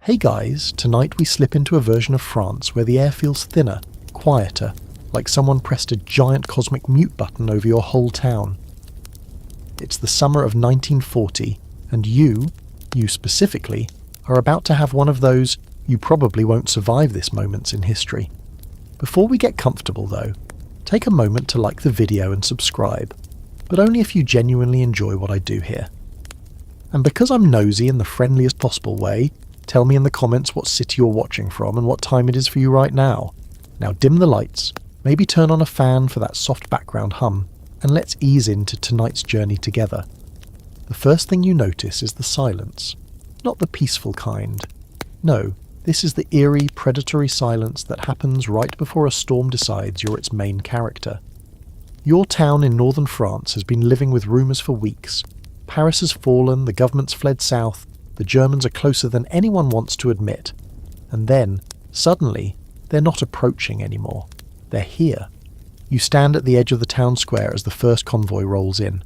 Hey guys, tonight we slip into a version of France where the air feels thinner, quieter, like someone pressed a giant cosmic mute button over your whole town. It's the summer of 1940, and you specifically, are about to have one of those you probably won't survive this moments in history. Before we get comfortable though, take a moment to like the video and subscribe, but only if you genuinely enjoy what I do here. And because I'm nosy in the friendliest possible way, tell me in the comments what city you're watching from and what time it is for you right now. Now dim the lights, maybe turn on a fan for that soft background hum, and let's ease into tonight's journey together. The first thing you notice is the silence. Not the peaceful kind. No, this is the eerie, predatory silence that happens right before a storm decides you're its main character. Your town in northern France has been living with rumours for weeks. Paris has fallen, the government's fled south, the Germans are closer than anyone wants to admit. And then, suddenly, they're not approaching anymore. They're here. You stand at the edge of the town square as the first convoy rolls in.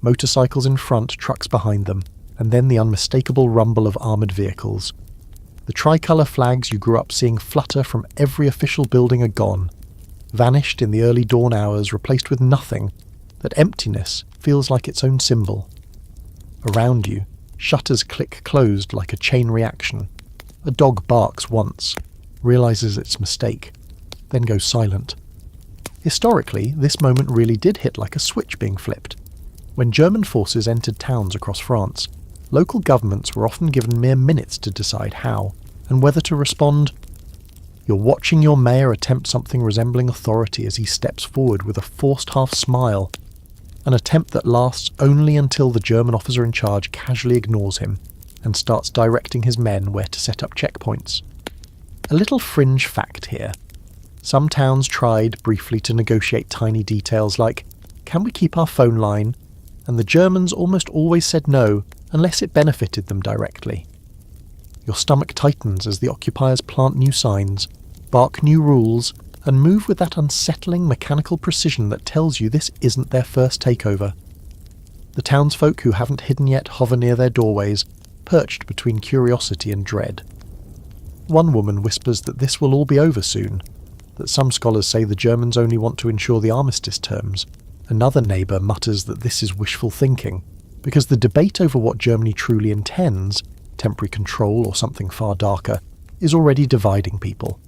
Motorcycles in front, trucks behind them, and then the unmistakable rumble of armoured vehicles. The tricolour flags you grew up seeing flutter from every official building are gone. Vanished in the early dawn hours, replaced with nothing. That emptiness feels like its own symbol. Around you, shutters click closed like a chain reaction. A dog barks once, realises its mistake, then goes silent. Historically, this moment really did hit like a switch being flipped. When German forces entered towns across France, local governments were often given mere minutes to decide how, and whether to respond. You're watching your mayor attempt something resembling authority as he steps forward with a forced half smile, an attempt that lasts only until the German officer in charge casually ignores him and starts directing his men where to set up checkpoints. A little fringe fact here. Some towns tried briefly to negotiate tiny details like, can we keep our phone line? And the Germans almost always said no, unless it benefited them directly. Your stomach tightens as the occupiers plant new signs, bark new rules, and move with that unsettling mechanical precision that tells you this isn't their first takeover. The townsfolk who haven't hidden yet hover near their doorways, perched between curiosity and dread. One woman whispers that this will all be over soon, that some scholars say the Germans only want to ensure the armistice terms. Another neighbour mutters that this is wishful thinking, because the debate over what Germany truly intends, temporary control or something far darker, is already dividing people.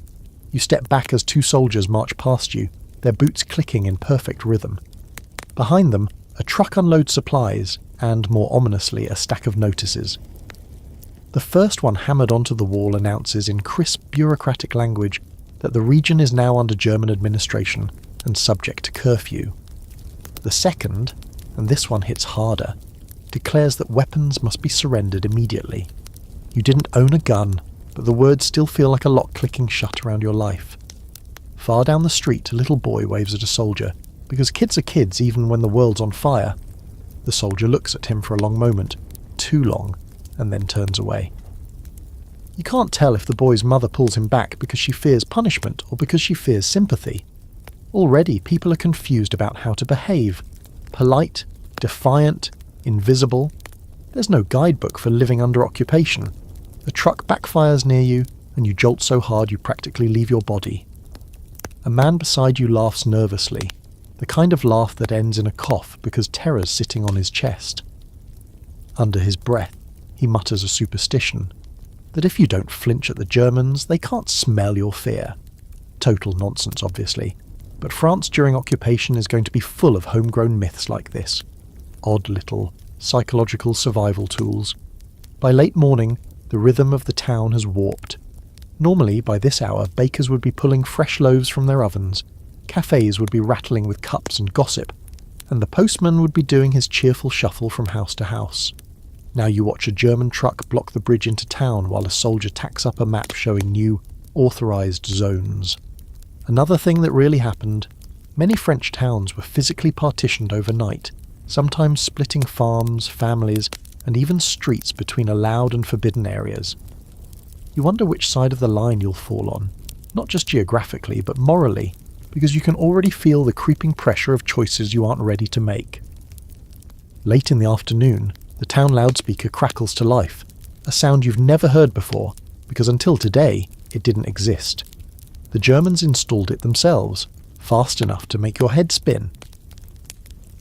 You step back as two soldiers march past you, their boots clicking in perfect rhythm. Behind them, a truck unloads supplies, and more ominously, a stack of notices. The first one hammered onto the wall announces in crisp bureaucratic language that the region is now under German administration and subject to curfew. The second, and this one hits harder, declares that weapons must be surrendered immediately. You didn't own a gun, but the words still feel like a lock clicking shut around your life. Far down the street, a little boy waves at a soldier, because kids are kids even when the world's on fire. The soldier looks at him for a long moment, too long, and then turns away. You can't tell if the boy's mother pulls him back because she fears punishment or because she fears sympathy. Already, people are confused about how to behave. Polite, defiant, invisible. There's no guidebook for living under occupation. A truck backfires near you, and you jolt so hard you practically leave your body. A man beside you laughs nervously, the kind of laugh that ends in a cough because terror's sitting on his chest. Under his breath, he mutters a superstition, that if you don't flinch at the Germans, they can't smell your fear. Total nonsense, obviously, but France during occupation is going to be full of homegrown myths like this. Odd little psychological survival tools. By late morning, the rhythm of the town has warped. Normally, by this hour, bakers would be pulling fresh loaves from their ovens, cafes would be rattling with cups and gossip, and the postman would be doing his cheerful shuffle from house to house. Now you watch a German truck block the bridge into town while a soldier tacks up a map showing new, authorised zones. Another thing that really happened, many French towns were physically partitioned overnight, sometimes splitting farms, families, and even streets between allowed and forbidden areas. You wonder which side of the line you'll fall on, not just geographically, but morally, because you can already feel the creeping pressure of choices you aren't ready to make. Late in the afternoon, the town loudspeaker crackles to life, a sound you've never heard before, because until today, it didn't exist. The Germans installed it themselves, fast enough to make your head spin.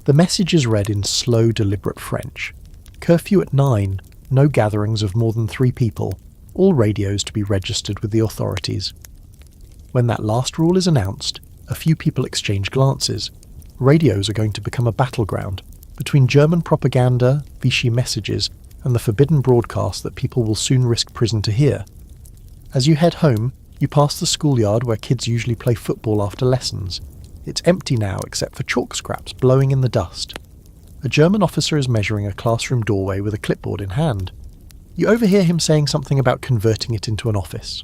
The message is read in slow, deliberate French. Curfew at 9, no gatherings of more than 3 people, all radios to be registered with the authorities. When that last rule is announced, a few people exchange glances. Radios are going to become a battleground between German propaganda, Vichy messages, and the forbidden broadcast that people will soon risk prison to hear. As you head home, you pass the schoolyard where kids usually play football after lessons. It's empty now except for chalk scraps blowing in the dust. A German officer is measuring a classroom doorway with a clipboard in hand. You overhear him saying something about converting it into an office.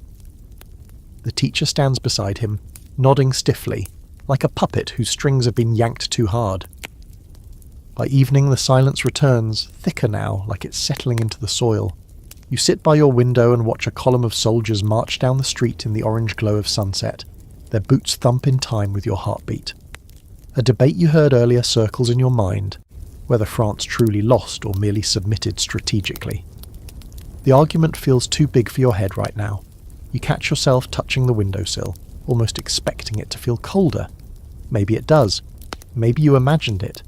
The teacher stands beside him, nodding stiffly, like a puppet whose strings have been yanked too hard. By evening the silence returns, thicker now, like it's settling into the soil. You sit by your window and watch a column of soldiers march down the street in the orange glow of sunset. Their boots thump in time with your heartbeat. A debate you heard earlier circles in your mind, whether France truly lost or merely submitted strategically. The argument feels too big for your head right now. You catch yourself touching the windowsill, almost expecting it to feel colder. Maybe it does. Maybe you imagined it.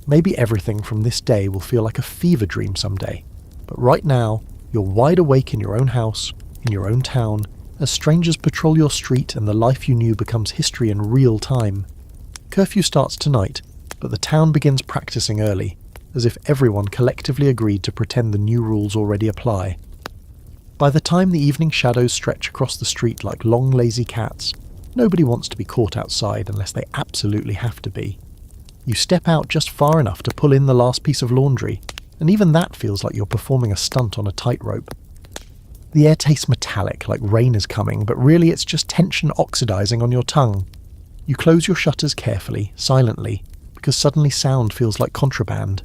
Maybe everything from this day will feel like a fever dream someday. But right now, you're wide awake in your own house, in your own town, as strangers patrol your street and the life you knew becomes history in real time. Curfew starts tonight, but the town begins practicing early, as if everyone collectively agreed to pretend the new rules already apply. By the time the evening shadows stretch across the street like long lazy cats, nobody wants to be caught outside unless they absolutely have to be. You step out just far enough to pull in the last piece of laundry, and even that feels like you're performing a stunt on a tightrope. The air tastes metallic, like rain is coming, but really it's just tension oxidizing on your tongue. You close your shutters carefully, silently, because suddenly sound feels like contraband,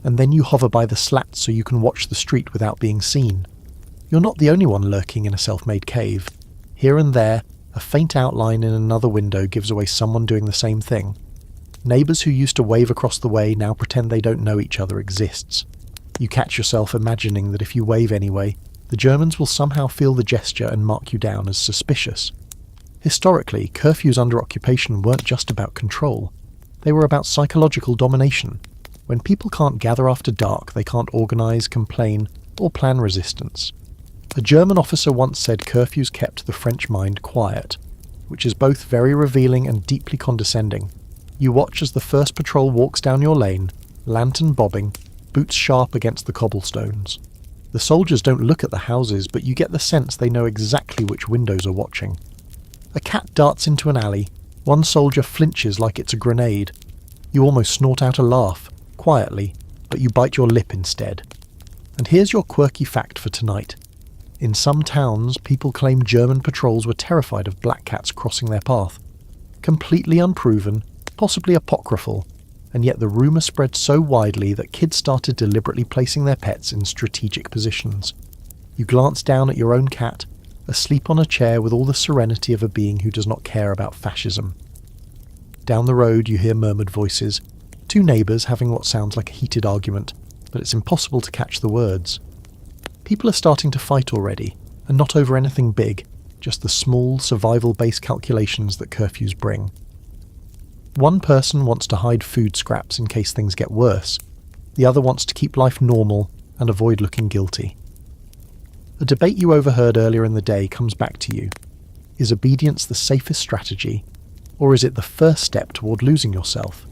and then you hover by the slats so you can watch the street without being seen. You're not the only one lurking in a self-made cave. Here and there, a faint outline in another window gives away someone doing the same thing. Neighbours who used to wave across the way now pretend they don't know each other exists. You catch yourself imagining that if you wave anyway, the Germans will somehow feel the gesture and mark you down as suspicious. Historically, curfews under occupation weren't just about control. They were about psychological domination. When people can't gather after dark, they can't organise, complain, or plan resistance. A German officer once said curfews kept the French mind quiet, which is both very revealing and deeply condescending. You watch as the first patrol walks down your lane, lantern bobbing, boots sharp against the cobblestones. The soldiers don't look at the houses, but you get the sense they know exactly which windows are watching. A cat darts into an alley. One soldier flinches like it's a grenade. You almost snort out a laugh, quietly, but you bite your lip instead. And here's your quirky fact for tonight. In some towns, people claim German patrols were terrified of black cats crossing their path. Completely unproven, possibly apocryphal, and yet the rumour spread so widely that kids started deliberately placing their pets in strategic positions. You glance down at your own cat, asleep on a chair with all the serenity of a being who does not care about fascism. Down the road you hear murmured voices, 2 neighbours having what sounds like a heated argument, but it's impossible to catch the words. People are starting to fight already, and not over anything big, just the small, survival-based calculations that curfews bring. One person wants to hide food scraps in case things get worse. The other wants to keep life normal and avoid looking guilty. A debate you overheard earlier in the day comes back to you. Is obedience the safest strategy, or is it the first step toward losing yourself?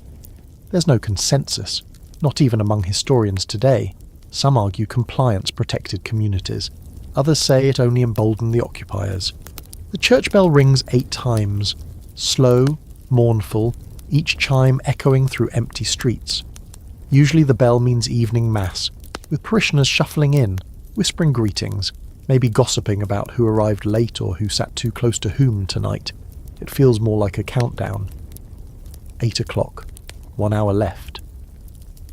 There's no consensus, not even among historians today. Some argue compliance protected communities. Others say it only emboldened the occupiers. The church bell rings 8 times, slow, mournful, each chime echoing through empty streets. Usually the bell means evening mass, with parishioners shuffling in, whispering greetings, maybe gossiping about who arrived late or who sat too close to whom tonight. It feels more like a countdown. 8 o'clock, 1 hour left.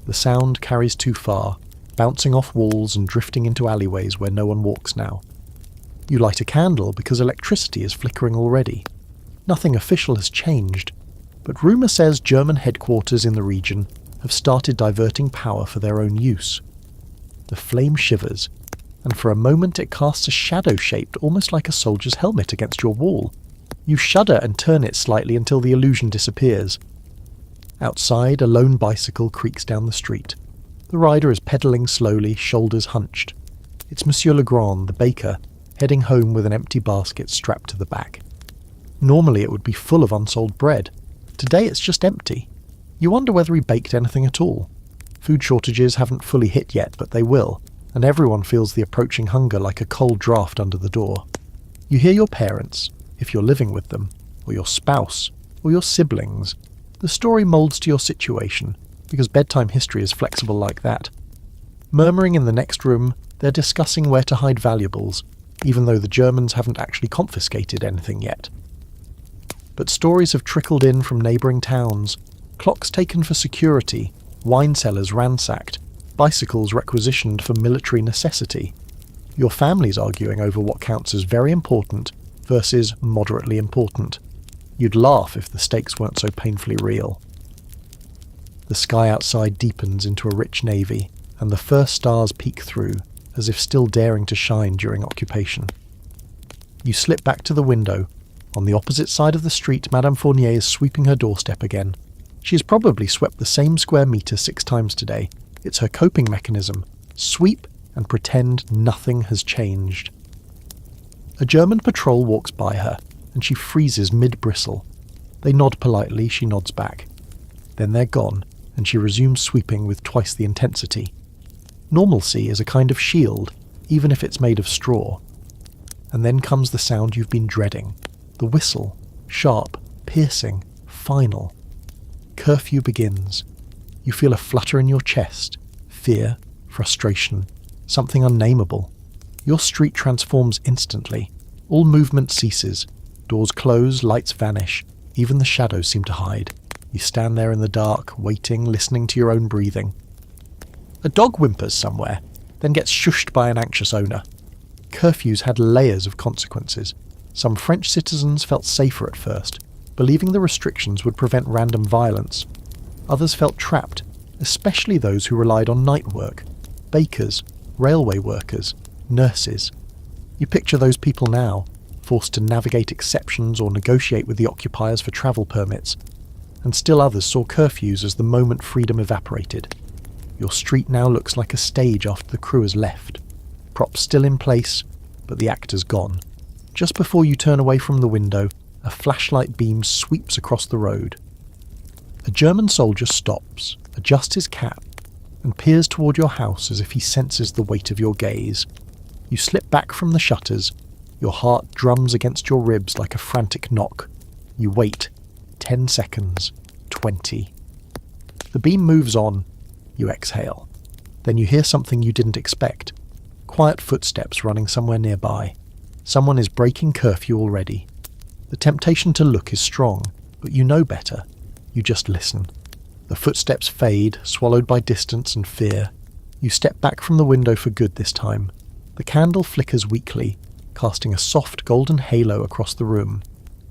The sound carries too far, bouncing off walls and drifting into alleyways where no one walks now. You light a candle because electricity is flickering already. Nothing official has changed, but rumour says German headquarters in the region have started diverting power for their own use. The flame shivers, and for a moment it casts a shadow shaped almost like a soldier's helmet against your wall. You shudder and turn it slightly until the illusion disappears. Outside, a lone bicycle creaks down the street. The rider is pedalling slowly, shoulders hunched. It's Monsieur Legrand, the baker, heading home with an empty basket strapped to the back. Normally it would be full of unsold bread. Today it's just empty. You wonder whether he baked anything at all. Food shortages haven't fully hit yet, but they will, and everyone feels the approaching hunger like a cold draft under the door. You hear your parents, if you're living with them, or your spouse, or your siblings. The story moulds to your situation, because bedtime history is flexible like that. Murmuring in the next room, they're discussing where to hide valuables, even though the Germans haven't actually confiscated anything yet. But stories have trickled in from neighbouring towns, clocks taken for security, wine cellars ransacked, bicycles requisitioned for military necessity. Your family's arguing over what counts as very important versus moderately important. You'd laugh if the stakes weren't so painfully real. The sky outside deepens into a rich navy, and the first stars peek through, as if still daring to shine during occupation. You slip back to the window. On the opposite side of the street, Madame Fournier is sweeping her doorstep again. She has probably swept the same square metre 6 times today. It's her coping mechanism. Sweep and pretend nothing has changed. A German patrol walks by her, and she freezes mid-bristle. They nod politely, she nods back. Then they're gone, and she resumes sweeping with twice the intensity. Normalcy is a kind of shield, even if it's made of straw. And then comes the sound you've been dreading. The whistle, sharp, piercing, final. Curfew begins. You feel a flutter in your chest, fear, frustration, something unnameable. Your street transforms instantly. All movement ceases. Doors close, lights vanish. Even the shadows seem to hide. You stand there in the dark, waiting, listening to your own breathing. A dog whimpers somewhere, then gets shushed by an anxious owner. Curfews had layers of consequences. Some French citizens felt safer at first, believing the restrictions would prevent random violence. Others felt trapped, especially those who relied on night work. Bakers, railway workers, nurses. You picture those people now, forced to navigate exceptions or negotiate with the occupiers for travel permits. And still others saw curfews as the moment freedom evaporated. Your street now looks like a stage after the crew has left. Props still in place, but the actor's gone. Just before you turn away from the window, a flashlight beam sweeps across the road. A German soldier stops, adjusts his cap, and peers toward your house as if he senses the weight of your gaze. You slip back from the shutters. Your heart drums against your ribs like a frantic knock. You wait. 10 seconds. 20. The beam moves on. You exhale. Then you hear something you didn't expect. Quiet footsteps running somewhere nearby. Someone is breaking curfew already. The temptation to look is strong, but you know better. You just listen. The footsteps fade, swallowed by distance and fear. You step back from the window for good this time. The candle flickers weakly, casting a soft golden halo across the room.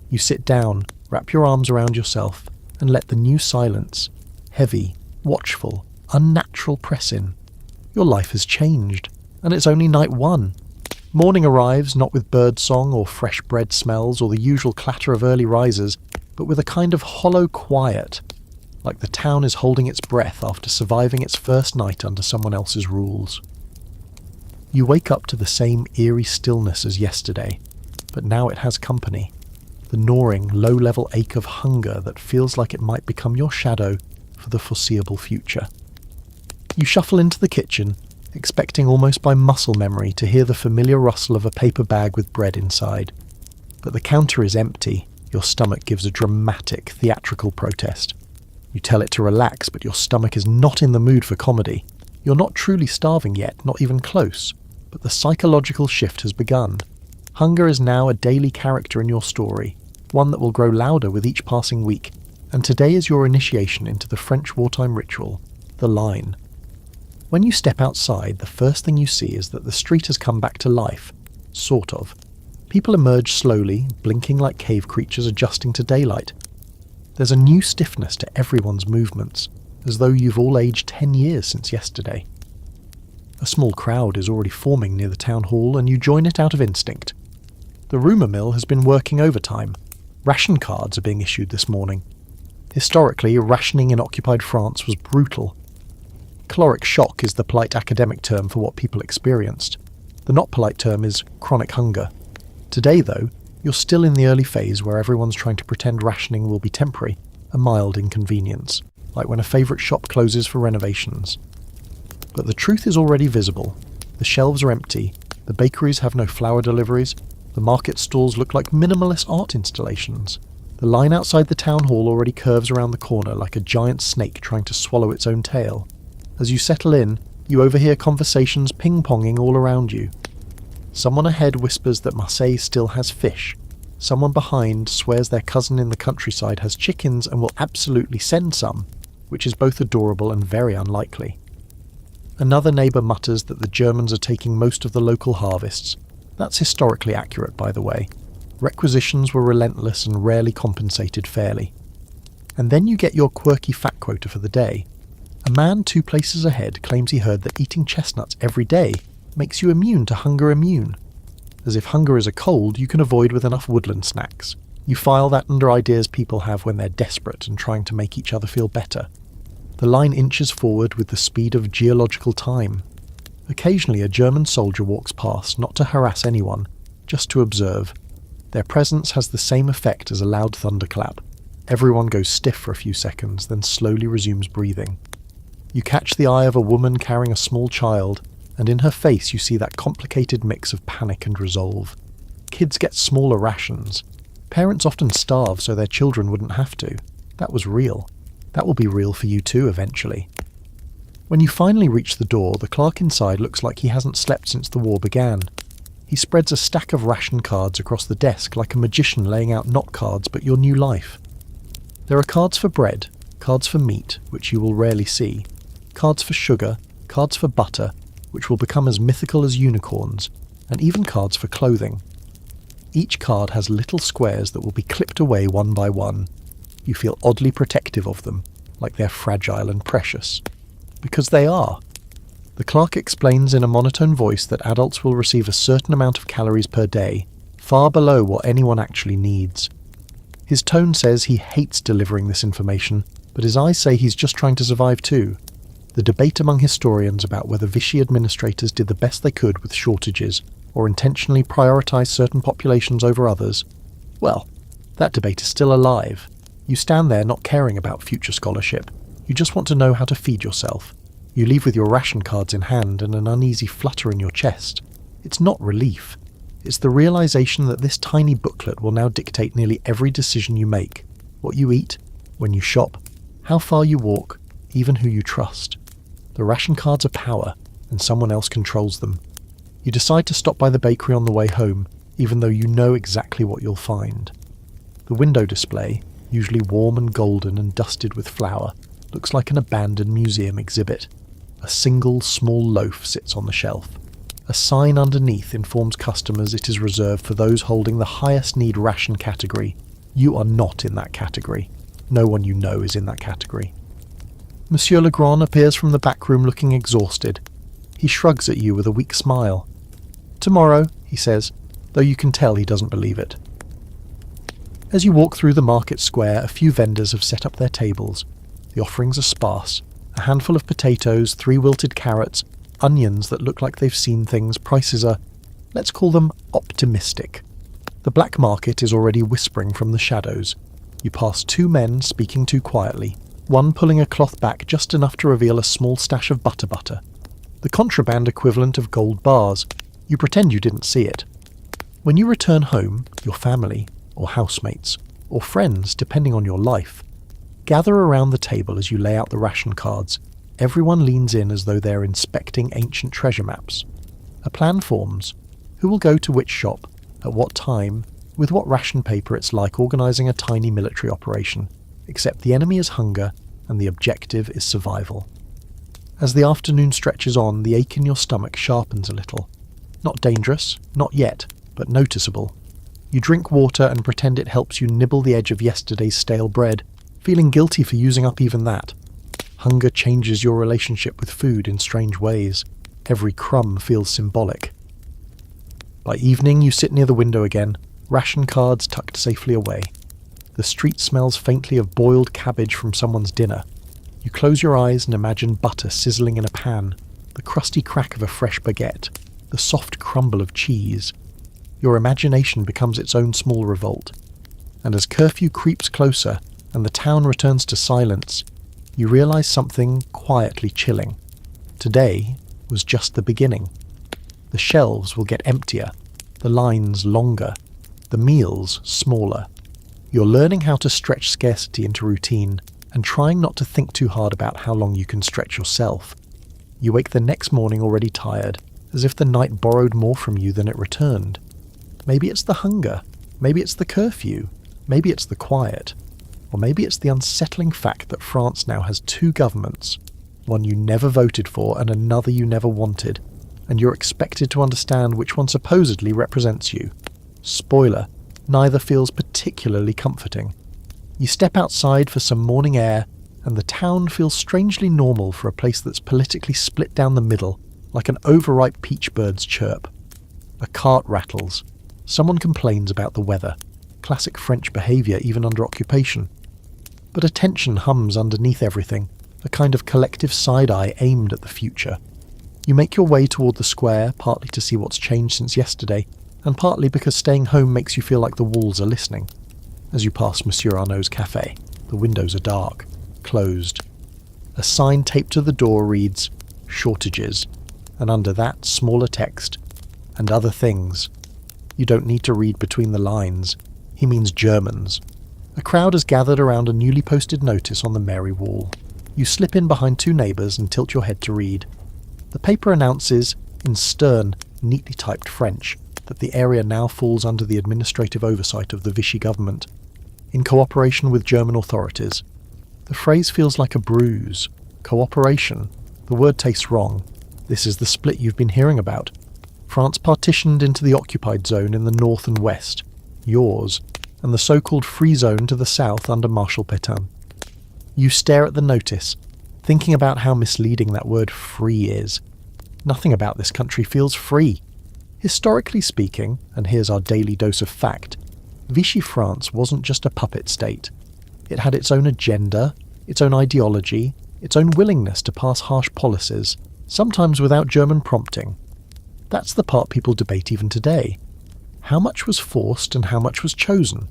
You sit down, wrap your arms around yourself, and let the new silence, heavy, watchful, unnatural, press in. Your life has changed, and it's only night 1. Morning arrives not with bird song or fresh bread smells or the usual clatter of early risers, but with a kind of hollow quiet, like the town is holding its breath after surviving its first night under someone else's rules. You wake up to the same eerie stillness as yesterday, but now it has company. The gnawing, low-level ache of hunger that feels like it might become your shadow for the foreseeable future. You shuffle into the kitchen, expecting almost by muscle memory to hear the familiar rustle of a paper bag with bread inside. But the counter is empty. Your stomach gives a dramatic, theatrical protest. You tell it to relax, but your stomach is not in the mood for comedy. You're not truly starving yet, not even close, but the psychological shift has begun. Hunger is now a daily character in your story, one that will grow louder with each passing week, and today is your initiation into the French wartime ritual, the line. When you step outside, the first thing you see is that the street has come back to life, sort of. People emerge slowly, blinking like cave creatures adjusting to daylight. There's a new stiffness to everyone's movements, as though you've all aged 10 years since yesterday. A small crowd is already forming near the town hall and you join it out of instinct. The rumour mill has been working overtime. Ration cards are being issued this morning. Historically, rationing in occupied France was brutal. Caloric shock is the polite academic term for what people experienced. The not polite term is chronic hunger. Today, though, you're still in the early phase where everyone's trying to pretend rationing will be temporary, a mild inconvenience, like when a favourite shop closes for renovations. But the truth is already visible. The shelves are empty, the bakeries have no flour deliveries, the market stalls look like minimalist art installations. The line outside the town hall already curves around the corner like a giant snake trying to swallow its own tail. As you settle in, you overhear conversations ping-ponging all around you. Someone ahead whispers that Marseille still has fish. Someone behind swears their cousin in the countryside has chickens and will absolutely send some, which is both adorable and very unlikely. Another neighbour mutters that the Germans are taking most of the local harvests. That's historically accurate, by the way. Requisitions were relentless and rarely compensated fairly. And then you get your quirky fat quota for the day. A man 2 places ahead claims he heard that eating chestnuts every day makes you immune to hunger immune. As if hunger is a cold you can avoid with enough woodland snacks. You file that under ideas people have when they're desperate and trying to make each other feel better. The line inches forward with the speed of geological time. Occasionally a German soldier walks past, not to harass anyone, just to observe. Their presence has the same effect as a loud thunderclap. Everyone goes stiff for a few seconds, then slowly resumes breathing. You catch the eye of a woman carrying a small child, and in her face you see that complicated mix of panic and resolve. Kids get smaller rations. Parents often starve so their children wouldn't have to. That was real. That will be real for you too eventually. When you finally reach the door, the clerk inside looks like he hasn't slept since the war began. He spreads a stack of ration cards across the desk like a magician laying out not cards but your new life. There are cards for bread, cards for meat, which you will rarely see, cards for sugar, cards for butter, which will become as mythical as unicorns, and even cards for clothing. Each card has little squares that will be clipped away one by one. You feel oddly protective of them, like they're fragile and precious. Because they are. The clerk explains in a monotone voice that adults will receive a certain amount of calories per day, far below what anyone actually needs. His tone says he hates delivering this information, but his eyes say he's just trying to survive too. The debate among historians about whether Vichy administrators did the best they could with shortages, or intentionally prioritised certain populations over others, well, that debate is still alive. You stand there not caring about future scholarship. You just want to know how to feed yourself. You leave with your ration cards in hand and an uneasy flutter in your chest. It's not relief. It's the realisation that this tiny booklet will now dictate nearly every decision you make. What you eat, when you shop, how far you walk, even who you trust. The ration cards are power, and someone else controls them. You decide to stop by the bakery on the way home, even though you know exactly what you'll find. The window display, usually warm and golden and dusted with flour, looks like an abandoned museum exhibit. A single small loaf sits on the shelf. A sign underneath informs customers it is reserved for those holding the highest need ration category. You are not in that category. No one you know is in that category. Monsieur Legrand appears from the back room looking exhausted. He shrugs at you with a weak smile. "Tomorrow," he says, though you can tell he doesn't believe it. As you walk through the market square, a few vendors have set up their tables. The offerings are sparse. A handful of potatoes, 3 wilted carrots, onions that look like they've seen things. Prices are, let's call them, optimistic. The black market is already whispering from the shadows. You pass 2 men speaking too quietly, one pulling a cloth back just enough to reveal a small stash of butter, the contraband equivalent of gold bars. You pretend you didn't see it. When you return home, your family, or housemates, or friends, depending on your life, gather around the table as you lay out the ration cards. Everyone leans in as though they're inspecting ancient treasure maps. A plan forms. Who will go to which shop, at what time, with what ration paper. It's like organising a tiny military operation, except the enemy is hunger and the objective is survival. As the afternoon stretches on, the ache in your stomach sharpens a little. Not dangerous, not yet, but noticeable. You drink water and pretend it helps you nibble the edge of yesterday's stale bread, feeling guilty for using up even that. Hunger changes your relationship with food in strange ways. Every crumb feels symbolic. By evening, you sit near the window again, ration cards tucked safely away. The street smells faintly of boiled cabbage from someone's dinner. You close your eyes and imagine butter sizzling in a pan, the crusty crack of a fresh baguette, the soft crumble of cheese. Your imagination becomes its own small revolt. And as curfew creeps closer and the town returns to silence, you realize something quietly chilling. Today was just the beginning. The shelves will get emptier, the lines longer, the meals smaller. You're learning how to stretch scarcity into routine and trying not to think too hard about how long you can stretch yourself. You wake the next morning already tired, as if the night borrowed more from you than it returned. Maybe it's the hunger, maybe it's the curfew, maybe it's the quiet, or maybe it's the unsettling fact that France now has two governments, one you never voted for and another you never wanted, and you're expected to understand which one supposedly represents you. Spoiler, neither feels particularly comforting. You step outside for some morning air, and the town feels strangely normal for a place that's politically split down the middle, like an overripe peach bird's chirp. A cart rattles. Someone complains about the weather. Classic French behaviour even under occupation. But a tension hums underneath everything, a kind of collective side-eye aimed at the future. You make your way toward the square, partly to see what's changed since yesterday, and partly because staying home makes you feel like the walls are listening. As you pass Monsieur Arnaud's cafe, the windows are dark, closed. A sign taped to the door reads, "Shortages," and under that, smaller text, "and other things." You don't need to read between the lines. He means Germans. A crowd has gathered around a newly posted notice on the Mairie wall. You slip in behind two neighbours and tilt your head to read. The paper announces, in stern, neatly typed French, that the area now falls under the administrative oversight of the Vichy government, in cooperation with German authorities. The phrase feels like a bruise. Cooperation. The word tastes wrong. This is the split you've been hearing about. France partitioned into the occupied zone in the north and west, yours, and the so-called free zone to the south under Marshal Pétain. You stare at the notice, thinking about how misleading that word free is. Nothing about this country feels free. Historically speaking, and here's our daily dose of fact, Vichy France wasn't just a puppet state. It had its own agenda, its own ideology, its own willingness to pass harsh policies, sometimes without German prompting. That's the part people debate even today. How much was forced and how much was chosen?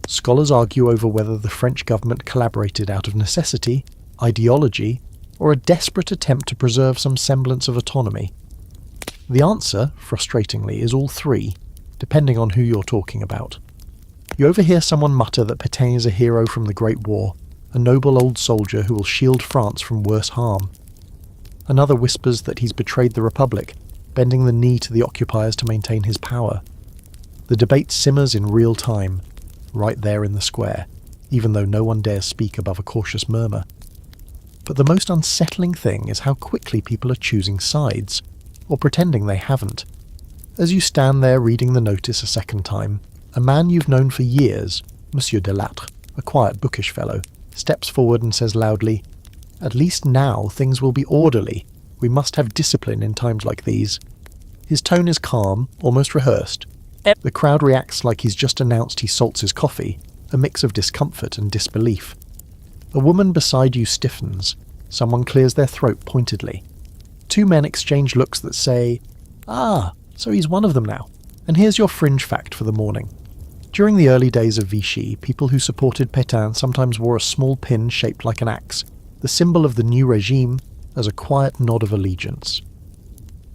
Scholars argue over whether the French government collaborated out of necessity, ideology, or a desperate attempt to preserve some semblance of autonomy. The answer, frustratingly, is all three, depending on who you're talking about. You overhear someone mutter that Pétain is a hero from the Great War, a noble old soldier who will shield France from worse harm. Another whispers that he's betrayed the Republic, bending the knee to the occupiers to maintain his power. The debate simmers in real time, right there in the square, even though no one dares speak above a cautious murmur. But the most unsettling thing is how quickly people are choosing sides, or pretending they haven't. As you stand there reading the notice a second time, a man you've known for years, Monsieur Delattre, a quiet bookish fellow, steps forward and says loudly, "At least now things will be orderly. We must have discipline in times like these." His tone is calm, almost rehearsed. The crowd reacts like he's just announced he salts his coffee, a mix of discomfort and disbelief. A woman beside you stiffens. Someone clears their throat pointedly. Two men exchange looks that say, "Ah, so he's one of them now." And here's your fringe fact for the morning. During the early days of Vichy, people who supported Pétain sometimes wore a small pin shaped like an axe, the symbol of the new regime, as a quiet nod of allegiance.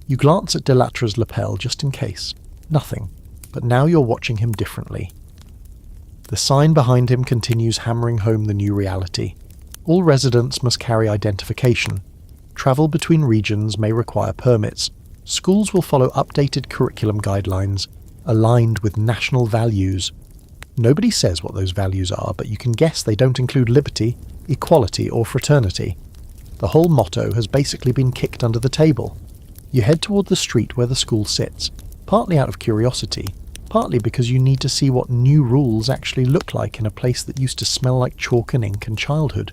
You glance at Delatre's lapel just in case. Nothing. But now you're watching him differently. The sign behind him continues hammering home the new reality. All residents must carry identification. Travel between regions may require permits. Schools will follow updated curriculum guidelines, aligned with national values. Nobody says what those values are, but you can guess they don't include liberty, equality, or fraternity. The whole motto has basically been kicked under the table. You head toward the street where the school sits, partly out of curiosity, partly because you need to see what new rules actually look like in a place that used to smell like chalk and ink and childhood.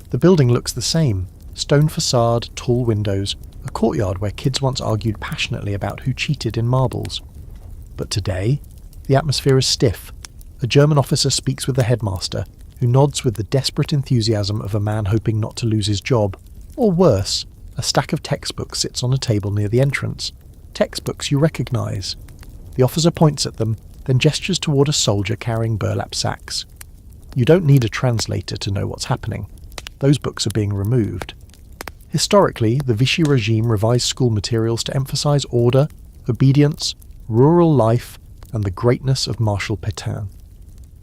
The building looks the same, stone facade, tall windows, a courtyard where kids once argued passionately about who cheated in marbles. But today, the atmosphere is stiff. A German officer speaks with the headmaster, who nods with the desperate enthusiasm of a man hoping not to lose his job. Or worse, a stack of textbooks sits on a table near the entrance. Textbooks you recognise. The officer points at them, then gestures toward a soldier carrying burlap sacks. You don't need a translator to know what's happening. Those books are being removed. Historically, the Vichy regime revised school materials to emphasise order, obedience, rural life, and the greatness of Marshal Pétain.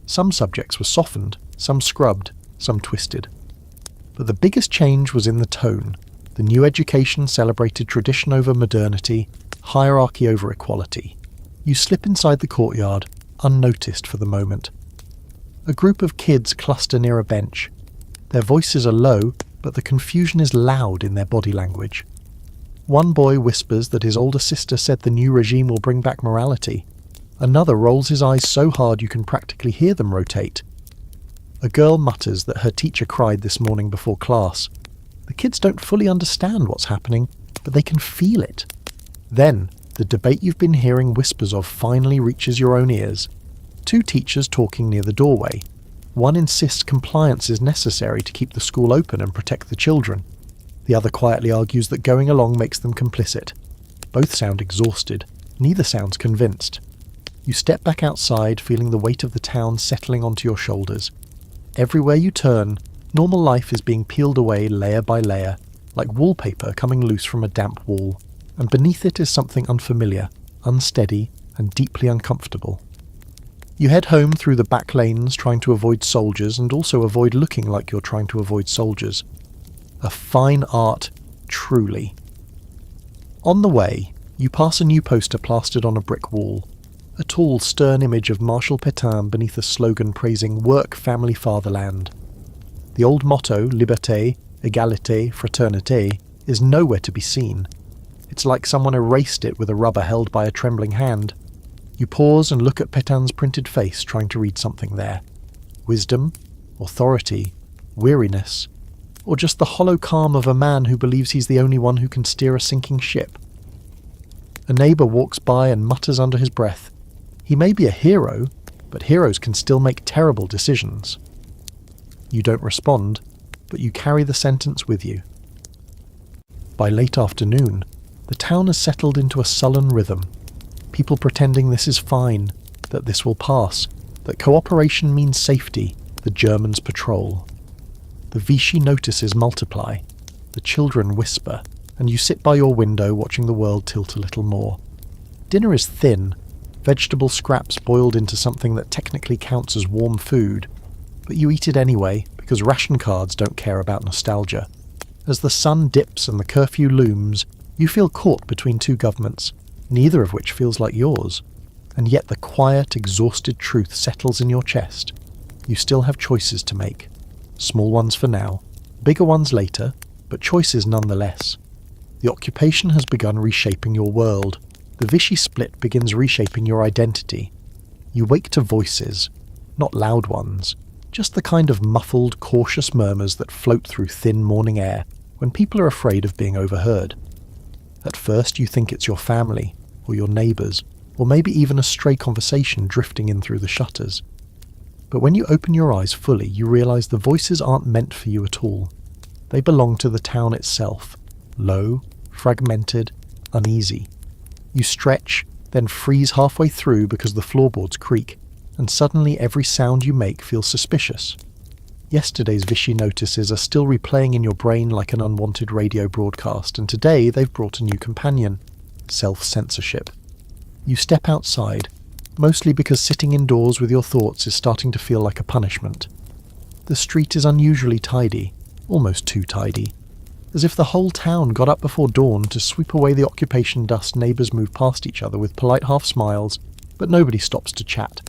Some subjects were softened, some scrubbed, some twisted. But the biggest change was in the tone. The new education celebrated tradition over modernity, hierarchy over equality. You slip inside the courtyard, unnoticed for the moment. A group of kids cluster near a bench. Their voices are low, but the confusion is loud in their body language. One boy whispers that his older sister said the new regime will bring back morality. Another rolls his eyes so hard you can practically hear them rotate. A girl mutters that her teacher cried this morning before class. The kids don't fully understand what's happening, but they can feel it. Then, the debate you've been hearing whispers of finally reaches your own ears. Two teachers talking near the doorway. One insists compliance is necessary to keep the school open and protect the children. The other quietly argues that going along makes them complicit. Both sound exhausted. Neither sounds convinced. You step back outside, feeling the weight of the town settling onto your shoulders. Everywhere you turn, normal life is being peeled away layer by layer, like wallpaper coming loose from a damp wall, and beneath it is something unfamiliar, unsteady, and deeply uncomfortable. You head home through the back lanes, trying to avoid soldiers and also avoid looking like you're trying to avoid soldiers. A fine art, truly. On the way, you pass a new poster plastered on a brick wall. A tall, stern image of Marshal Pétain beneath a slogan praising work, family, fatherland. The old motto, liberté, égalité, fraternité, is nowhere to be seen. It's like someone erased it with a rubber held by a trembling hand. You pause and look at Pétain's printed face, trying to read something there. Wisdom, authority, weariness, or just the hollow calm of a man who believes he's the only one who can steer a sinking ship. A neighbour walks by and mutters under his breath. He may be a hero, but heroes can still make terrible decisions. You don't respond, but you carry the sentence with you. By late afternoon, the town has settled into a sullen rhythm. People pretending this is fine, that this will pass, that cooperation means safety, the Germans patrol. The Vichy notices multiply, the children whisper, and you sit by your window watching the world tilt a little more. Dinner is thin, vegetable scraps boiled into something that technically counts as warm food, but you eat it anyway because ration cards don't care about nostalgia. As the sun dips and the curfew looms, you feel caught between two governments, neither of which feels like yours, and yet the quiet, exhausted truth settles in your chest. You still have choices to make. Small ones for now, bigger ones later, but choices nonetheless. The occupation has begun reshaping your world. The Vichy split begins reshaping your identity. You wake to voices, not loud ones, just the kind of muffled, cautious murmurs that float through thin morning air when people are afraid of being overheard. At first you think it's your family, or your neighbours, or maybe even a stray conversation drifting in through the shutters. But when you open your eyes fully, you realise the voices aren't meant for you at all. They belong to the town itself, low, fragmented, uneasy. You stretch, then freeze halfway through because the floorboards creak, and suddenly every sound you make feels suspicious. Yesterday's Vichy notices are still replaying in your brain like an unwanted radio broadcast, and today they've brought a new companion: self-censorship. You step outside, mostly because sitting indoors with your thoughts is starting to feel like a punishment. The street is unusually tidy, almost too tidy. As if the whole town got up before dawn to sweep away the occupation dust, neighbours move past each other with polite half-smiles, but nobody stops to chat.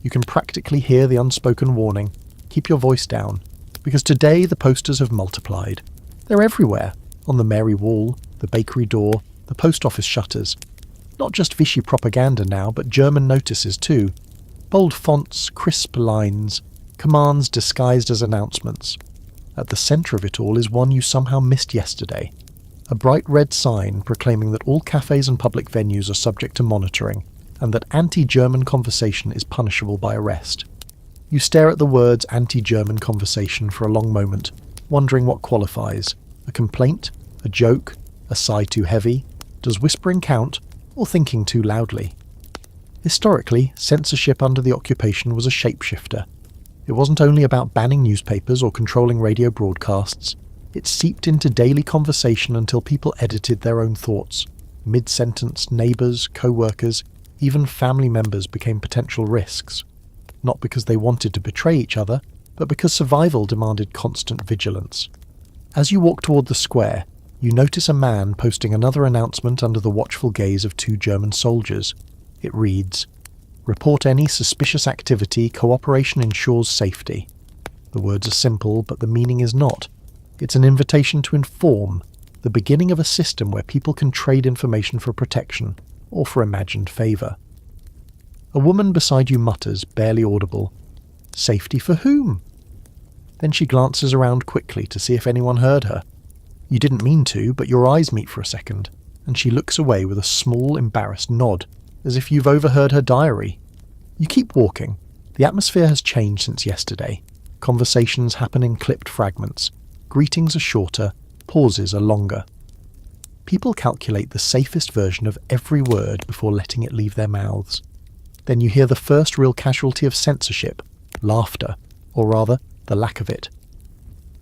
You can practically hear the unspoken warning: keep your voice down, because today the posters have multiplied. They're everywhere, on the Mary Wall, the bakery door, the post office shutters. Not just Vichy propaganda now, but German notices too. Bold fonts, crisp lines, commands disguised as announcements. At the centre of it all is one you somehow missed yesterday. a bright red sign proclaiming that all cafes and public venues are subject to monitoring, and that anti-German conversation is punishable by arrest. You stare at the words anti-German conversation for a long moment, wondering what qualifies: a complaint, a joke, a sigh too heavy, does whispering count, or thinking too loudly? Historically, censorship under the occupation was a shapeshifter. It wasn't only about banning newspapers or controlling radio broadcasts. It seeped into daily conversation until people edited their own thoughts. Mid-sentence, neighbours, co-workers, even family members became potential risks. Not because they wanted to betray each other, but because survival demanded constant vigilance. As you walk toward the square, you notice a man posting another announcement under the watchful gaze of two German soldiers. It reads, "Report any suspicious activity, cooperation ensures safety." The words are simple, but the meaning is not. It's an invitation to inform, the beginning of a system where people can trade information for protection, or for imagined favour. A woman beside you mutters, barely audible, "Safety for whom?" Then she glances around quickly to see if anyone heard her. You didn't mean to, but your eyes meet for a second, and she looks away with a small, embarrassed nod, as if you've overheard her diary. You keep walking. The atmosphere has changed since yesterday. Conversations happen in clipped fragments. Greetings are shorter, pauses are longer. People calculate the safest version of every word before letting it leave their mouths. Then you hear the first real casualty of censorship, laughter, or rather, the lack of it.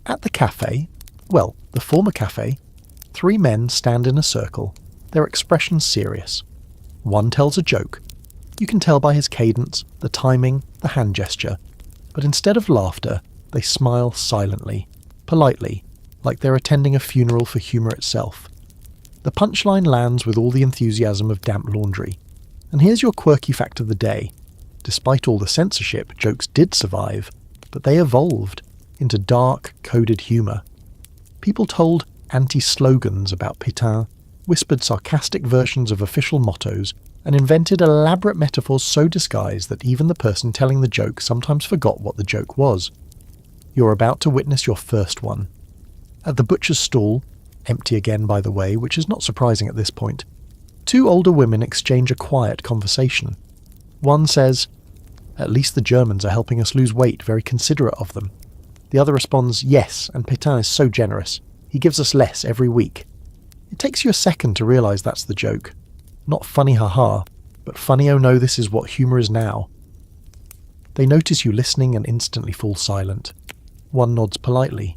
At the cafe, well, the former cafe, three men stand in a circle, their expressions serious. One tells a joke. You can tell by his cadence, the timing, the hand gesture. But instead of laughter, they smile silently, politely, like they're attending a funeral for humour itself. The punchline lands with all the enthusiasm of damp laundry. And here's your quirky fact of the day. Despite all the censorship, jokes did survive, but they evolved into dark, coded humour. People told anti-slogans about Pétain, whispered sarcastic versions of official mottos, and invented elaborate metaphors so disguised that even the person telling the joke sometimes forgot what the joke was. You're about to witness your first one. At the butcher's stall, empty again by the way, which is not surprising at this point, two older women exchange a quiet conversation. One says, "At least the Germans are helping us lose weight, very considerate of them." The other responds, "Yes, and Pétain is so generous. He gives us less every week." It takes you a second to realise that's the joke. Not funny haha, but funny oh no, this is what humour is now. They notice you listening and instantly fall silent. One nods politely.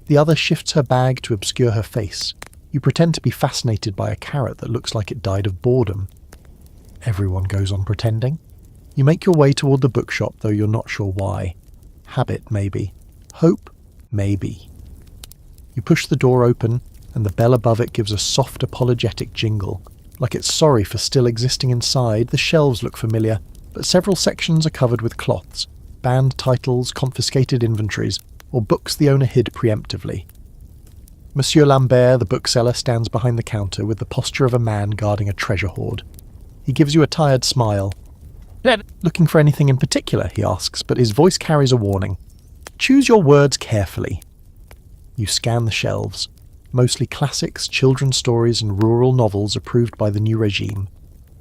The other shifts her bag to obscure her face. You pretend to be fascinated by a carrot that looks like it died of boredom. Everyone goes on pretending. You make your way toward the bookshop, though you're not sure why. Habit, maybe. Hope, maybe. You push the door open, and the bell above it gives a soft, apologetic jingle. Like it's sorry for still existing inside. The shelves look familiar, but several sections are covered with cloths, banned titles, confiscated inventories, or books the owner hid preemptively. Monsieur Lambert, the bookseller, stands behind the counter with the posture of a man guarding a treasure hoard. He gives you a tired smile. "Looking for anything in particular?" he asks, but his voice carries a warning. "Choose your words carefully." You scan the shelves. Mostly classics, children's stories and rural novels approved by the new regime.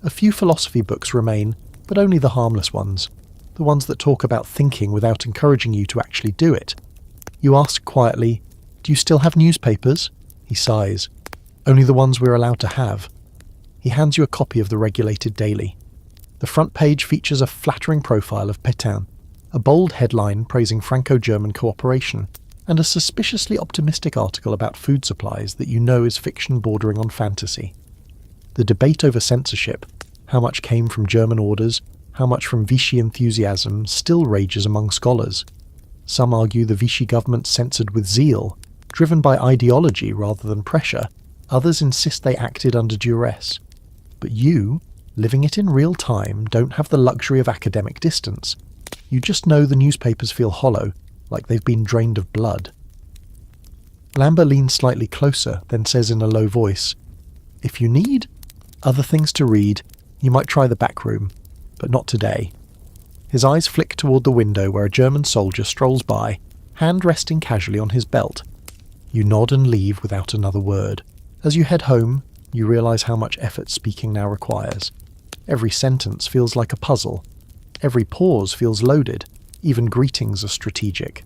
A few philosophy books remain, but only the harmless ones. The ones that talk about thinking without encouraging you to actually do it. You ask quietly, "Do you still have newspapers?" He sighs. "Only the ones we're allowed to have." He hands you a copy of the regulated daily. The front page features a flattering profile of Pétain, a bold headline praising Franco-German cooperation, and a suspiciously optimistic article about food supplies that you know is fiction bordering on fantasy. The debate over censorship, how much came from German orders, how much from Vichy enthusiasm, still rages among scholars. Some argue the Vichy government censored with zeal, driven by ideology rather than pressure. Others insist they acted under duress. But you, living it in real time, don't have the luxury of academic distance. You just know the newspapers feel hollow, like they've been drained of blood. Lambert leans slightly closer, then says in a low voice, "If you need other things to read, you might try the back room, but not today." His eyes flick toward the window where a German soldier strolls by, hand resting casually on his belt. You nod and leave without another word, As you head home, you realise how much effort speaking now requires. Every sentence feels like a puzzle. Every pause feels loaded. Even greetings are strategic.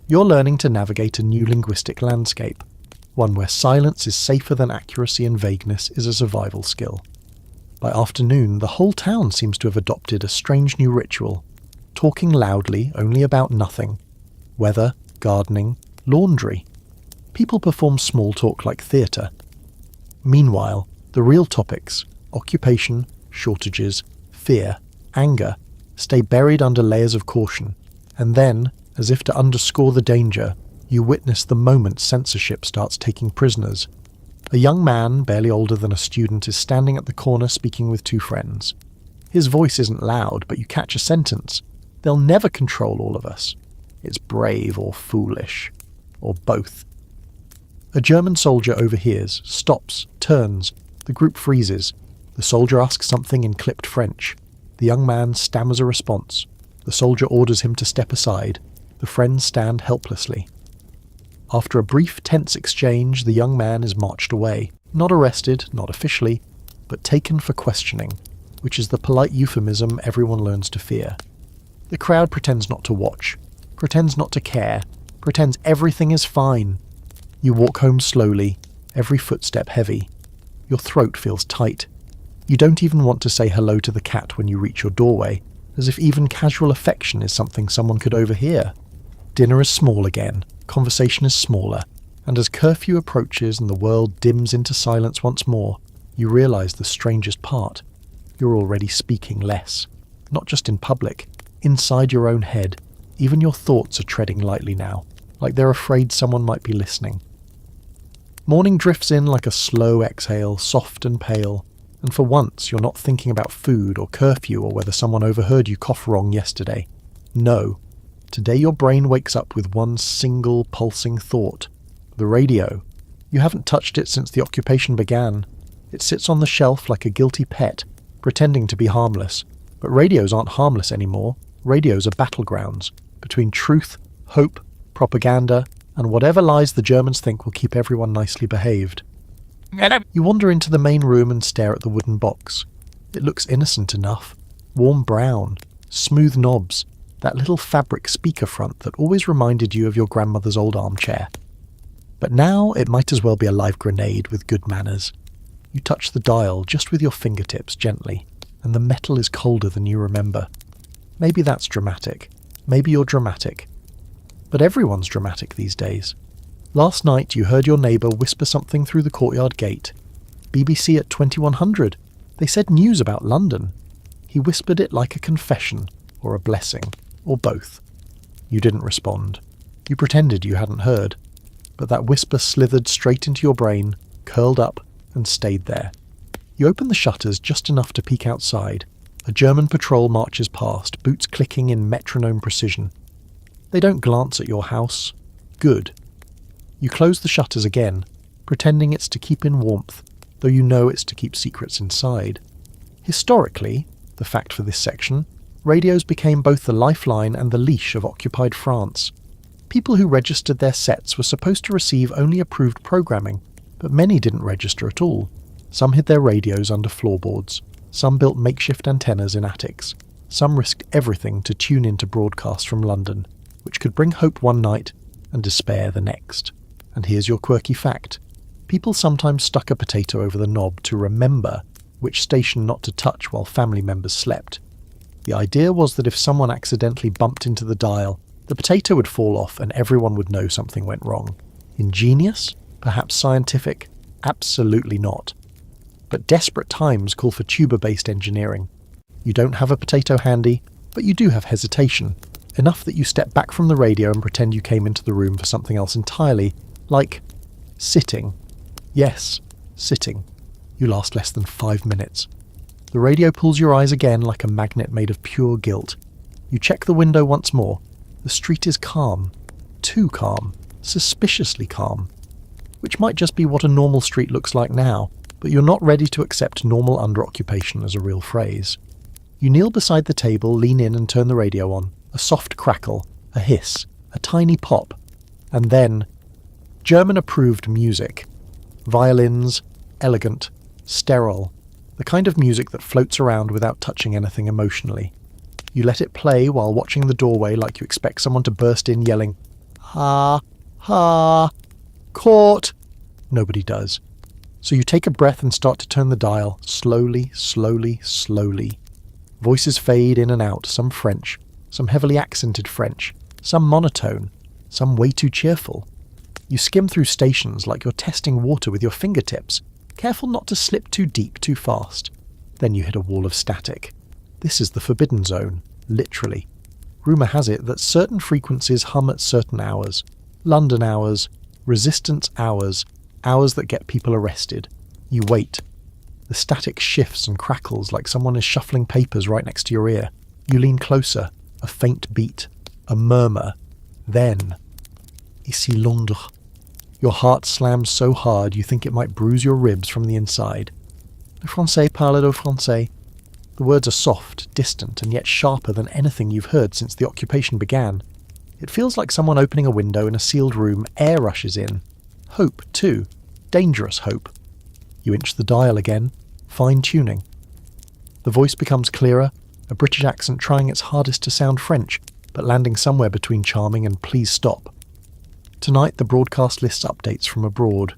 You're learning to navigate a new linguistic landscape, one where silence is safer than accuracy and vagueness is a survival skill. By afternoon, the whole town seems to have adopted a strange new ritual, talking loudly only about nothing. Weather, gardening, laundry. People perform small talk like theatre. Meanwhile, the real topics, occupation, shortages, fear, anger, stay buried under layers of caution, and then, as if to underscore the danger, you witness the moment censorship starts taking prisoners. A young man, barely older than a student, is standing at the corner speaking with two friends. His voice isn't loud, but you catch a sentence. They'll never control all of us. It's brave or foolish, or both. A German soldier overhears, stops, turns. The group freezes. The soldier asks something in clipped French. The young man stammers a response. The soldier orders him to step aside. The friends stand helplessly. After a brief, tense exchange, the young man is marched away. Not arrested, not officially, but taken for questioning, which is the polite euphemism everyone learns to fear. The crowd pretends not to watch, pretends not to care, pretends everything is fine. You walk home slowly, every footstep heavy. Your throat feels tight. You don't even want to say hello to the cat when you reach your doorway, as if even casual affection is something someone could overhear. Dinner is small again, conversation is smaller, and as curfew approaches and the world dims into silence once more, you realise the strangest part. You're already speaking less. Not just in public, inside your own head. Even your thoughts are treading lightly now, like they're afraid someone might be listening. Morning drifts in like a slow exhale, soft and pale, and for once you're not thinking about food or curfew or whether someone overheard you cough wrong yesterday. No. Today your brain wakes up with one single pulsing thought. The radio. You haven't touched it since the occupation began. It sits on the shelf like a guilty pet, pretending to be harmless. But radios aren't harmless anymore. Radios are battlegrounds between truth, hope, propaganda, and whatever lies the Germans think will keep everyone nicely behaved. You wander into the main room and stare at the wooden box. It looks innocent enough. Warm brown, smooth knobs, that little fabric speaker front that always reminded you of your grandmother's old armchair. But now it might as well be a live grenade with good manners. You touch the dial just with your fingertips gently, and the metal is colder than you remember. Maybe that's dramatic. Maybe you're dramatic. But everyone's dramatic these days. Last night you heard your neighbour whisper something through the courtyard gate. BBC at 2100. They said news about London. He whispered it like a confession, or a blessing, or both. You didn't respond. You pretended you hadn't heard. But that whisper slithered straight into your brain, curled up, and stayed there. You open the shutters just enough to peek outside. A German patrol marches past, boots clicking in metronome precision. They don't glance at your house. Good. You close the shutters again, pretending it's to keep in warmth, though you know it's to keep secrets inside. Historically, the fact for this section, radios became both the lifeline and the leash of occupied France. People who registered their sets were supposed to receive only approved programming, but many didn't register at all. Some hid their radios under floorboards. Some built makeshift antennas in attics. Some risked everything to tune into broadcasts from London, which could bring hope one night and despair the next. And here's your quirky fact. People sometimes stuck a potato over the knob to remember which station not to touch while family members slept. The idea was that if someone accidentally bumped into the dial, the potato would fall off and everyone would know something went wrong. Ingenious? Perhaps scientific? Absolutely not. But desperate times call for tuber-based engineering. You don't have a potato handy, but you do have hesitation. Enough that you step back from the radio and pretend you came into the room for something else entirely, like sitting. Yes, sitting. You last less than 5 minutes. The radio pulls your eyes again like a magnet made of pure guilt. You check the window once more. The street is calm. Too calm. Suspiciously calm. Which might just be what a normal street looks like now, but you're not ready to accept normal under occupation as a real phrase. You kneel beside the table, lean in and turn the radio on. A soft crackle, a hiss, a tiny pop, and then German-approved music. Violins, elegant, sterile, the kind of music that floats around without touching anything emotionally. You let it play while watching the doorway like you expect someone to burst in yelling, "Ha! Ha! Caught!" Nobody does. So you take a breath and start to turn the dial, slowly, slowly, slowly. Voices fade in and out, some French, some heavily accented French, some monotone, some way too cheerful. You skim through stations like you're testing water with your fingertips, careful not to slip too deep too fast. Then you hit a wall of static. This is the forbidden zone, literally. Rumour has it that certain frequencies hum at certain hours. London hours, resistance hours, hours that get people arrested. You wait. The static shifts and crackles like someone is shuffling papers right next to your ear. You lean closer, a faint beat, a murmur. Then, ici Londres. Your heart slams so hard you think it might bruise your ribs from the inside. Le français parle au français. The words are soft, distant, and yet sharper than anything you've heard since the occupation began. It feels like someone opening a window in a sealed room, air rushes in. Hope, too. Dangerous hope. You inch the dial again, fine-tuning. The voice becomes clearer, a British accent trying its hardest to sound French, but landing somewhere between charming and please stop. Tonight the broadcast lists updates from abroad.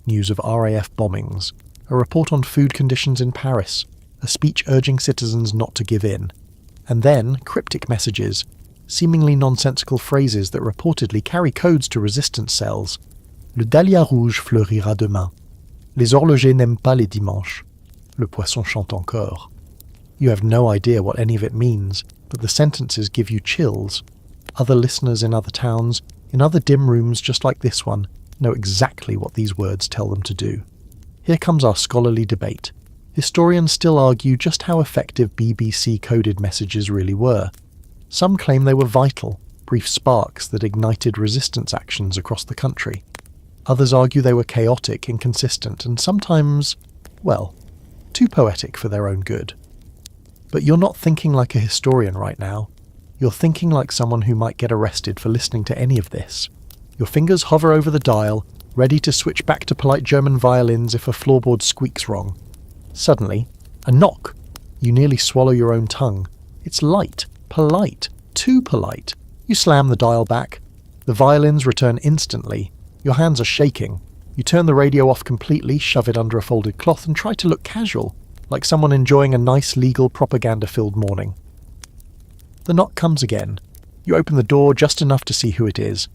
News of RAF bombings, a report on food conditions in Paris, a speech urging citizens not to give in, and then cryptic messages, seemingly nonsensical phrases that reportedly carry codes to resistance cells. Le dahlia rouge fleurira demain. Les horlogers n'aiment pas les dimanches. Le poisson chante encore. You have no idea what any of it means, but the sentences give you chills. Other listeners in other towns, in other dim rooms just like this one, know exactly what these words tell them to do. Here comes our scholarly debate. Historians still argue just how effective BBC-coded messages really were. Some claim they were vital, brief sparks that ignited resistance actions across the country. Others argue they were chaotic, inconsistent, and sometimes, well, too poetic for their own good. But you're not thinking like a historian right now. You're thinking like someone who might get arrested for listening to any of this. Your fingers hover over the dial, ready to switch back to polite German violins if a floorboard squeaks wrong. Suddenly, a knock. You nearly swallow your own tongue. It's light, polite, too polite. You slam the dial back. The violins return instantly. Your hands are shaking. You turn the radio off completely, shove it under a folded cloth, and try to look casual, like someone enjoying a nice legal propaganda-filled morning. The knock comes again. You open the door just enough to see who it is.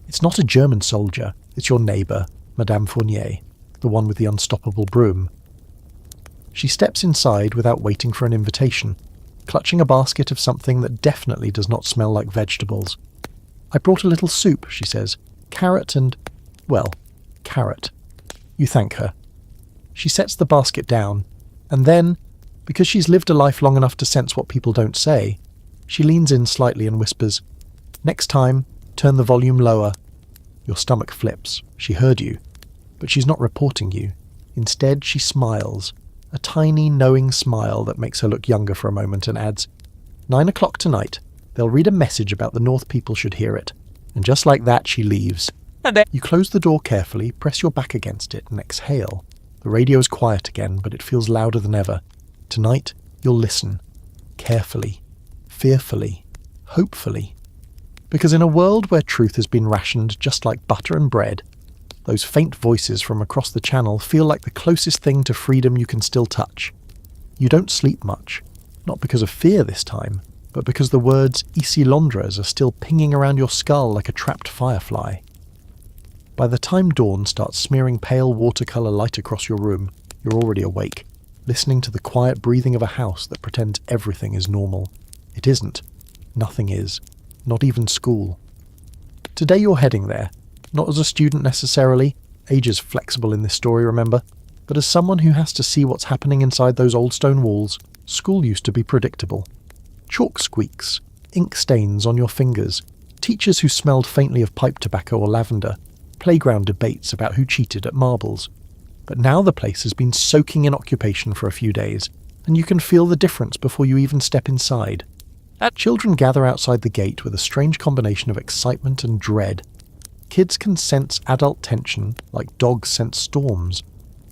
It's not a German soldier. It's your neighbour, Madame Fournier, the one with the unstoppable broom. She steps inside without waiting for an invitation, clutching a basket of something that definitely does not smell like vegetables. "I brought a little soup," she says. "Carrot and, well, carrot." You thank her. She sets the basket down, and then, because she's lived a life long enough to sense what people don't say, she leans in slightly and whispers, "Next time, turn the volume lower." Your stomach flips. She heard you. But she's not reporting you. Instead, she smiles. A tiny, knowing smile that makes her look younger for a moment and adds, 9 o'clock tonight. They'll read a message about the North people should hear it. And just like that, she leaves. You close the door carefully, press your back against it, and exhale. The radio is quiet again, but it feels louder than ever. Tonight, you'll listen. Carefully. Fearfully. Hopefully. Because in a world where truth has been rationed just like butter and bread, those faint voices from across the channel feel like the closest thing to freedom you can still touch. You don't sleep much, not because of fear this time, but because the words Ici Londres are still pinging around your skull like a trapped firefly. By the time dawn starts smearing pale watercolour light across your room, you're already awake, listening to the quiet breathing of a house that pretends everything is normal. It isn't. Nothing is. Not even school. Today you're heading there, not as a student necessarily, age is flexible in this story, remember, but as someone who has to see what's happening inside those old stone walls. School used to be predictable. Chalk squeaks, ink stains on your fingers, teachers who smelled faintly of pipe tobacco or lavender, playground debates about who cheated at marbles. But now the place has been soaking in occupation for a few days, and you can feel the difference before you even step inside. Children gather outside the gate with a strange combination of excitement and dread. Kids can sense adult tension like dogs sense storms.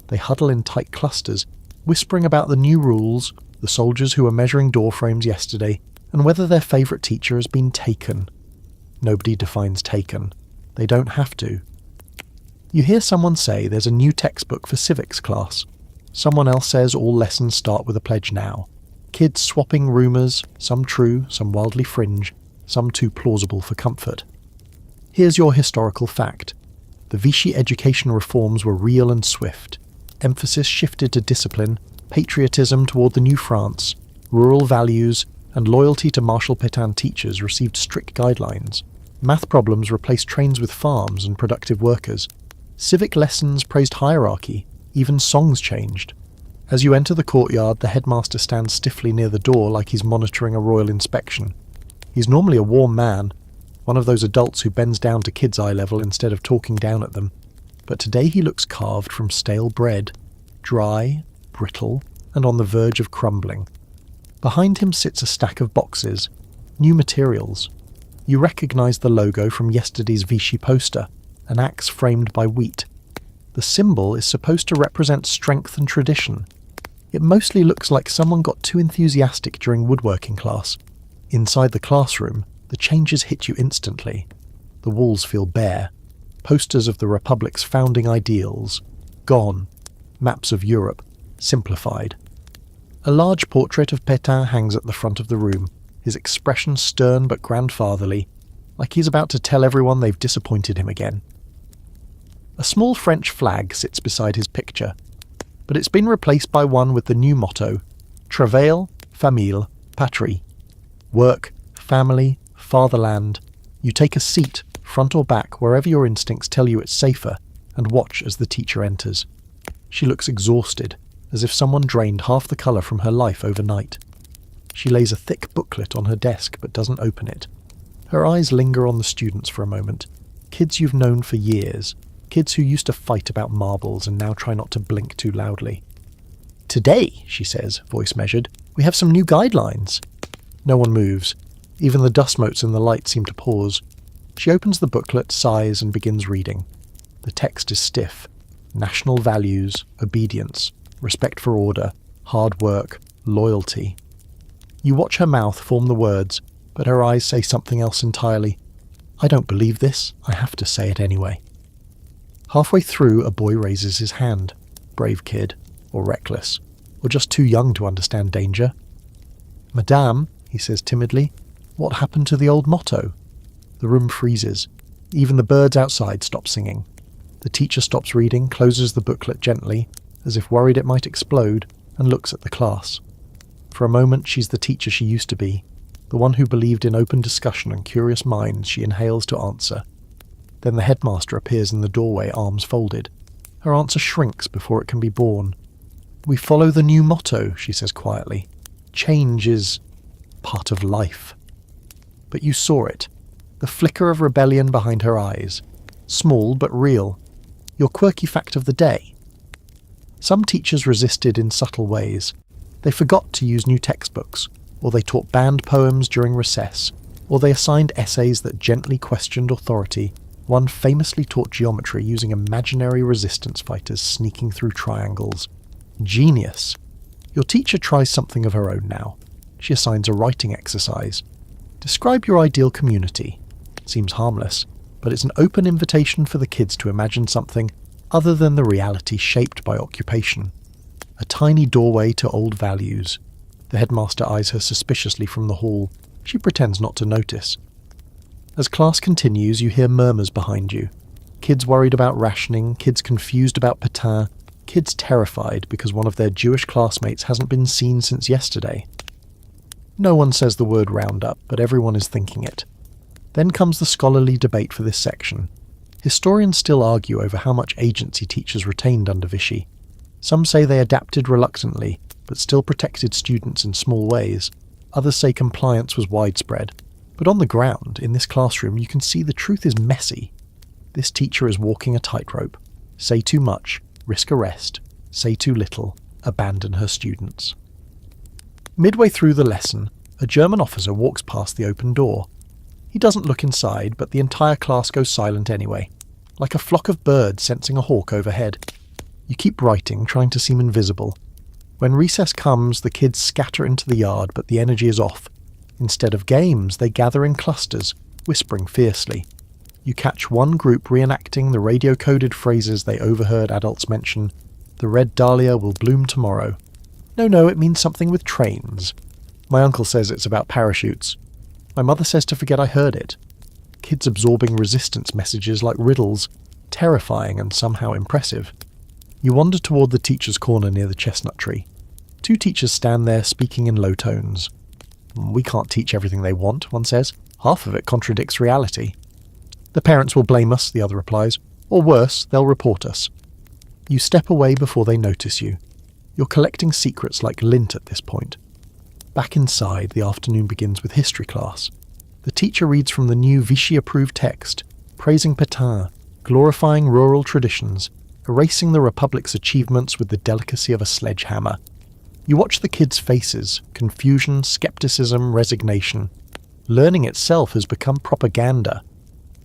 They huddle in tight clusters, whispering about the new rules, the soldiers who were measuring door frames yesterday, and whether their favourite teacher has been taken. Nobody defines taken. They don't have to. You hear someone say there's a new textbook for civics class. Someone else says all lessons start with a pledge now. Kids swapping rumours, some true, some wildly fringe, some too plausible for comfort. Here's your historical fact. The Vichy education reforms were real and swift. Emphasis shifted to discipline, patriotism toward the new France, rural values, and loyalty to Marshal Pétain teachers received strict guidelines. Math problems replaced trains with farms and productive workers. Civic lessons praised hierarchy. Even songs changed. As you enter the courtyard, the headmaster stands stiffly near the door like he's monitoring a royal inspection. He's normally a warm man, one of those adults who bends down to kids' eye level instead of talking down at them. But today he looks carved from stale bread, dry, brittle, and on the verge of crumbling. Behind him sits a stack of boxes, new materials. You recognise the logo from yesterday's Vichy poster, an axe framed by wheat. The symbol is supposed to represent strength and tradition. It mostly looks like someone got too enthusiastic during woodworking class. Inside the classroom, the changes hit you instantly. The walls feel bare. Posters of the Republic's founding ideals. Gone. Maps of Europe. Simplified. A large portrait of Pétain hangs at the front of the room, his expression stern but grandfatherly, like he's about to tell everyone they've disappointed him again. A small French flag sits beside his picture, but it's been replaced by one with the new motto, Travail, Famille, Patrie. Work, family, fatherland. You take a seat, front or back, wherever your instincts tell you it's safer, and watch as the teacher enters. She looks exhausted, as if someone drained half the colour from her life overnight. She lays a thick booklet on her desk but doesn't open it. Her eyes linger on the students for a moment, kids you've known for years, kids who used to fight about marbles and now try not to blink too loudly. Today, she says, voice measured, we have some new guidelines. No one moves. Even the dust motes in the light seem to pause. She opens the booklet, sighs, and begins reading. The text is stiff. National values, obedience, respect for order, hard work, loyalty. You watch her mouth form the words, but her eyes say something else entirely. I don't believe this. I have to say it anyway. Halfway through, a boy raises his hand. Brave kid, or reckless, or just too young to understand danger. Madame, he says timidly, what happened to the old motto? The room freezes. Even the birds outside stop singing. The teacher stops reading, closes the booklet gently, as if worried it might explode, and looks at the class. For a moment, she's the teacher she used to be, the one who believed in open discussion and curious minds she inhales to answer. Then the headmaster appears in the doorway, arms folded. Her answer shrinks before it can be born. We follow the new motto, she says quietly. Change is part of life. But you saw it, the flicker of rebellion behind her eyes. Small but real. Your quirky fact of the day. Some teachers resisted in subtle ways. They forgot to use new textbooks, or they taught banned poems during recess, or they assigned essays that gently questioned authority. One famously taught geometry using imaginary resistance fighters sneaking through triangles. Genius. Your teacher tries something of her own now. She assigns a writing exercise. Describe your ideal community. Seems harmless, but it's an open invitation for the kids to imagine something other than the reality shaped by occupation. A tiny doorway to old values. The headmaster eyes her suspiciously from the hall. She pretends not to notice. As class continues, you hear murmurs behind you. Kids worried about rationing, kids confused about Pétain, kids terrified because one of their Jewish classmates hasn't been seen since yesterday. No one says the word roundup, but everyone is thinking it. Then comes the scholarly debate for this section. Historians still argue over how much agency teachers retained under Vichy. Some say they adapted reluctantly, but still protected students in small ways. Others say compliance was widespread. But on the ground, in this classroom, you can see the truth is messy. This teacher is walking a tightrope. Say too much, risk arrest. Say too little, abandon her students. Midway through the lesson, a German officer walks past the open door. He doesn't look inside, but the entire class goes silent anyway, like a flock of birds sensing a hawk overhead. You keep writing, trying to seem invisible. When recess comes, the kids scatter into the yard, but the energy is off. Instead of games, they gather in clusters, whispering fiercely. You catch one group reenacting the radio-coded phrases they overheard adults mention. The red dahlia will bloom tomorrow. No, it means something with trains. My uncle says it's about parachutes. My mother says to forget I heard it. Kids absorbing resistance messages like riddles, terrifying and somehow impressive. You wander toward the teacher's corner near the chestnut tree. 2 teachers stand there speaking in low tones. We can't teach everything they want, one says. Half of it contradicts reality. The parents will blame us, the other replies. Or worse, they'll report us. You step away before they notice you. You're collecting secrets like lint at this point. Back inside, the afternoon begins with history class. The teacher reads from the new Vichy-approved text, praising Pétain, glorifying rural traditions, erasing the Republic's achievements with the delicacy of a sledgehammer. You watch the kids' faces, confusion, skepticism, resignation. Learning itself has become propaganda.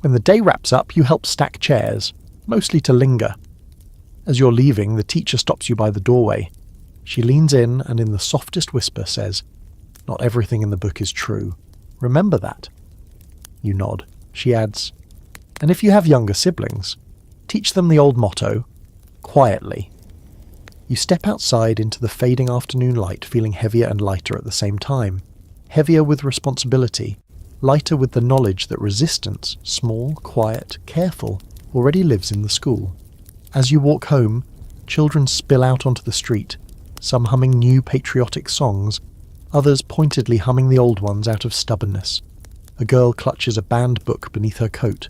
When the day wraps up, you help stack chairs, mostly to linger. As you're leaving, the teacher stops you by the doorway. She leans in and in the softest whisper says, "Not everything in the book is true. Remember that." You nod. She adds, "And if you have younger siblings, teach them the old motto, quietly." You step outside into the fading afternoon light, feeling heavier and lighter at the same time. Heavier with responsibility, lighter with the knowledge that resistance, small, quiet, careful, already lives in the school. As you walk home, children spill out onto the street, some humming new patriotic songs, others pointedly humming the old ones out of stubbornness. A girl clutches a banned book beneath her coat.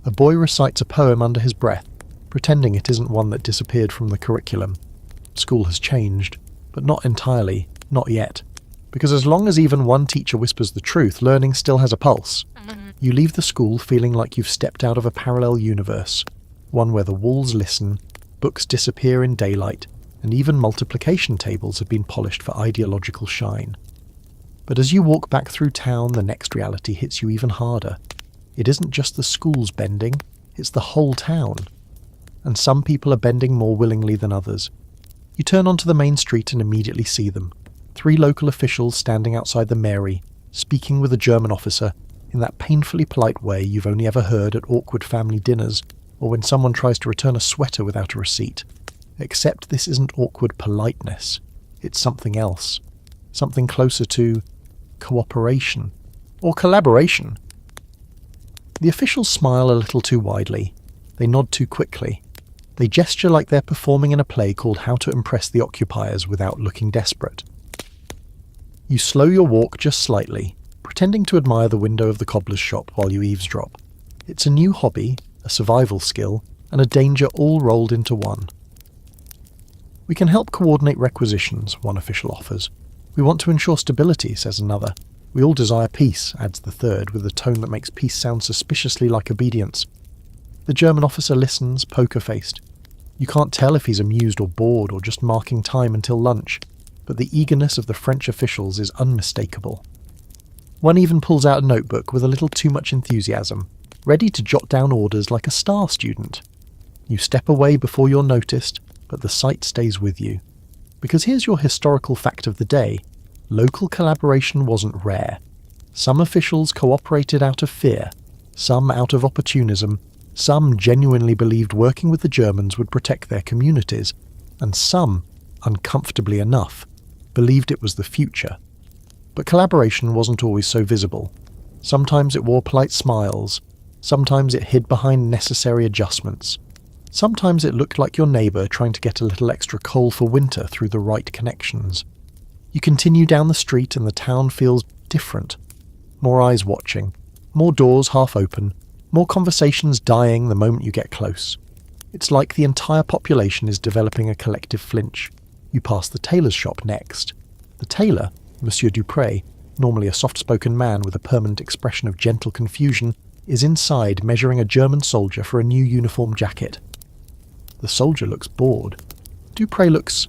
A boy recites a poem under his breath, pretending it isn't one that disappeared from the curriculum. School has changed, but not entirely, not yet. Because as long as even one teacher whispers the truth, learning still has a pulse. You leave the school feeling like you've stepped out of a parallel universe, one where the walls listen, books disappear in daylight, and even multiplication tables have been polished for ideological shine. But as you walk back through town, the next reality hits you even harder. It isn't just the schools bending, it's the whole town. And some people are bending more willingly than others. You turn onto the main street and immediately see them. 3 local officials standing outside the mairie, speaking with a German officer in that painfully polite way you've only ever heard at awkward family dinners or when someone tries to return a sweater without a receipt. Except this isn't awkward politeness. It's something else. Something closer to cooperation or collaboration. The officials smile a little too widely. They nod too quickly. They gesture like they're performing in a play called How to Impress the Occupiers Without Looking Desperate. You slow your walk just slightly, pretending to admire the window of the cobbler's shop while you eavesdrop. It's a new hobby, a survival skill, and a danger all rolled into one. "We can help coordinate requisitions," one official offers. "We want to ensure stability," says another. "We all desire peace," adds the third, with a tone that makes peace sound suspiciously like obedience. The German officer listens, poker-faced. You can't tell if he's amused or bored or just marking time until lunch, but the eagerness of the French officials is unmistakable. One even pulls out a notebook with a little too much enthusiasm, ready to jot down orders like a star student. You step away before you're noticed, but the sight stays with you. Because here's your historical fact of the day. Local collaboration wasn't rare. Some officials cooperated out of fear, some out of opportunism, some genuinely believed working with the Germans would protect their communities, and some, uncomfortably enough, believed it was the future. But collaboration wasn't always so visible. Sometimes it wore polite smiles, sometimes it hid behind necessary adjustments. Sometimes it looked like your neighbour trying to get a little extra coal for winter through the right connections. You continue down the street and the town feels different. More eyes watching, more doors half open, more conversations dying the moment you get close. It's like the entire population is developing a collective flinch. You pass the tailor's shop next. The tailor, Monsieur Dupré, normally a soft-spoken man with a permanent expression of gentle confusion, is inside measuring a German soldier for a new uniform jacket. The soldier looks bored. Dupré looks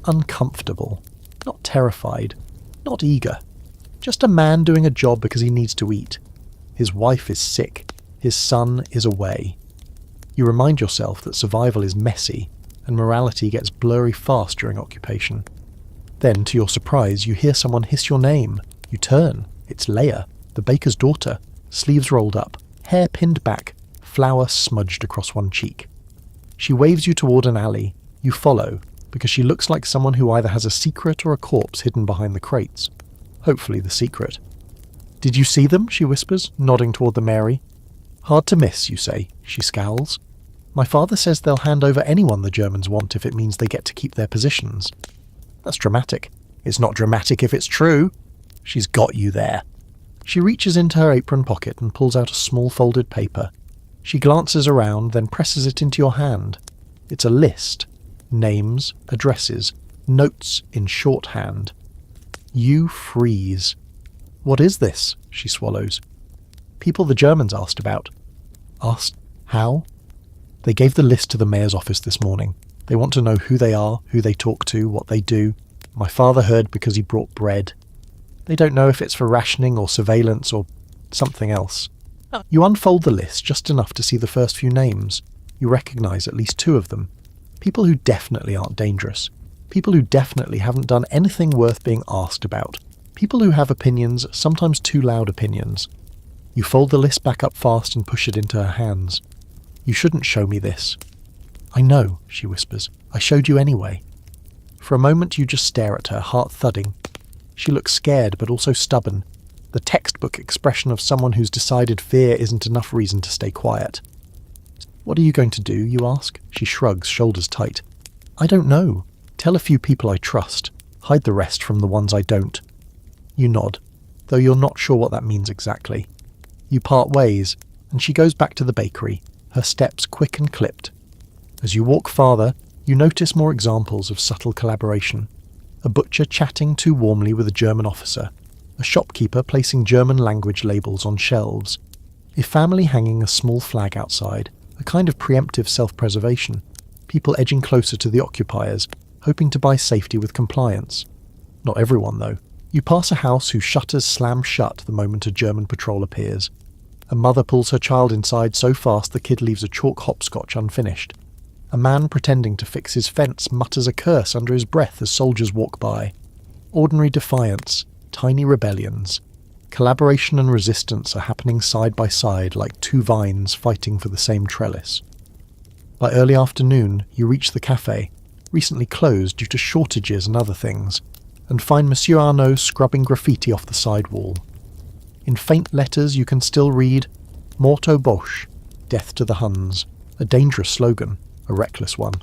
uncomfortable, not terrified, not eager. Just a man doing a job because he needs to eat. His wife is sick. His son is away. You remind yourself that survival is messy, and morality gets blurry fast during occupation. Then, to your surprise, you hear someone hiss your name. You turn. It's Leia, the baker's daughter, sleeves rolled up, hair pinned back, flour smudged across one cheek. She waves you toward an alley. You follow, because she looks like someone who either has a secret or a corpse hidden behind the crates. Hopefully the secret. "Did you see them?" she whispers, nodding toward the Mary. "Hard to miss," you say. She scowls. "My father says they'll hand over anyone the Germans want if it means they get to keep their positions." That's dramatic. It's not dramatic if it's true. She's got you there. She reaches into her apron pocket and pulls out a small folded paper. She glances around, then presses it into your hand. It's a list. Names, addresses, notes in shorthand. You freeze. "What is this?" she swallows. "People the Germans asked about." "Asked how?" "They gave the list to the mayor's office this morning. They want to know who they are, who they talk to, what they do. My father heard because he brought bread. They don't know if it's for rationing or surveillance or something else." You unfold the list just enough to see the first few names. You recognise at least 2 of them. People who definitely aren't dangerous. People who definitely haven't done anything worth being asked about. People who have opinions, sometimes too loud opinions. You fold the list back up fast and push it into her hands. "You shouldn't show me this." "I know," she whispers. "I showed you anyway." For a moment you just stare at her, heart thudding. She looks scared but also stubborn. The textbook expression of someone who's decided fear isn't enough reason to stay quiet. "What are you going to do?" you ask. She shrugs, shoulders tight. "I don't know. Tell a few people I trust. Hide the rest from the ones I don't." You nod, though you're not sure what that means exactly. You part ways, and she goes back to the bakery, her steps quick and clipped. As you walk farther, you notice more examples of subtle collaboration. A butcher chatting too warmly with a German officer. A shopkeeper placing German language labels on shelves. A family hanging a small flag outside, a kind of preemptive self-preservation. People edging closer to the occupiers, hoping to buy safety with compliance. Not everyone, though. You pass a house whose shutters slam shut the moment a German patrol appears. A mother pulls her child inside so fast the kid leaves a chalk hopscotch unfinished. A man pretending to fix his fence mutters a curse under his breath as soldiers walk by. Ordinary defiance, tiny rebellions. Collaboration and resistance are happening side by side like 2 vines fighting for the same trellis. By early afternoon, you reach the cafe, recently closed due to shortages and other things, and find Monsieur Arnaud scrubbing graffiti off the side wall. In faint letters you can still read, "Mort aux Boches," death to the Huns, a dangerous slogan, a reckless one.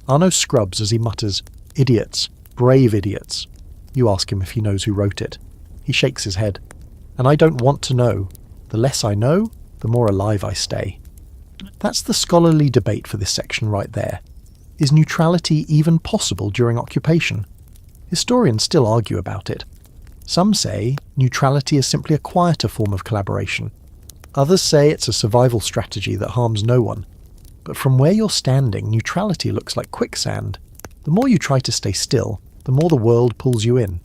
Arnaud scrubs as he mutters, "Idiots, brave idiots." You ask him if he knows who wrote it. He shakes his head. "And I don't want to know. The less I know, the more alive I stay." That's the scholarly debate for this section right there. Is neutrality even possible during occupation? Historians still argue about it. Some say neutrality is simply a quieter form of collaboration. Others say it's a survival strategy that harms no one. But from where you're standing, neutrality looks like quicksand. The more you try to stay still, the more the world pulls you in.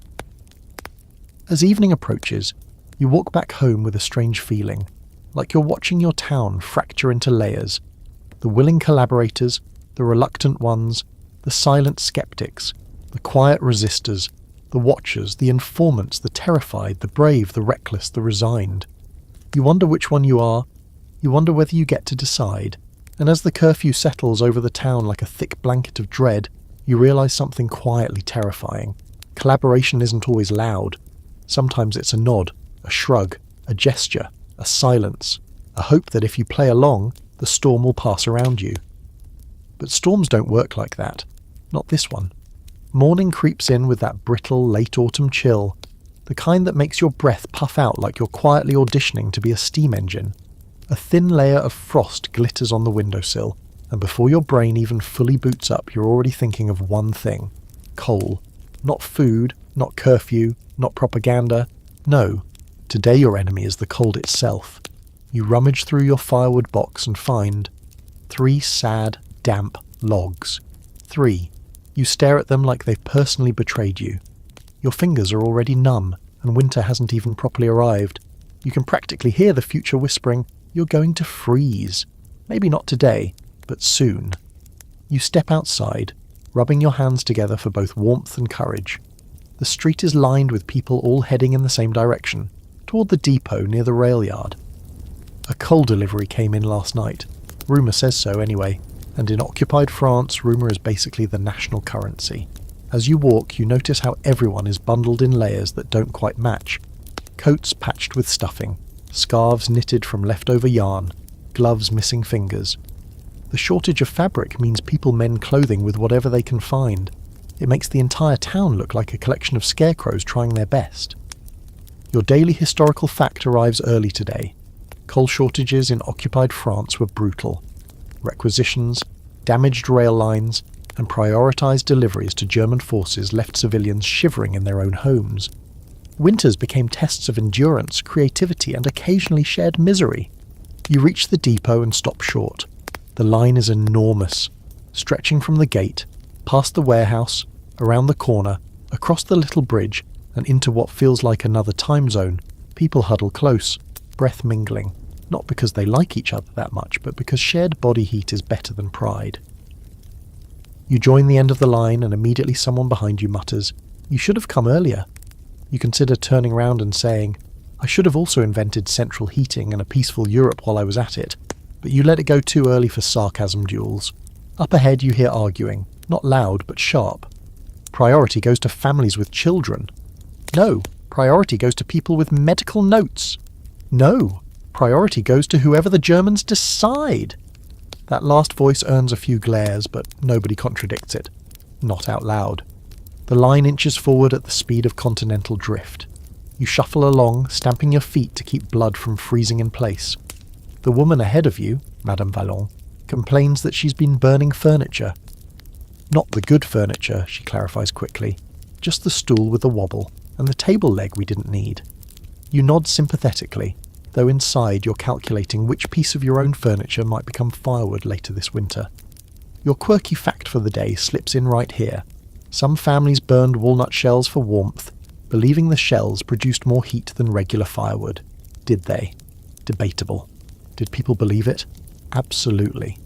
As evening approaches, you walk back home with a strange feeling, like you're watching your town fracture into layers. The willing collaborators, the reluctant ones, the silent skeptics, the quiet resistors, the watchers, the informants, the terrified, the brave, the reckless, the resigned. You wonder which one you are. You wonder whether you get to decide. And as the curfew settles over the town like a thick blanket of dread, you realise something quietly terrifying. Collaboration isn't always loud. Sometimes it's a nod, a shrug, a gesture, a silence, a hope that if you play along, the storm will pass around you. But storms don't work like that. Not this one. Morning creeps in with that brittle late autumn chill, the kind that makes your breath puff out like you're quietly auditioning to be a steam engine. A thin layer of frost glitters on the windowsill, and before your brain even fully boots up, you're already thinking of one thing: coal. Not food, not curfew, not propaganda. No, today your enemy is the cold itself. You rummage through your firewood box and find 3 sad, damp logs. 3. You stare at them like they've personally betrayed you. Your fingers are already numb, and winter hasn't even properly arrived. You can practically hear the future whispering, "You're going to freeze. Maybe not today, but soon." You step outside, rubbing your hands together for both warmth and courage. The street is lined with people all heading in the same direction, toward the depot near the rail yard. A coal delivery came in last night. Rumour says so anyway, and in occupied France, rumour is basically the national currency. As you walk, you notice how everyone is bundled in layers that don't quite match. Coats patched with stuffing, scarves knitted from leftover yarn, gloves missing fingers. The shortage of fabric means people mend clothing with whatever they can find. It makes the entire town look like a collection of scarecrows trying their best. Your daily historical fact arrives early today. Coal shortages in occupied France were brutal. Requisitions, damaged rail lines, and prioritised deliveries to German forces left civilians shivering in their own homes. Winters became tests of endurance, creativity, and occasionally shared misery. You reach the depot and stop short. The line is enormous, stretching from the gate, past the warehouse, around the corner, across the little bridge, and into what feels like another time zone. People huddle close, breath mingling, not because they like each other that much, but because shared body heat is better than pride. You join the end of the line and immediately someone behind you mutters, "You should have come earlier." You consider turning around and saying, "I should have also invented central heating and a peaceful Europe while I was at it," but you let it go too early for sarcasm duels. Up ahead you hear arguing, not loud but sharp. Priority goes to families with children. No, priority goes to people with medical notes. No, priority goes to whoever the Germans decide. That last voice earns a few glares, but nobody contradicts it. Not out loud. The line inches forward at the speed of continental drift. You shuffle along, stamping your feet to keep blood from freezing in place. The woman ahead of you, Madame Vallon, complains that she's been burning furniture. Not the good furniture, she clarifies quickly. Just the stool with the wobble, and the table leg we didn't need. You nod sympathetically, though inside you're calculating which piece of your own furniture might become firewood later this winter. Your quirky fact for the day slips in right here. Some families burned walnut shells for warmth, believing the shells produced more heat than regular firewood. Did they? Debatable. Did people believe it? Absolutely.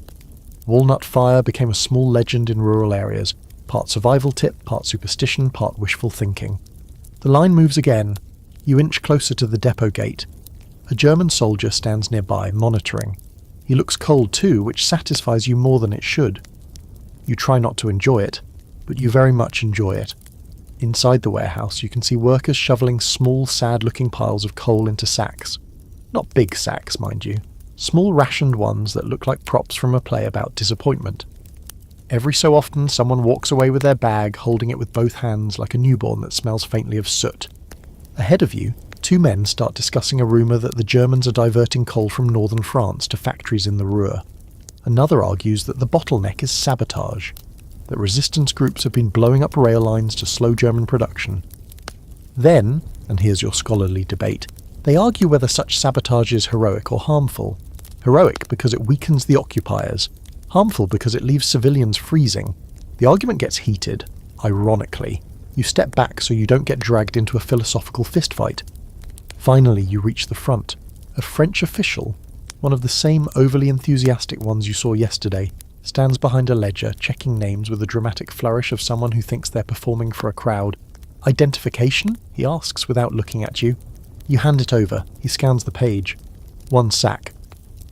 Walnut fire became a small legend in rural areas, part survival tip, part superstition, part wishful thinking. The line moves again. You inch closer to the depot gate. A German soldier stands nearby, monitoring. He looks cold too, which satisfies you more than it should. You try not to enjoy it, but you very much enjoy it. Inside the warehouse, you can see workers shoveling small, sad-looking piles of coal into sacks. Not big sacks, mind you. Small rationed ones that look like props from a play about disappointment. Every so often, someone walks away with their bag, holding it with both hands like a newborn that smells faintly of soot. Ahead of you, two men start discussing a rumour that the Germans are diverting coal from northern France to factories in the Ruhr. Another argues that the bottleneck is sabotage, that resistance groups have been blowing up rail lines to slow German production. Then, and here's your scholarly debate, they argue whether such sabotage is heroic or harmful. Heroic because it weakens the occupiers, harmful because it leaves civilians freezing. The argument gets heated. Ironically, you step back so you don't get dragged into a philosophical fistfight. Finally, you reach the front. A French official, one of the same overly enthusiastic ones you saw yesterday, stands behind a ledger, checking names with a dramatic flourish of someone who thinks they're performing for a crowd. "Identification?" he asks without looking at you. You hand it over. He scans the page. "One sack."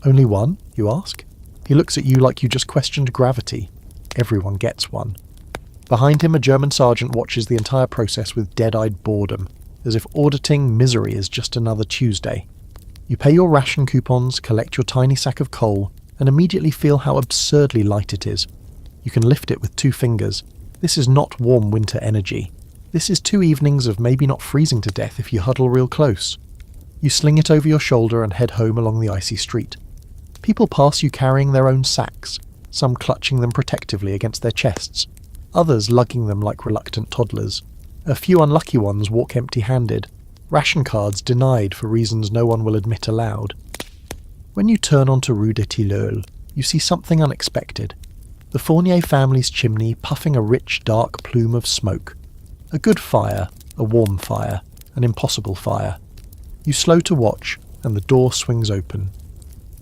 "Only one?" you ask. He looks at you like you just questioned gravity. Everyone gets one. Behind him, a German sergeant watches the entire process with dead-eyed boredom, as if auditing misery is just another Tuesday. You pay your ration coupons, collect your tiny sack of coal, and immediately feel how absurdly light it is. You can lift it with 2 fingers. This is not warm winter energy. This is 2 evenings of maybe not freezing to death if you huddle real close. You sling it over your shoulder and head home along the icy street. People pass you carrying their own sacks, some clutching them protectively against their chests, others lugging them like reluctant toddlers. A few unlucky ones walk empty-handed, ration cards denied for reasons no one will admit aloud. When you turn onto Rue des Tilleuls, you see something unexpected. The Fournier family's chimney puffing a rich, dark plume of smoke. A good fire, a warm fire, an impossible fire. You slow to watch, and the door swings open.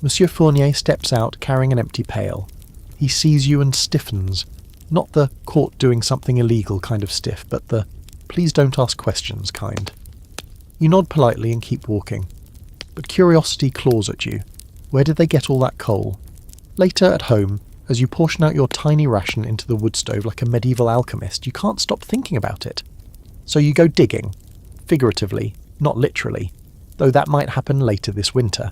Monsieur Fournier steps out carrying an empty pail. He sees you and stiffens. Not the caught doing something illegal kind of stiff, but the please don't ask questions kind. You nod politely and keep walking. But curiosity claws at you. Where did they get all that coal? Later at home, as you portion out your tiny ration into the wood stove like a medieval alchemist, you can't stop thinking about it. So you go digging. Figuratively, not literally. Though that might happen later this winter.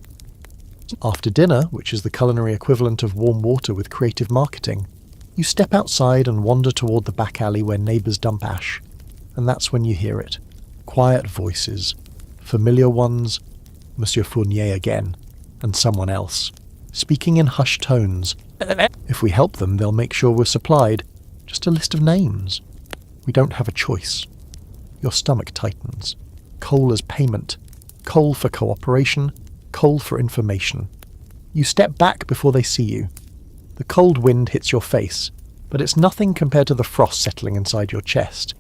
After dinner, which is the culinary equivalent of warm water with creative marketing, you step outside and wander toward the back alley where neighbours dump ash. And that's when you hear it. Quiet voices. Familiar ones. Monsieur Fournier again. And someone else. Speaking in hushed tones. If we help them, they'll make sure we're supplied. Just a list of names. We don't have a choice. Your stomach tightens. Coal as payment. Coal for cooperation. Coal for information. You step back before they see you. The cold wind hits your face, but it's nothing compared to the frost settling inside your chest.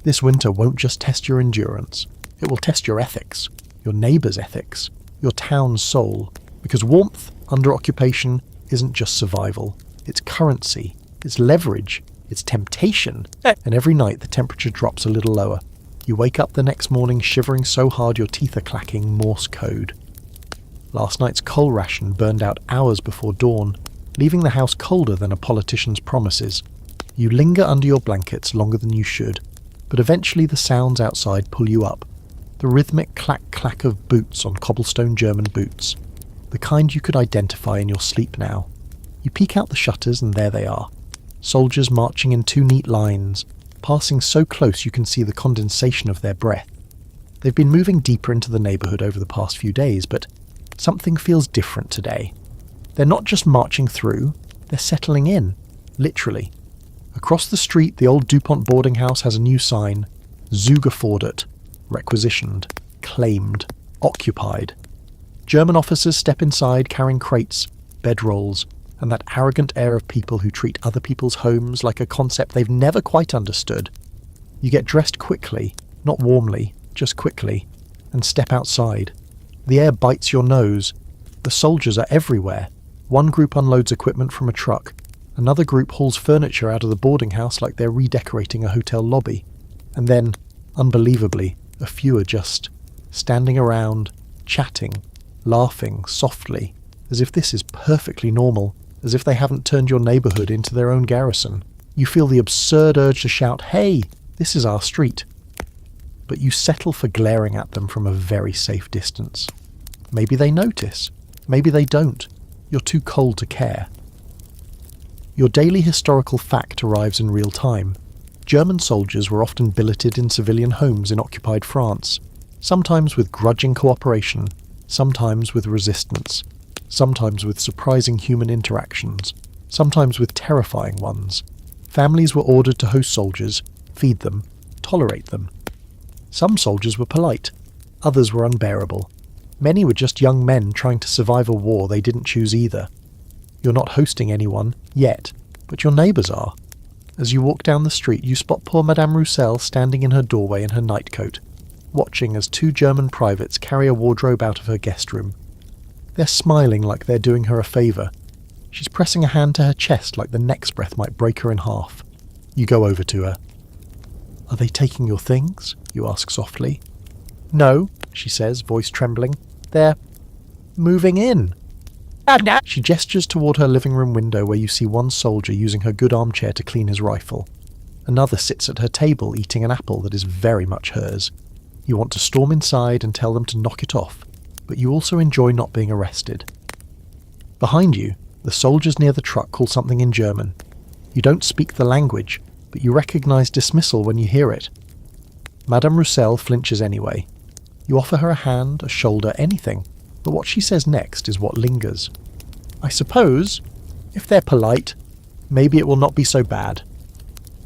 This winter won't just test your endurance. It will test your ethics, your neighbour's ethics, your town's soul, because warmth under occupation isn't just survival. It's currency, it's leverage, it's temptation, and every night the temperature drops a little lower. You wake up the next morning shivering so hard your teeth are clacking Morse code. Last night's coal ration burned out hours before dawn, leaving the house colder than a politician's promises. You linger under your blankets longer than you should, but eventually the sounds outside pull you up. The rhythmic clack-clack of boots on cobblestone German boots. The kind you could identify in your sleep now. You peek out the shutters and there they are. Soldiers marching in two neat lines, passing so close you can see the condensation of their breath. They've been moving deeper into the neighbourhood over the past few days, but something feels different today. They're not just marching through, they're settling in, literally. Across the street, the old DuPont boarding house has a new sign, Zugefordert, requisitioned, claimed, occupied. German officers step inside carrying crates, bedrolls, and that arrogant air of people who treat other people's homes like a concept they've never quite understood. You get dressed quickly, not warmly, just quickly, and step outside. The air bites your nose. The soldiers are everywhere. One group unloads equipment from a truck. Another group hauls furniture out of the boarding house like they're redecorating a hotel lobby. And then, unbelievably, a few are just standing around, chatting, laughing softly, as if this is perfectly normal, as if they haven't turned your neighbourhood into their own garrison. You feel the absurd urge to shout, "Hey, this is our street." But you settle for glaring at them from a very safe distance. Maybe they notice. Maybe they don't. You're too cold to care. Your daily historical fact arrives in real time. German soldiers were often billeted in civilian homes in occupied France, sometimes with grudging cooperation, sometimes with resistance, sometimes with surprising human interactions, sometimes with terrifying ones. Families were ordered to host soldiers, feed them, tolerate them. Some soldiers were polite, others were unbearable. Many were just young men trying to survive a war they didn't choose either. You're not hosting anyone, yet, but your neighbours are. As you walk down the street, you spot poor Madame Roussel standing in her doorway in her nightcoat, watching as two German privates carry a wardrobe out of her guest room. They're smiling like they're doing her a favour. She's pressing a hand to her chest like the next breath might break her in half. You go over to her. "Are they taking your things?" you ask softly. "No," she says, voice trembling. "They're moving in." She gestures toward her living room window where you see one soldier using her good armchair to clean his rifle. Another sits at her table eating an apple that is very much hers. You want to storm inside and tell them to knock it off, but you also enjoy not being arrested. Behind you, the soldiers near the truck call something in German. You don't speak the language, but you recognise dismissal when you hear it. Madame Roussel flinches anyway. You offer her a hand, a shoulder, anything, but what she says next is what lingers. "I suppose, if they're polite, maybe it will not be so bad."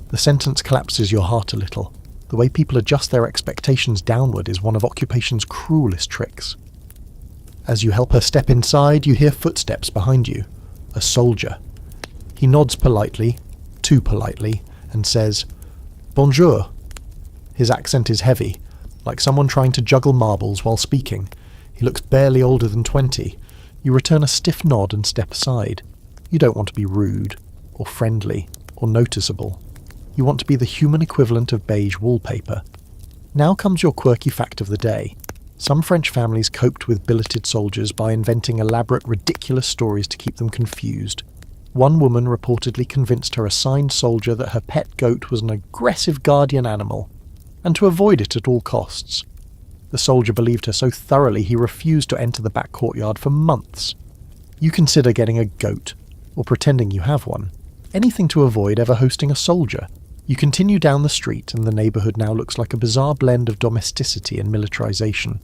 The sentence collapses your heart a little. The way people adjust their expectations downward is one of occupation's cruelest tricks. As you help her step inside, you hear footsteps behind you. A soldier. He nods politely, too politely, and says, "Bonjour." His accent is heavy. like someone trying to juggle marbles while speaking. He looks barely older than 20. You return a stiff nod and step aside. You don't want to be rude, or friendly, or noticeable. You want to be the human equivalent of beige wallpaper. Now comes your quirky fact of the day. Some French families coped with billeted soldiers by inventing elaborate, ridiculous stories to keep them confused. One woman reportedly convinced her assigned soldier that her pet goat was an aggressive guardian animal, and to avoid it at all costs. The soldier believed her so thoroughly he refused to enter the back courtyard for months. You consider getting a goat, or pretending you have one. Anything to avoid ever hosting a soldier. You continue down the street and the neighbourhood now looks like a bizarre blend of domesticity and militarisation.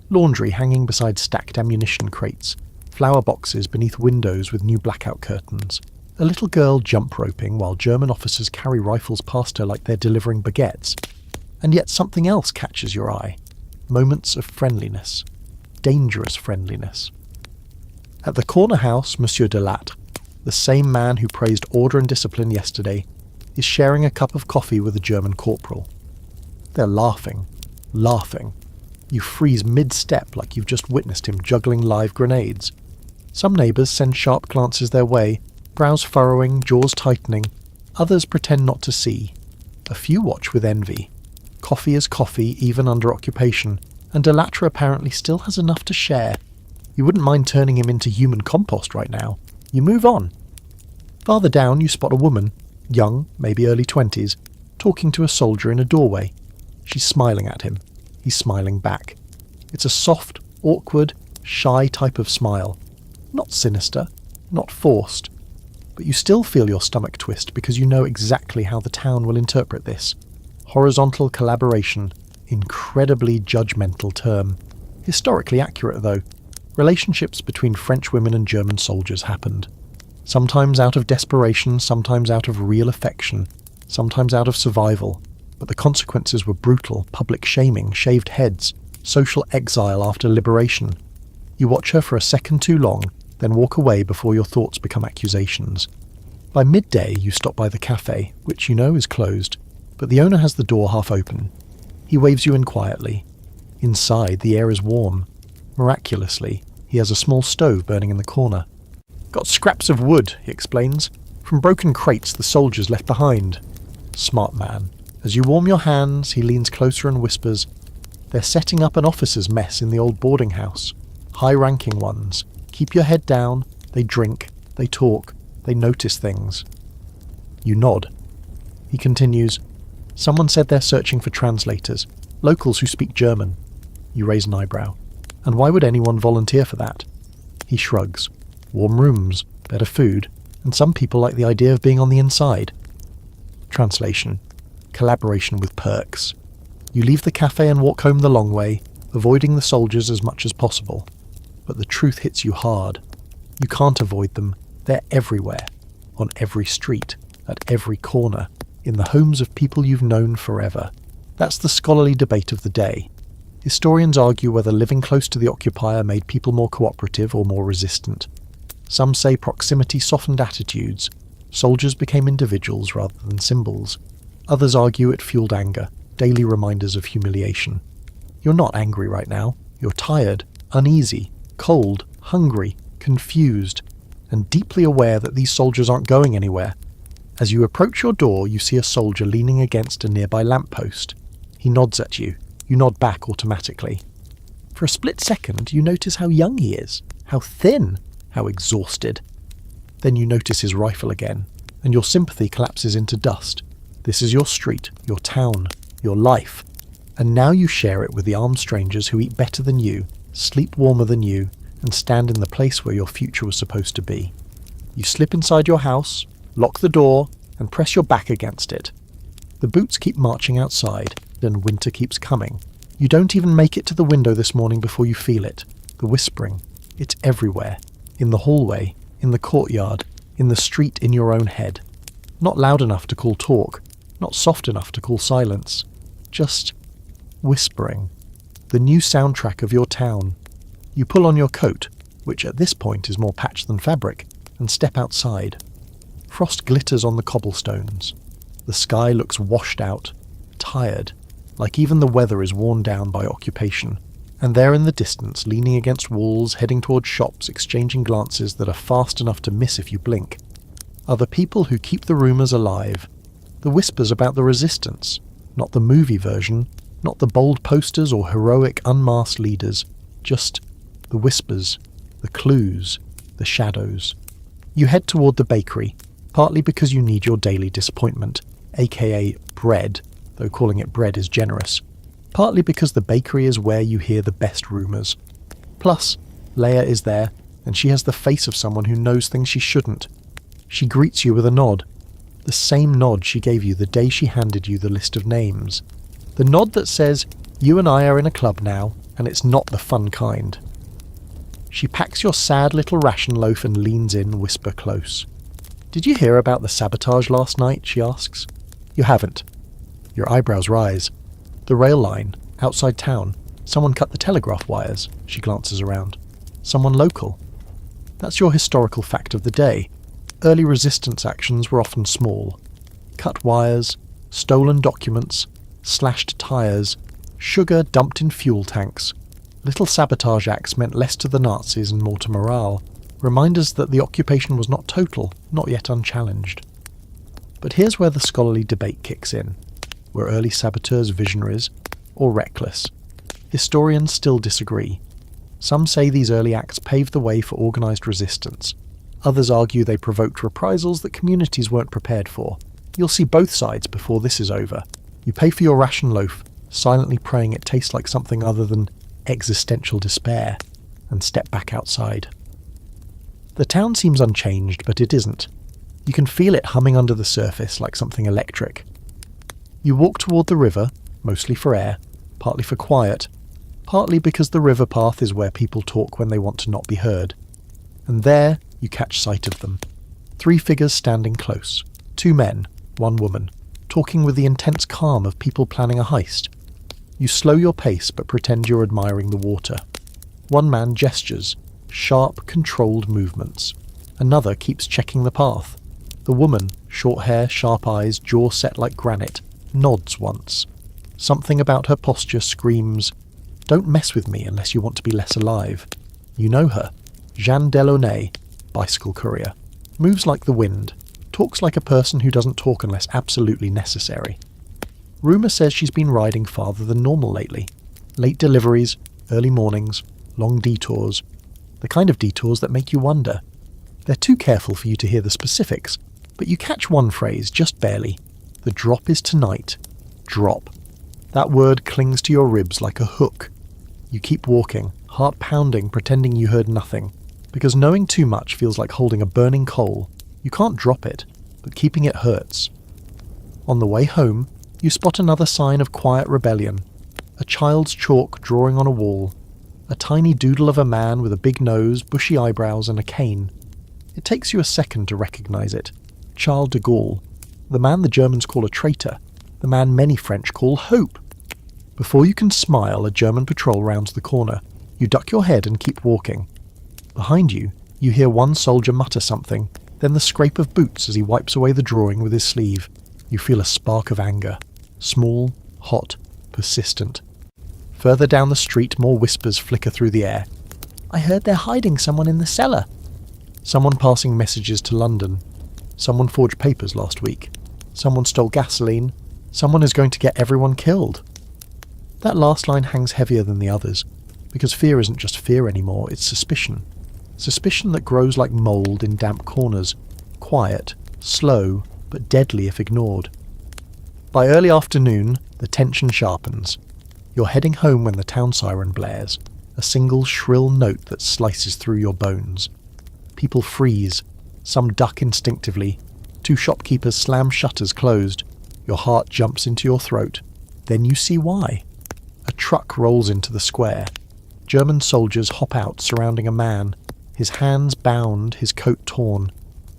Laundry hanging beside stacked ammunition crates, flower boxes beneath windows with new blackout curtains, a little girl jump roping while German officers carry rifles past her like they're delivering baguettes. And yet something else catches your eye. Moments of friendliness. Dangerous friendliness. At the corner house, Monsieur Delattre, the same man who praised order and discipline yesterday, is sharing a cup of coffee with a German corporal. They're laughing. You freeze mid-step like you've just witnessed him juggling live grenades. Some neighbours send sharp glances their way, brows furrowing, jaws tightening. Others pretend not to see. A few watch with envy. Coffee is coffee, even under occupation, and Delattre apparently still has enough to share. You wouldn't mind turning him into human compost right now. You move on. Farther down you spot a woman, young, maybe early 20s, talking to a soldier in a doorway. She's smiling at him. He's smiling back. It's a soft, awkward, shy type of smile. Not sinister, not forced. But you still feel your stomach twist because you know exactly how the town will interpret this. Horizontal collaboration. Incredibly judgmental term. Historically accurate, though. Relationships between French women and German soldiers happened. Sometimes out of desperation, sometimes out of real affection, sometimes out of survival. But the consequences were brutal: public shaming, shaved heads, social exile after liberation. You watch her for a second too long, then walk away before your thoughts become accusations. By midday you stop by the cafe, which you know is closed, but the owner has the door half open. He waves you in quietly. Inside the air is warm. Miraculously, he has a small stove burning in the corner. "Got scraps of wood," he explains, "from broken crates the soldiers left behind." Smart man. As you warm your hands, he leans closer and whispers, "They're setting up an officer's mess in the old boarding house. High-ranking ones. Keep your head down. They drink. They talk. They notice things." You nod. He continues, "Someone said they're searching for translators, locals who speak German." You raise an eyebrow. "And why would anyone volunteer for that?" He shrugs. "Warm rooms, better food, and some people like the idea of being on the inside." Translation. Collaboration with perks. You leave the cafe and walk home the long way, avoiding the soldiers as much as possible. But the truth hits you hard. You can't avoid them. They're everywhere. On every street, at every corner, in the homes of people you've known forever. That's the scholarly debate of the day. Historians argue whether living close to the occupier made people more cooperative or more resistant. Some say proximity softened attitudes. Soldiers became individuals rather than symbols. Others argue it fueled anger, daily reminders of humiliation. You're not angry right now. You're tired, uneasy, cold, hungry, confused, and deeply aware that these soldiers aren't going anywhere. As you approach your door, you see a soldier leaning against a nearby lamppost. He nods at you. You nod back automatically. For a split second, you notice how young he is, how thin, how exhausted. Then you notice his rifle again, and your sympathy collapses into dust. This is your street, your town, your life, and now you share it with the armed strangers who eat better than you, sleep warmer than you, and stand in the place where your future was supposed to be. You slip inside your house, lock the door, and press your back against it. The boots keep marching outside, and winter keeps coming. You don't even make it to the window this morning before you feel it. The whispering. It's everywhere. In the hallway, in the courtyard, in the street, in your own head. Not loud enough to call talk, not soft enough to call silence. Just whispering. The new soundtrack of your town. You pull on your coat, which at this point is more patch than fabric, and step outside. Frost glitters on the cobblestones. The sky looks washed out, tired, like even the weather is worn down by occupation. And there in the distance, leaning against walls, heading towards shops, exchanging glances that are fast enough to miss if you blink, are the people who keep the rumours alive. The whispers about the resistance, not the movie version, not the bold posters or heroic unmasked leaders, just the whispers, the clues, the shadows. You head toward the bakery, partly because you need your daily disappointment, aka bread, though calling it bread is generous, partly because the bakery is where you hear the best rumours. Plus, Leia is there, and she has the face of someone who knows things she shouldn't. She greets you with a nod, the same nod she gave you the day she handed you the list of names. The nod that says, "You and I are in a club now, and it's not the fun kind." She packs your sad little ration loaf and leans in, whisper close. "Did you hear about the sabotage last night?" she asks. You haven't. Your eyebrows rise. "The rail line, outside town. Someone cut the telegraph wires." She glances around. "Someone local." That's your historical fact of the day. Early resistance actions were often small. Cut wires, stolen documents, slashed tyres, sugar dumped in fuel tanks. Little sabotage acts meant less to the Nazis and more to morale. Reminders that the occupation was not total, not yet unchallenged. But here's where the scholarly debate kicks in. Were early saboteurs visionaries or reckless? Historians still disagree. Some say these early acts paved the way for organised resistance. Others argue they provoked reprisals that communities weren't prepared for. You'll see both sides before this is over. You pay for your ration loaf, silently praying it tastes like something other than existential despair, and step back outside. The town seems unchanged, but it isn't. You can feel it humming under the surface like something electric. You walk toward the river, mostly for air, partly for quiet, partly because the river path is where people talk when they want to not be heard. And there you catch sight of them. 3 figures standing close. 2 men, 1 woman, talking with the intense calm of people planning a heist. You slow your pace but pretend you're admiring the water. 1 man gestures, sharp, controlled movements. Another keeps checking the path. The woman, short hair, sharp eyes, jaw set like granite, nods once. Something about her posture screams, "Don't mess with me unless you want to be less alive." You know her. Jeanne Delaunay, bicycle courier. Moves like the wind. Talks like a person who doesn't talk unless absolutely necessary. Rumour says she's been riding farther than normal lately. Late deliveries, early mornings, long detours. The kind of detours that make you wonder. They're too careful for you to hear the specifics, but you catch one phrase, just barely. The drop is tonight. Drop. That word clings to your ribs like a hook. You keep walking, heart pounding, pretending you heard nothing, because knowing too much feels like holding a burning coal. You can't drop it, but keeping it hurts. On the way home, you spot another sign of quiet rebellion. A child's chalk drawing on a wall. A tiny doodle of a man with a big nose, bushy eyebrows and a cane. It takes you a second to recognise it. Charles de Gaulle. The man the Germans call a traitor. The man many French call Hope. Before you can smile, a German patrol rounds the corner. You duck your head and keep walking. Behind you, you hear one soldier mutter something, then the scrape of boots as he wipes away the drawing with his sleeve. You feel a spark of anger. Small, hot, persistent. Further down the street, more whispers flicker through the air. "I heard they're hiding someone in the cellar." Someone passing messages to London. Someone forged papers last week. Someone stole gasoline. Someone is going to get everyone killed. That last line hangs heavier than the others, because fear isn't just fear anymore, it's suspicion. Suspicion that grows like mould in damp corners, quiet, slow, but deadly if ignored. By early afternoon, the tension sharpens. You're heading home when the town siren blares, a single shrill note that slices through your bones. People freeze, some duck instinctively. 2 shopkeepers slam shutters closed. Your heart jumps into your throat. Then you see why. A truck rolls into the square. German soldiers hop out surrounding a man, his hands bound, his coat torn.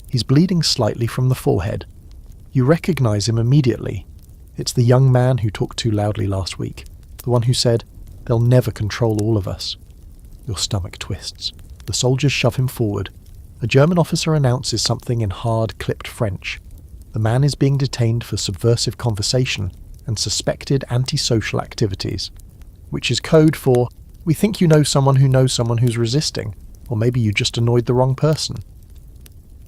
He's bleeding slightly from the forehead. You recognise him immediately. It's the young man who talked too loudly last week, the one who said, "They'll never control all of us." Your stomach twists. The soldiers shove him forward. A German officer announces something in hard, clipped French. The man is being detained for subversive conversation, and suspected antisocial activities, which is code for, we think you know someone who's resisting, or maybe you just annoyed the wrong person.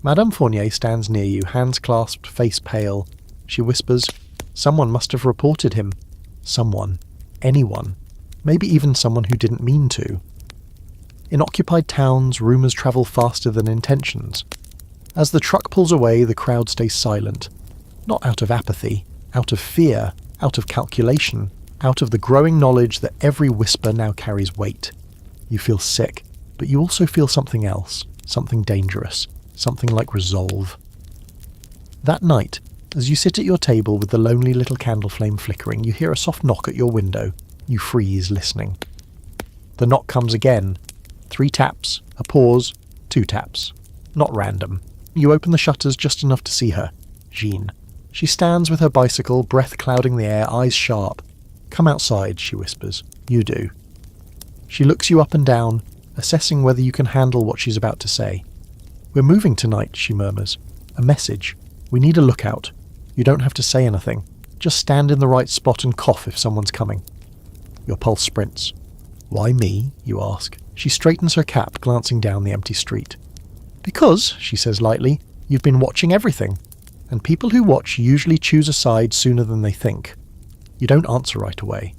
Madame Fournier stands near you, hands clasped, face pale. She whispers, someone must have reported him. Someone. Anyone. Maybe even someone who didn't mean to. In occupied towns, rumours travel faster than intentions. As the truck pulls away, the crowd stays silent. Not out of apathy, out of fear, out of calculation, out of the growing knowledge that every whisper now carries weight. You feel sick, but you also feel something else, something dangerous, something like resolve. That night, as you sit at your table with the lonely little candle flame flickering, you hear a soft knock at your window. You freeze, listening. The knock comes again. 3 taps, a pause, 2 taps. Not random. You open the shutters just enough to see her. Jean. She stands with her bicycle, breath clouding the air, eyes sharp. Come outside, she whispers. You do. She looks you up and down, assessing whether you can handle what she's about to say. We're moving tonight, she murmurs. A message. We need a lookout. You don't have to say anything. Just stand in the right spot and cough if someone's coming. Your pulse sprints. Why me? You ask. She straightens her cap, glancing down the empty street. Because, she says lightly, you've been watching everything. And people who watch usually choose a side sooner than they think. You don't answer right away.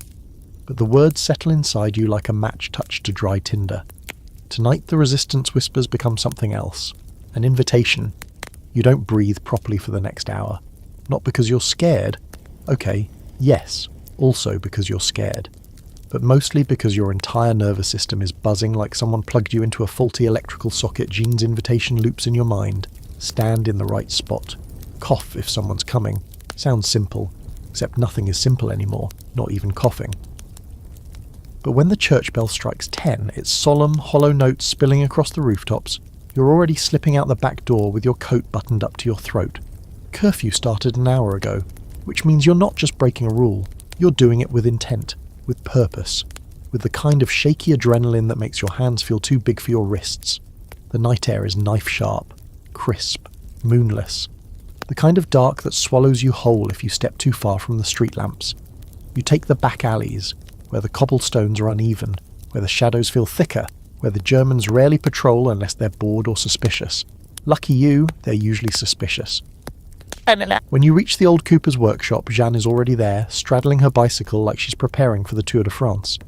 But the words settle inside you like a match touched to dry tinder. Tonight the resistance whispers become something else. An invitation. You don't breathe properly for the next hour. Not because you're scared. Okay, yes, also because you're scared. But mostly because your entire nervous system is buzzing like someone plugged you into a faulty electrical socket. Jean's invitation loops in your mind. Stand in the right spot. Cough if someone's coming. Sounds simple, except nothing is simple anymore, not even coughing. But when the church bell strikes 10, its solemn, hollow notes spilling across the rooftops, you're already slipping out the back door with your coat buttoned up to your throat. Curfew started an hour ago, which means you're not just breaking a rule, you're doing it with intent, with purpose, with the kind of shaky adrenaline that makes your hands feel too big for your wrists. The night air is knife-sharp, crisp, moonless. The kind of dark that swallows you whole if you step too far from the street lamps. You take the back alleys, where the cobblestones are uneven, where the shadows feel thicker, where the Germans rarely patrol unless they're bored or suspicious. Lucky you, they're usually suspicious. When you reach the old cooper's workshop, Jeanne is already there, straddling her bicycle like she's preparing for the Tour de France.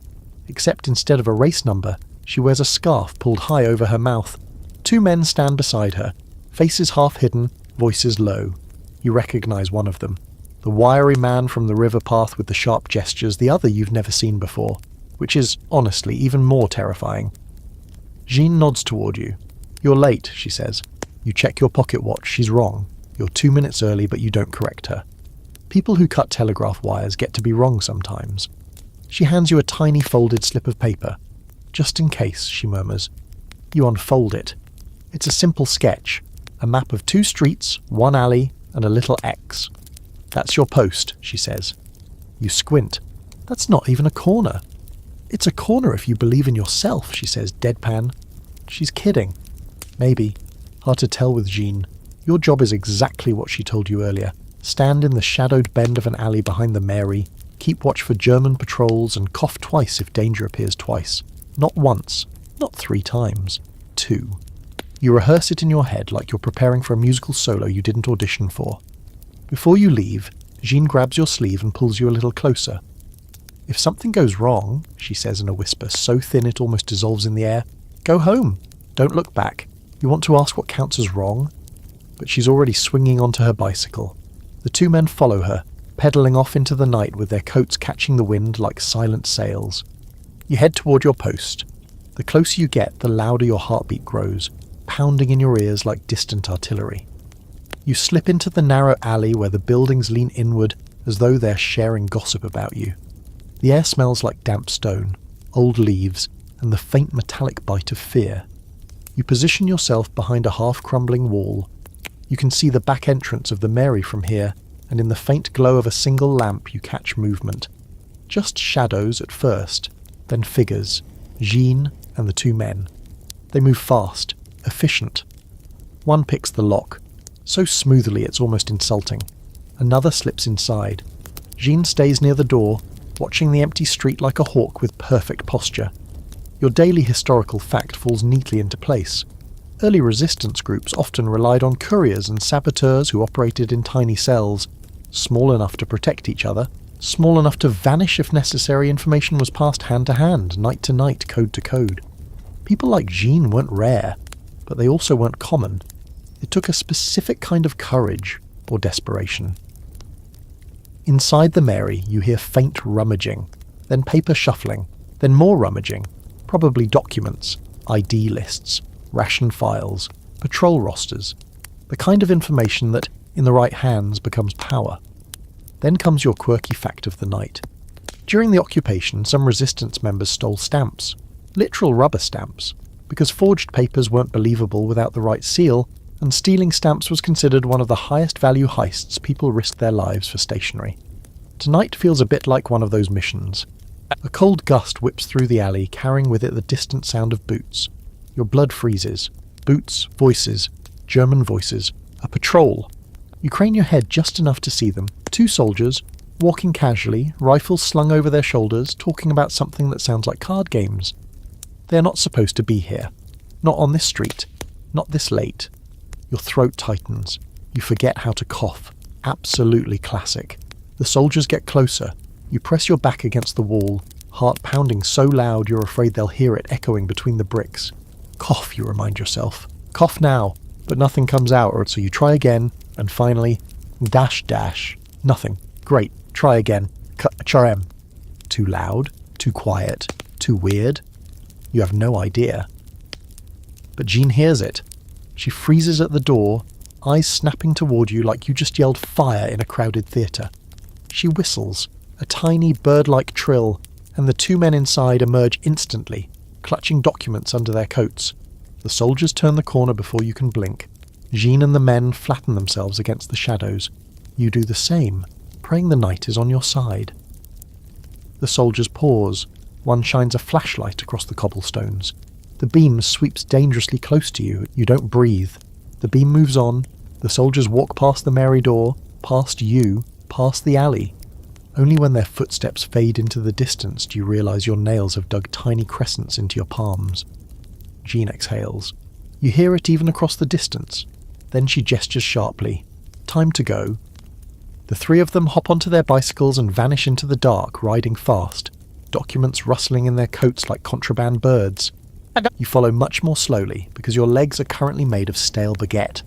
Except instead of a race number, she wears a scarf pulled high over her mouth. 2 men stand beside her, faces half hidden, voices low. You recognize one of them. The wiry man from the river path with the sharp gestures, the other you've never seen before, which is, honestly, even more terrifying. Jean nods toward you. You're late, she says. You check your pocket watch, she's wrong. You're 2 minutes early, but you don't correct her. People who cut telegraph wires get to be wrong sometimes. She hands you a tiny folded slip of paper. Just in case, she murmurs. You unfold it. It's a simple sketch. A map of 2 streets, 1 alley, and a little X. That's your post, she says. You squint. That's not even a corner. It's a corner if you believe in yourself, she says, deadpan. She's kidding. Maybe. Hard to tell with Jean. Your job is exactly what she told you earlier. Stand in the shadowed bend of an alley behind the Mary, keep watch for German patrols, and cough twice if danger appears twice. Not once, not 3 times, 2. You rehearse it in your head like you're preparing for a musical solo you didn't audition for. Before you leave, Jean grabs your sleeve and pulls you a little closer. If something goes wrong, she says in a whisper so thin it almost dissolves in the air, go home. Don't look back. You want to ask what counts as wrong? But she's already swinging onto her bicycle. The 2 men follow her, pedalling off into the night with their coats catching the wind like silent sails. You head toward your post. The closer you get, the louder your heartbeat grows, pounding in your ears like distant artillery. You slip into the narrow alley where the buildings lean inward as though they're sharing gossip about you. The air smells like damp stone, old leaves, and the faint metallic bite of fear. You position yourself behind a half-crumbling wall. You can see the back entrance of the Mary from here, and in the faint glow of a single lamp you catch movement. Just shadows at first, then figures, Jean and the 2 men. They move fast, efficient. One picks the lock, so smoothly it's almost insulting. Another slips inside. Jean stays near the door, watching the empty street like a hawk with perfect posture. Your daily historical fact falls neatly into place. Early resistance groups often relied on couriers and saboteurs who operated in tiny cells, small enough to protect each other, small enough to vanish if necessary information was passed hand to hand, night to night, code to code. People like Jean weren't rare, but they also weren't common. It took a specific kind of courage or desperation. Inside the Mary, you hear faint rummaging, then paper shuffling, then more rummaging, probably documents, ID lists, ration files, patrol rosters, the kind of information that, in the right hands, becomes power. Then comes your quirky fact of the night. During the occupation, some resistance members stole stamps, literal rubber stamps, because forged papers weren't believable without the right seal, and stealing stamps was considered one of the highest value heists people risked their lives for stationery. Tonight feels a bit like one of those missions. A cold gust whips through the alley, carrying with it the distant sound of boots. Your blood freezes. Boots, voices, German voices, a patrol. You crane your head just enough to see them. 2 soldiers, walking casually, rifles slung over their shoulders, talking about something that sounds like card games. They are not supposed to be here. Not on this street. Not this late. Your throat tightens. You forget how to cough. Absolutely classic. The soldiers get closer. You press your back against the wall, heart pounding so loud you're afraid they'll hear it echoing between the bricks. Cough, you remind yourself. Cough now, but nothing comes out, or so you try again, and finally, dash. Nothing. Great. Try again. Charem. Too loud? Too quiet? Too weird? You have no idea. But Jean hears it. She freezes at the door, eyes snapping toward you like you just yelled fire in a crowded theatre. She whistles, a tiny bird-like trill, and the 2 men inside emerge instantly, clutching documents under their coats. The soldiers turn the corner before you can blink. Jean and the men flatten themselves against the shadows. You do the same, praying the night is on your side. The soldiers pause. One shines a flashlight across the cobblestones. The beam sweeps dangerously close to you. You don't breathe. The beam moves on. The soldiers walk past the Mary door, past you, past the alley. Only when their footsteps fade into the distance do you realize your nails have dug tiny crescents into your palms. Jean exhales. You hear it even across the distance. Then she gestures sharply. Time to go. The 3 of them hop onto their bicycles and vanish into the dark, riding fast, documents rustling in their coats like contraband birds. You follow much more slowly, because your legs are currently made of stale baguette.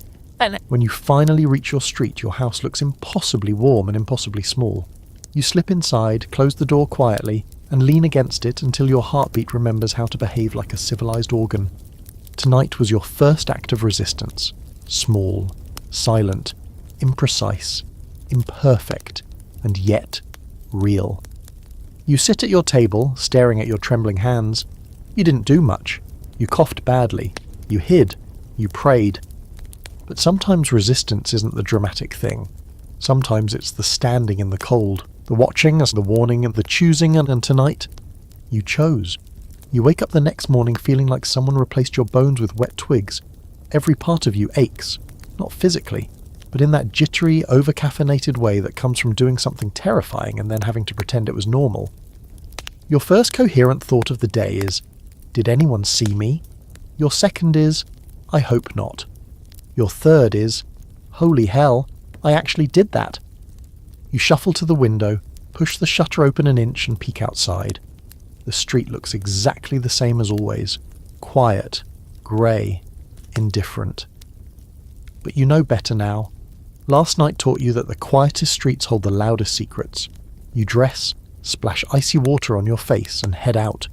When you finally reach your street, your house looks impossibly warm and impossibly small. You slip inside, close the door quietly, and lean against it until your heartbeat remembers how to behave like a civilized organ. Tonight was your first act of resistance. Small, silent, imprecise, imperfect, and yet real. You sit at your table, staring at your trembling hands. You didn't do much. You coughed badly. You hid. You prayed. But sometimes resistance isn't the dramatic thing. Sometimes it's the standing in the cold, the watching as the warning and the choosing, and tonight, you chose. You wake up the next morning feeling like someone replaced your bones with wet twigs. Every part of you aches, not physically, but in that jittery, over-caffeinated way that comes from doing something terrifying and then having to pretend it was normal. Your first coherent thought of the day is, did anyone see me? Your second is, I hope not. Your third is, holy hell, I actually did that. You shuffle to the window, push the shutter open an inch and peek outside. The street looks exactly the same as always. Quiet, grey, indifferent. But you know better now. Last night taught you that the quietest streets hold the loudest secrets. You dress, splash icy water on your face and head out.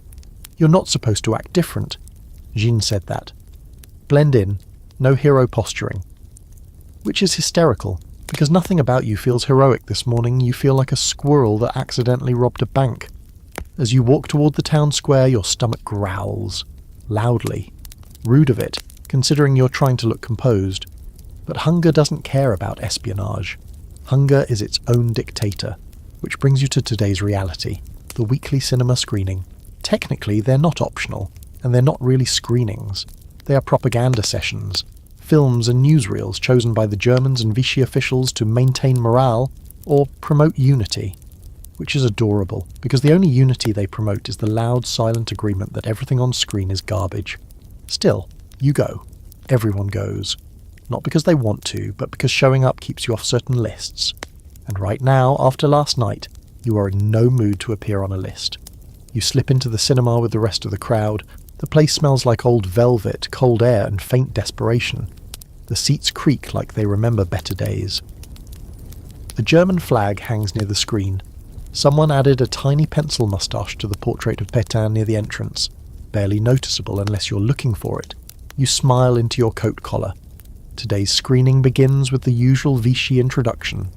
You're not supposed to act different. Jean said that. Blend in, no hero posturing. Which is hysterical, because nothing about you feels heroic this morning. You feel like a squirrel that accidentally robbed a bank. As you walk toward the town square, your stomach growls. Loudly. Rude of it, considering you're trying to look composed. But hunger doesn't care about espionage. Hunger is its own dictator. Which brings you to today's reality, the weekly cinema screening. Technically, they're not optional, and they're not really screenings. They are propaganda sessions, films and newsreels chosen by the Germans and Vichy officials to maintain morale or promote unity. which is adorable, because the only unity they promote is the loud, silent agreement that everything on screen is garbage. Still, you go. Everyone goes. Not because they want to, but because showing up keeps you off certain lists. And right now, after last night, you are in no mood to appear on a list. You slip into the cinema with the rest of the crowd. The place smells like old velvet, cold air, and faint desperation. The seats creak like they remember better days. A German flag hangs near the screen. Someone added a tiny pencil moustache to the portrait of Pétain near the entrance. Barely noticeable unless you're looking for it. You smile into your coat collar. Today's screening begins with the usual Vichy introduction.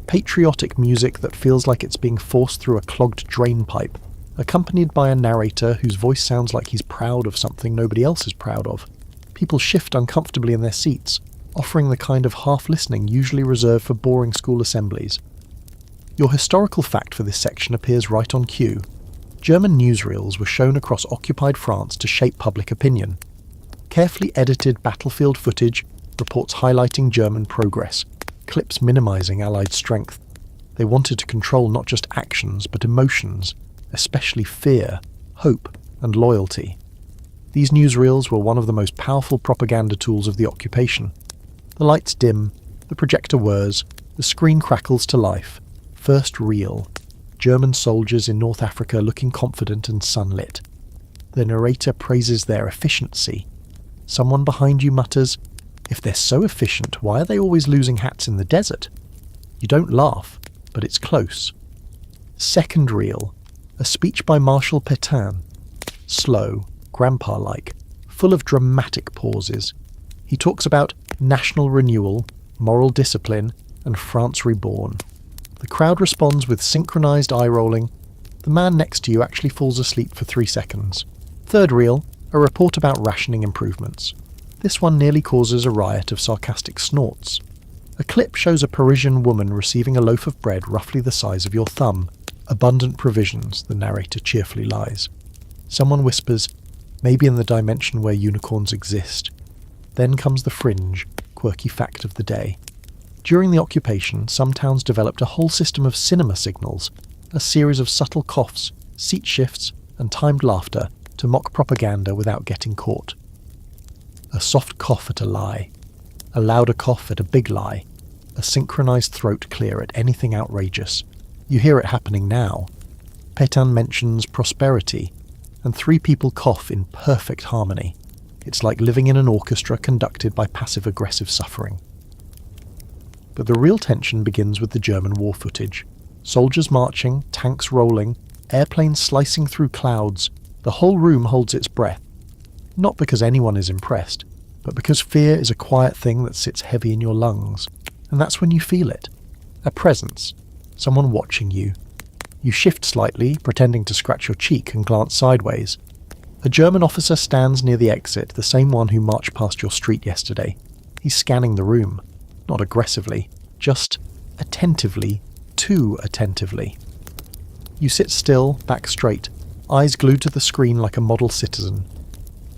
Patriotic music that feels like it's being forced through a clogged drain pipe, accompanied by a narrator whose voice sounds like he's proud of something nobody else is proud of. People shift uncomfortably in their seats, offering the kind of half-listening usually reserved for boring school assemblies. Your historical fact for this section appears right on cue. German newsreels were shown across occupied France to shape public opinion. Carefully edited battlefield footage, reports highlighting German progress, clips minimising Allied strength. They wanted to control not just actions, but emotions, especially fear, hope, and loyalty. These newsreels were one of the most powerful propaganda tools of the occupation. The lights dim, the projector whirs, the screen crackles to life. First reel. German soldiers in North Africa looking confident and sunlit. The narrator praises their efficiency. Someone behind you mutters, "If they're so efficient, why are they always losing hats in the desert?" You don't laugh, but it's close. Second reel. A speech by Marshal Pétain. Slow, grandpa-like, full of dramatic pauses. He talks about national renewal, moral discipline, and France reborn. The crowd responds with synchronized eye-rolling. The man next to you actually falls asleep for 3 seconds. Third reel, a report about rationing improvements. This one nearly causes a riot of sarcastic snorts. A clip shows a Parisian woman receiving a loaf of bread roughly the size of your thumb. Abundant provisions, the narrator cheerfully lies. Someone whispers, maybe in the dimension where unicorns exist. Then comes the fringe, quirky fact of the day. During the occupation, some towns developed a whole system of cinema signals, a series of subtle coughs, seat shifts, and timed laughter to mock propaganda without getting caught. A soft cough at a lie, a louder cough at a big lie, a synchronized throat clear at anything outrageous. You hear it happening now. Pétain mentions prosperity, and 3 people cough in perfect harmony. It's like living in an orchestra conducted by passive-aggressive suffering. But the real tension begins with the German war footage. Soldiers marching, tanks rolling, airplanes slicing through clouds. The whole room holds its breath. Not because anyone is impressed, but because fear is a quiet thing that sits heavy in your lungs. And that's when you feel it. A presence. Someone watching you. You shift slightly, pretending to scratch your cheek and glance sideways. A German officer stands near the exit, the same one who marched past your street yesterday. He's scanning the room. Not aggressively, just attentively, too attentively. You sit still, back straight, eyes glued to the screen like a model citizen.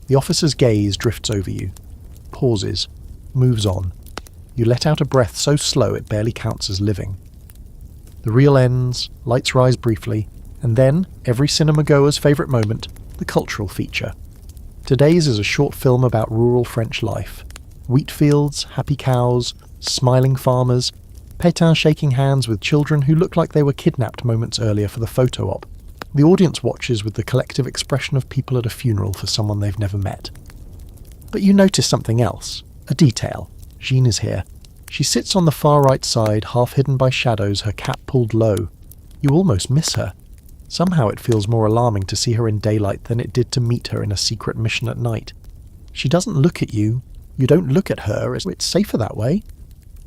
The officer's gaze drifts over you, pauses, moves on. You let out a breath so slow it barely counts as living. The reel ends, lights rise briefly, and then, every cinema-goer's favourite moment, the cultural feature. Today's is a short film about rural French life. Wheat fields, happy cows, smiling farmers, Pétain shaking hands with children who look like they were kidnapped moments earlier for the photo op. The audience watches with the collective expression of people at a funeral for someone they've never met. But you notice something else, a detail. Jean is here. She sits on the far right side, half hidden by shadows, her cap pulled low. You almost miss her. Somehow it feels more alarming to see her in daylight than it did to meet her in a secret mission at night. She doesn't look at you. You don't look at her. It's safer that way.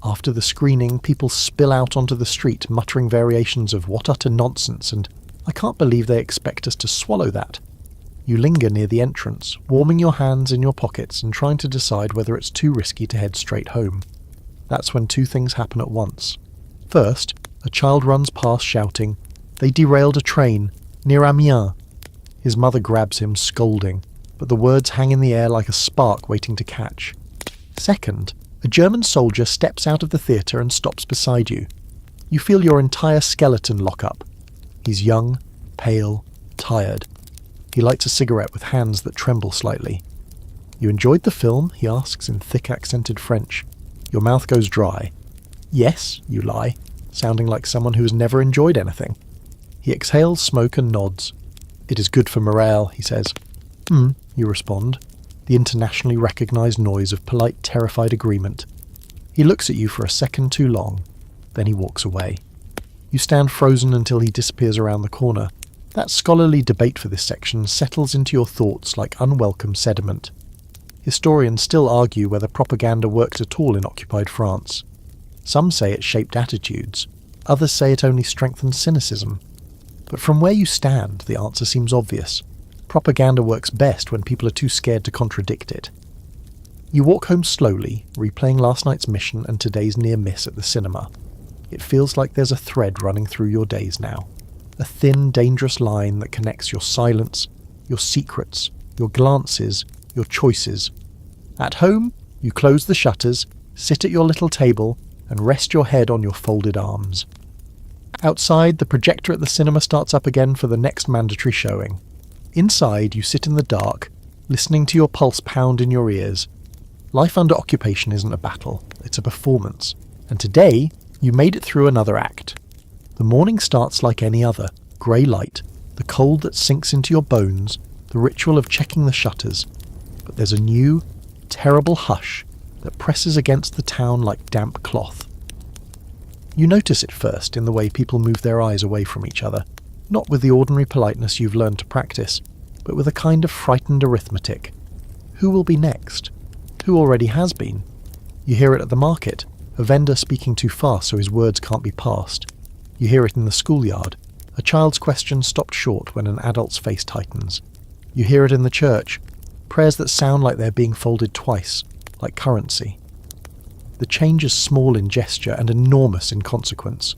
After the screening, people spill out onto the street, muttering variations of "what utter nonsense" and "I can't believe they expect us to swallow that." You linger near the entrance, warming your hands in your pockets and trying to decide whether it's too risky to head straight home. That's when 2 things happen at once. First, a child runs past shouting, "They derailed a train, near Amiens." His mother grabs him, scolding, but the words hang in the air like a spark waiting to catch. Second, a German soldier steps out of the theatre and stops beside you. You feel your entire skeleton lock up. He's young, pale, tired. He lights a cigarette with hands that tremble slightly. "You enjoyed the film?" he asks in thick accented French. Your mouth goes dry. "Yes," you lie, sounding like someone who has never enjoyed anything. He exhales smoke and nods. "It is good for morale," he says. You respond, the internationally recognised noise of polite, terrified agreement. He looks at you for a second too long, then he walks away. You stand frozen until he disappears around the corner. That scholarly debate for this section settles into your thoughts like unwelcome sediment. Historians still argue whether propaganda worked at all in occupied France. Some say it shaped attitudes, others say it only strengthened cynicism. But from where you stand, the answer seems obvious. Propaganda works best when people are too scared to contradict it. You walk home slowly, replaying last night's mission and today's near miss at the cinema. It feels like there's a thread running through your days now. A thin, dangerous line that connects your silence, your secrets, your glances, your choices. At home, you close the shutters, sit at your little table, and rest your head on your folded arms. Outside, the projector at the cinema starts up again for the next mandatory showing. Inside, you sit in the dark, listening to your pulse pound in your ears. Life under occupation isn't a battle, it's a performance. And today, you made it through another act. The morning starts like any other, grey light, the cold that sinks into your bones, the ritual of checking the shutters. But there's a new, terrible hush that presses against the town like damp cloth. You notice it first in the way people move their eyes away from each other, not with the ordinary politeness you've learned to practice, but with a kind of frightened arithmetic. Who will be next? Who already has been? You hear it at the market, a vendor speaking too fast so his words can't be passed. You hear it in the schoolyard, a child's question stopped short when an adult's face tightens. You hear it in the church, prayers that sound like they're being folded twice, like currency. The change is small in gesture and enormous in consequence.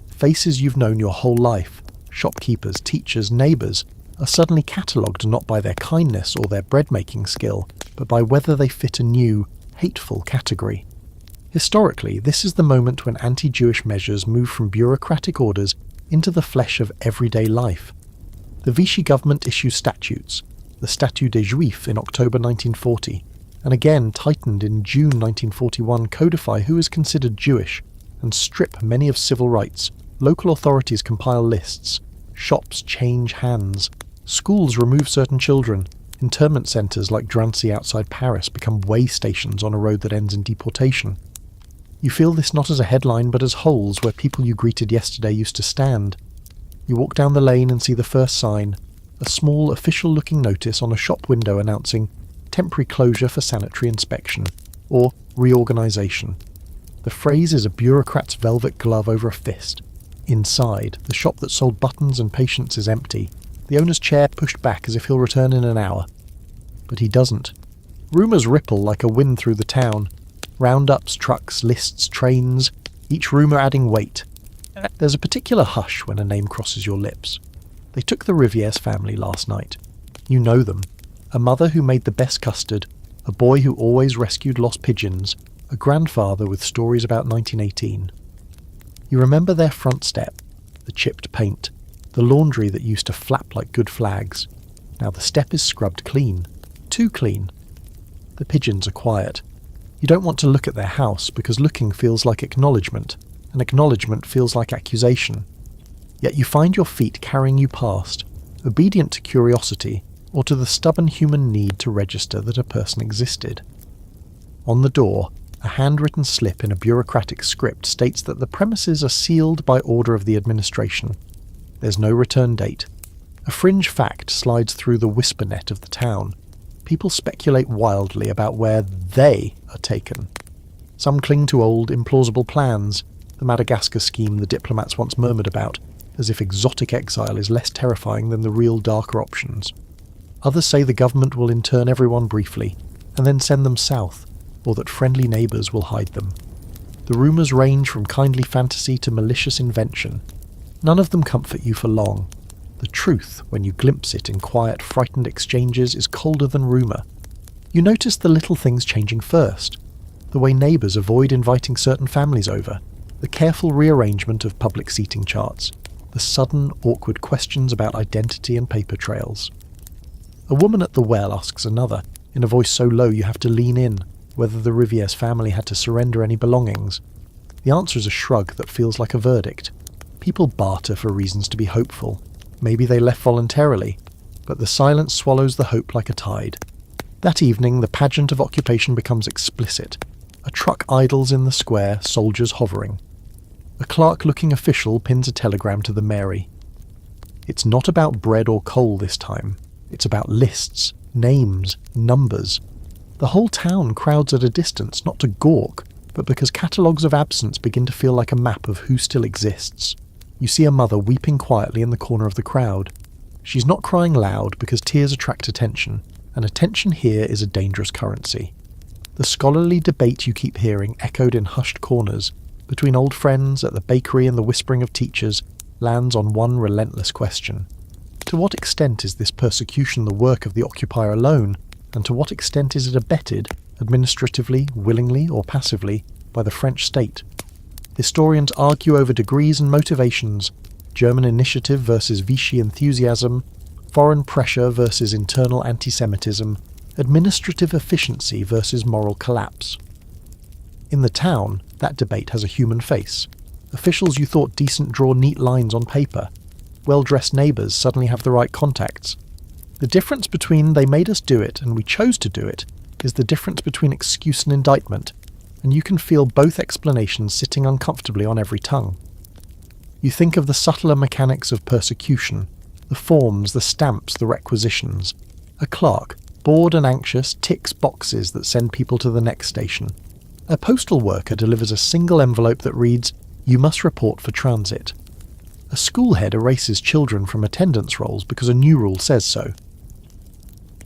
Faces you've known your whole life, shopkeepers, teachers, neighbours, are suddenly catalogued not by their kindness or their bread-making skill, but by whether they fit a new, hateful category. Historically, this is the moment when anti-Jewish measures move from bureaucratic orders into the flesh of everyday life. The Vichy government issues statutes, the Statut des Juifs in October 1940, and again tightened in June 1941 codify who is considered Jewish and strip many of civil rights. Local authorities compile lists, shops change hands, schools remove certain children, internment centres like Drancy outside Paris become way stations on a road that ends in deportation. You feel this not as a headline but as holes where people you greeted yesterday used to stand. You walk down the lane and see the first sign, a small official-looking notice on a shop window announcing temporary closure for sanitary inspection, or reorganisation. The phrase is a bureaucrat's velvet glove over a fist. Inside, the shop that sold buttons and patience is empty, the owner's chair pushed back as if he'll return in an hour. But he doesn't. Rumours ripple like a wind through the town. Roundups, trucks, lists, trains, each rumour adding weight. There's a particular hush when a name crosses your lips. They took the Rivieres family last night. You know them. A mother who made the best custard, a boy who always rescued lost pigeons, a grandfather with stories about 1918. You remember their front step, the chipped paint, the laundry that used to flap like good flags. Now the step is scrubbed clean. Too clean. The pigeons are quiet. You don't want to look at their house because looking feels like acknowledgement, and acknowledgement feels like accusation. Yet you find your feet carrying you past, obedient to curiosity or to the stubborn human need to register that a person existed. On the door, a handwritten slip in a bureaucratic script states that the premises are sealed by order of the administration. There's no return date. A fringe fact slides through the whisper net of the town. People speculate wildly about where they are taken. Some cling to old, implausible plans, the Madagascar scheme the diplomats once murmured about, as if exotic exile is less terrifying than the real darker options. Others say the government will intern everyone briefly, and then send them south, or that friendly neighbours will hide them. The rumours range from kindly fantasy to malicious invention. None of them comfort you for long. The truth, when you glimpse it in quiet, frightened exchanges, is colder than rumour. You notice the little things changing first. The way neighbours avoid inviting certain families over, the careful rearrangement of public seating charts, the the sudden, awkward questions about identity and paper trails. A woman at the well asks another, in a voice so low you have to lean in, whether the Riviere's family had to surrender any belongings. The answer is a shrug that feels like a verdict. People barter for reasons to be hopeful. Maybe they left voluntarily, but the silence swallows the hope like a tide. That evening, the pageant of occupation becomes explicit. A truck idles in the square, soldiers hovering. A clerk-looking official pins a telegram to the Mary. It's not about bread or coal this time. It's about lists, names, numbers. The whole town crowds at a distance, not to gawk, but because catalogues of absence begin to feel like a map of who still exists. You see a mother weeping quietly in the corner of the crowd. She's not crying loud because tears attract attention, and attention here is a dangerous currency. The scholarly debate you keep hearing echoed in hushed corners, between old friends, at the bakery and the whispering of teachers, lands on one relentless question. To what extent is this persecution the work of the occupier alone, and to what extent is it abetted, administratively, willingly or passively, by the French state? Historians argue over degrees and motivations, German initiative versus Vichy enthusiasm, foreign pressure versus internal anti-Semitism, administrative efficiency versus moral collapse. In the town, that debate has a human face. Officials you thought decent draw neat lines on paper. Well-dressed neighbours suddenly have the right contacts. The difference between they made us do it and we chose to do it is the difference between excuse and indictment, and you can feel both explanations sitting uncomfortably on every tongue. You think of the subtler mechanics of persecution, the forms, the stamps, the requisitions. A clerk, bored and anxious, ticks boxes that send people to the next station. A postal worker delivers a single envelope that reads, "You must report for transit." A schoolhead erases children from attendance rolls because a new rule says so.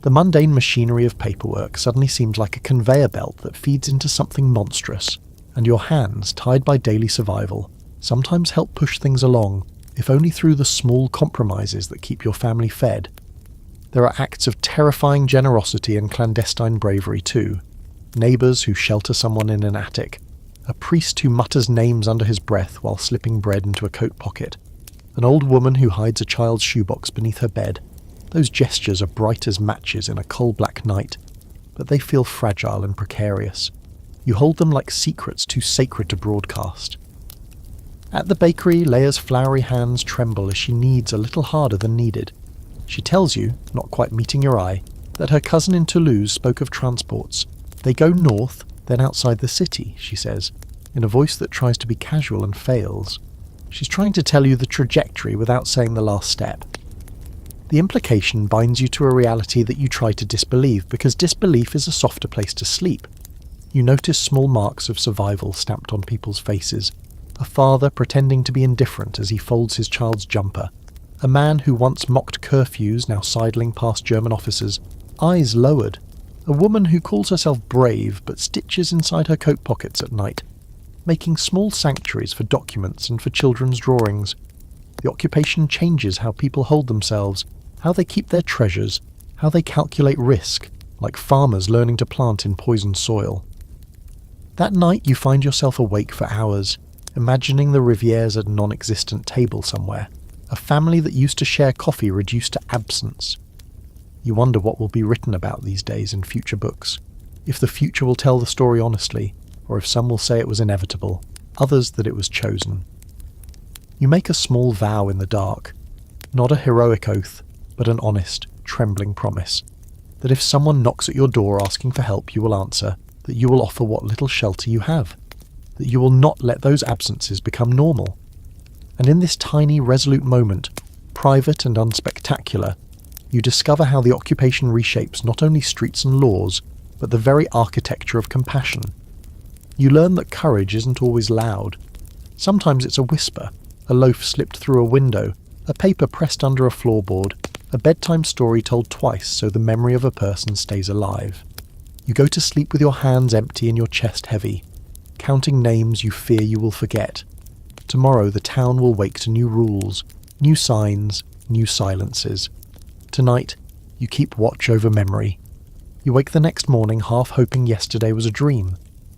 The mundane machinery of paperwork suddenly seems like a conveyor belt that feeds into something monstrous, and your hands, tied by daily survival, sometimes help push things along, if only through the small compromises that keep your family fed. There are acts of terrifying generosity and clandestine bravery too. Neighbours who shelter someone in an attic. A priest who mutters names under his breath while slipping bread into a coat pocket. An old woman who hides a child's shoebox beneath her bed. Those gestures are bright as matches in a coal-black night, but they feel fragile and precarious. You hold them like secrets too sacred to broadcast. At the bakery, Leia's floury hands tremble as she kneads a little harder than needed. She tells you, not quite meeting your eye, that her cousin in Toulouse spoke of transports. They go north, then outside the city, she says, in a voice that tries to be casual and fails. She's trying to tell you the trajectory without saying the last step. The implication binds you to a reality that you try to disbelieve, because disbelief is a softer place to sleep. You notice small marks of survival stamped on people's faces. A father pretending to be indifferent as he folds his child's jumper. A man who once mocked curfews now sidling past German officers, eyes lowered. A woman who calls herself brave but stitches inside her coat pockets at night, making small sanctuaries for documents and for children's drawings. The occupation changes how people hold themselves, how they keep their treasures, how they calculate risk, like farmers learning to plant in poisoned soil. That night you find yourself awake for hours, imagining the Riviere's at a non-existent table somewhere, a family that used to share coffee reduced to absence. You wonder what will be written about these days in future books, if the future will tell the story honestly, or if some will say it was inevitable, others that it was chosen. You make a small vow in the dark, not a heroic oath, but an honest, trembling promise, that if someone knocks at your door asking for help you will answer, that you will offer what little shelter you have, that you will not let those absences become normal. And in this tiny, resolute moment, private and unspectacular, you discover how the occupation reshapes not only streets and laws, but the very architecture of compassion. You learn that courage isn't always loud. Sometimes it's a whisper, a loaf slipped through a window, a paper pressed under a floorboard, a bedtime story told twice so the memory of a person stays alive. You go to sleep with your hands empty and your chest heavy, counting names you fear you will forget. Tomorrow the town will wake to new rules, new signs, new silences. Tonight, you keep watch over memory. You wake the next morning half hoping yesterday was a dream,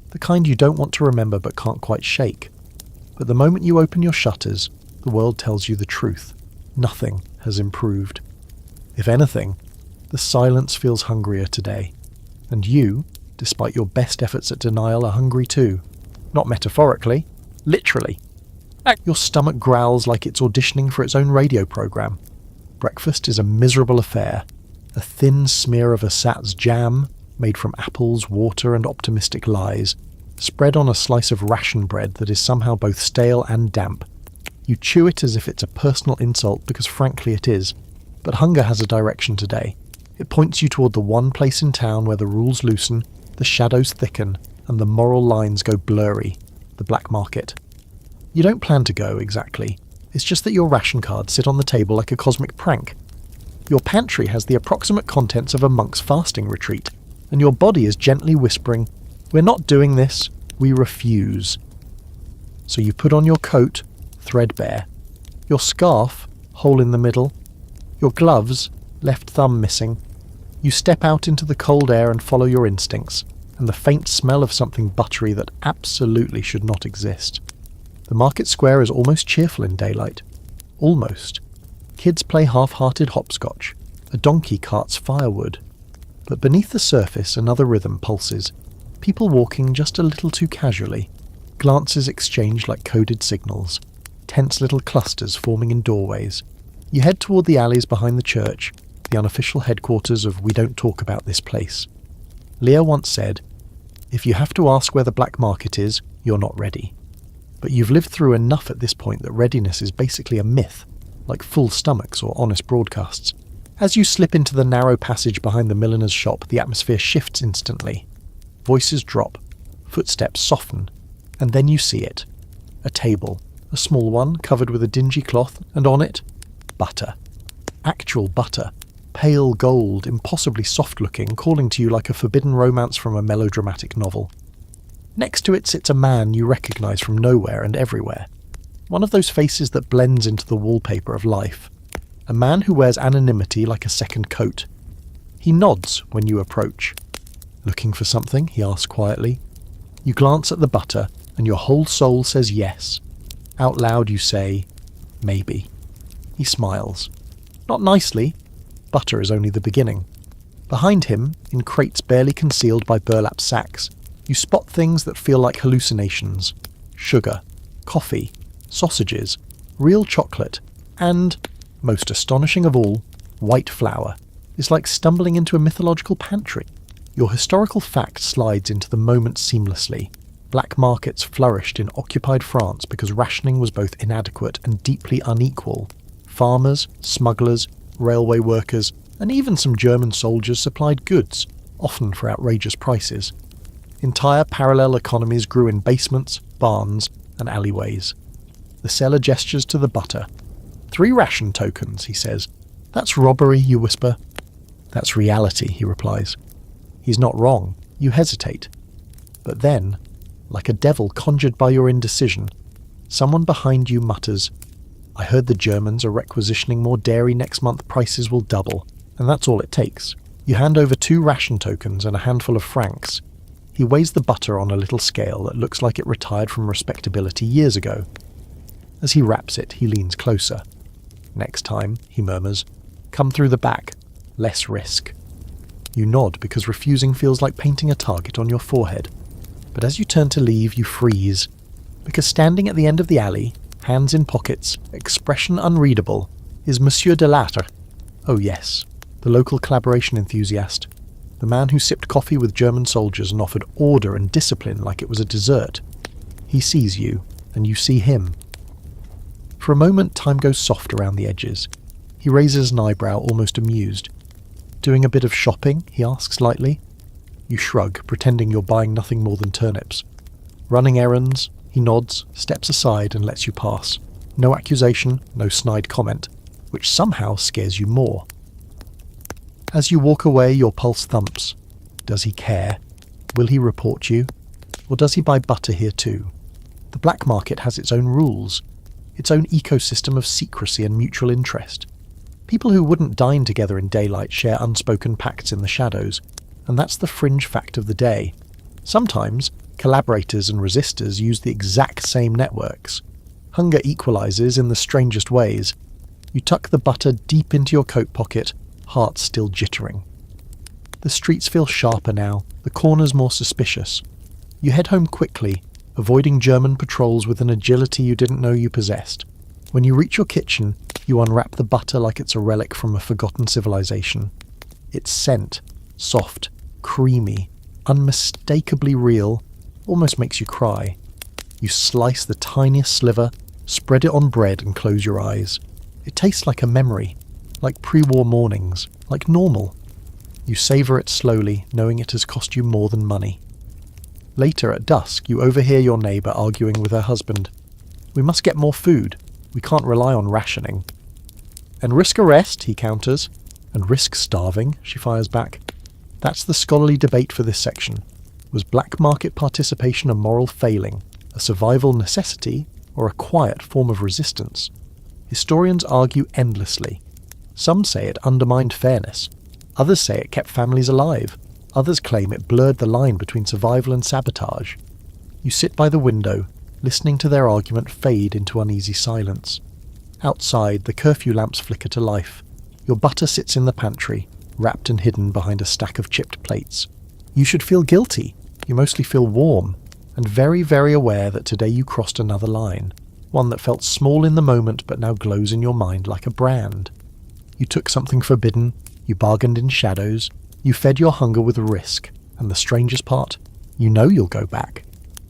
the kind you don't want to remember but can't quite shake. But the moment you open your shutters, the world tells you the truth. Nothing has improved. If anything, the silence feels hungrier today. And you, despite your best efforts at denial, are hungry too. Not metaphorically, literally. Your stomach growls like it's auditioning for its own radio program. Breakfast is a miserable affair. A thin smear of ersatz jam, made from apples, water and optimistic lies, spread on a slice of ration bread that is somehow both stale and damp. You chew it as if it's a personal insult because frankly it is. But hunger has a direction today. It points you toward the one place in town where the rules loosen, the shadows thicken, and the moral lines go blurry, the black market. You don't plan to go, exactly. It's just that your ration cards sit on the table like a cosmic prank. Your pantry has the approximate contents of a monk's fasting retreat, and your body is gently whispering, "We're not doing this, we refuse." So you put on your coat, threadbare, your scarf, hole in the middle, your gloves, left thumb missing. You step out into the cold air and follow your instincts, and the faint smell of something buttery that absolutely should not exist. The market square is almost cheerful in daylight. Almost. Kids play half-hearted hopscotch. A donkey carts firewood. But beneath the surface another rhythm pulses. People walking just a little too casually. Glances exchanged like coded signals. Tense little clusters forming in doorways. You head toward the alleys behind the church, the unofficial headquarters of We Don't Talk About This Place. Leah once said, "If you have to ask where the black market is, you're not ready." But you've lived through enough at this point that readiness is basically a myth, like full stomachs or honest broadcasts. As you slip into the narrow passage behind the milliner's shop, the atmosphere shifts instantly. Voices drop, footsteps soften, and then you see it. A table, a small one covered with a dingy cloth, and on it, butter. Actual butter. Pale gold, impossibly soft-looking, calling to you like a forbidden romance from a melodramatic novel. Next to it sits a man you recognise from nowhere and everywhere. One of those faces that blends into the wallpaper of life. A man who wears anonymity like a second coat. He nods when you approach. "Looking for something?" he asks quietly. You glance at the butter, and your whole soul says yes. Out loud you say, "Maybe." He smiles. Not nicely. Butter is only the beginning. Behind him, in crates barely concealed by burlap sacks, you spot things that feel like hallucinations. Sugar, coffee, sausages, real chocolate, and, most astonishing of all, white flour. It's like stumbling into a mythological pantry. Your historical fact slides into the moment seamlessly. Black markets flourished in occupied France because rationing was both inadequate and deeply unequal. Farmers, smugglers, railway workers, and even some German soldiers supplied goods, often for outrageous prices. Entire parallel economies grew in basements, barns, and alleyways. The seller gestures to the butter. 3 ration tokens, he says. "That's robbery," you whisper. "That's reality," he replies. He's not wrong. You hesitate. But then, like a devil conjured by your indecision, someone behind you mutters, "I heard the Germans are requisitioning more dairy next month, prices will double." And that's all it takes. You hand over 2 ration tokens and a handful of francs. He weighs the butter on a little scale that looks like it retired from respectability years ago. As he wraps it, he leans closer. "Next time," he murmurs, "come through the back. Less risk." You nod because refusing feels like painting a target on your forehead. But as you turn to leave, you freeze. Because standing at the end of the alley, hands in pockets, expression unreadable, is Monsieur Delattre. Oh yes, the local collaboration enthusiast. The man who sipped coffee with German soldiers and offered order and discipline like it was a dessert. He sees you, and you see him. For a moment, time goes soft around the edges. He raises an eyebrow, almost amused. "Doing a bit of shopping?" he asks lightly. You shrug, pretending you're buying nothing more than turnips. "Running errands?" He nods, steps aside and lets you pass. No accusation, no snide comment, which somehow scares you more. As you walk away, your pulse thumps. Does he care? Will he report you? Or does he buy butter here too? The black market has its own rules, its own ecosystem of secrecy and mutual interest. People who wouldn't dine together in daylight share unspoken pacts in the shadows, and that's the fringe fact of the day. Sometimes, collaborators and resistors use the exact same networks. Hunger equalizes in the strangest ways. You tuck the butter deep into your coat pocket, heart still jittering. The streets feel sharper now, the corners more suspicious. You head home quickly, avoiding German patrols with an agility you didn't know you possessed. When you reach your kitchen, you unwrap the butter like it's a relic from a forgotten civilization. Its scent, soft, creamy, unmistakably real, almost makes you cry. You slice the tiniest sliver, spread it on bread and close your eyes. It tastes like a memory, like pre-war mornings, like normal. You savour it slowly, knowing it has cost you more than money. Later at dusk, you overhear your neighbour arguing with her husband. "We must get more food. We can't rely on rationing." "And risk arrest," he counters. "And risk starving," she fires back. That's the scholarly debate for this section. Was black market participation a moral failing, a survival necessity, or a quiet form of resistance? Historians argue endlessly. Some say it undermined fairness. Others say it kept families alive. Others claim it blurred the line between survival and sabotage. You sit by the window, listening to their argument fade into uneasy silence. Outside, the curfew lamps flicker to life. Your butter sits in the pantry, wrapped and hidden behind a stack of chipped plates. You should feel guilty. You mostly feel warm, and very, very aware that today you crossed another line, one that felt small in the moment but now glows in your mind like a brand. You took something forbidden, you bargained in shadows, you fed your hunger with risk, and the strangest part, you know you'll go back.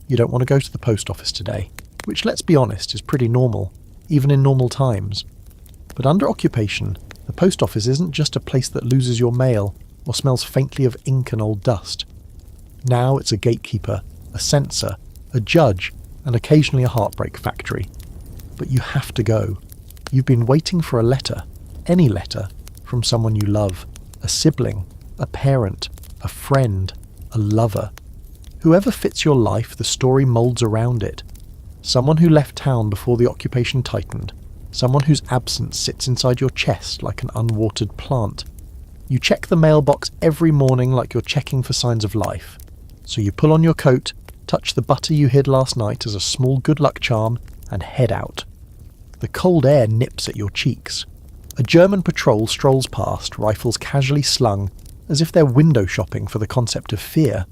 You don't want to go to the post office today, which, let's be honest, is pretty normal, even in normal times. But under occupation, the post office isn't just a place that loses your mail or smells faintly of ink and old dust. Now it's a gatekeeper, a censor, a judge, and occasionally a heartbreak factory. But you have to go. You've been waiting for a letter, any letter, from someone you love, a sibling, a parent, a friend, a lover. Whoever fits your life, the story moulds around it. Someone who left town before the occupation tightened. Someone whose absence sits inside your chest like an unwatered plant. You check the mailbox every morning like you're checking for signs of life. So you pull on your coat, touch the butter you hid last night as a small good luck charm, and head out. The cold air nips at your cheeks. A German patrol strolls past, rifles casually slung, as if they're window shopping for the concept of fear.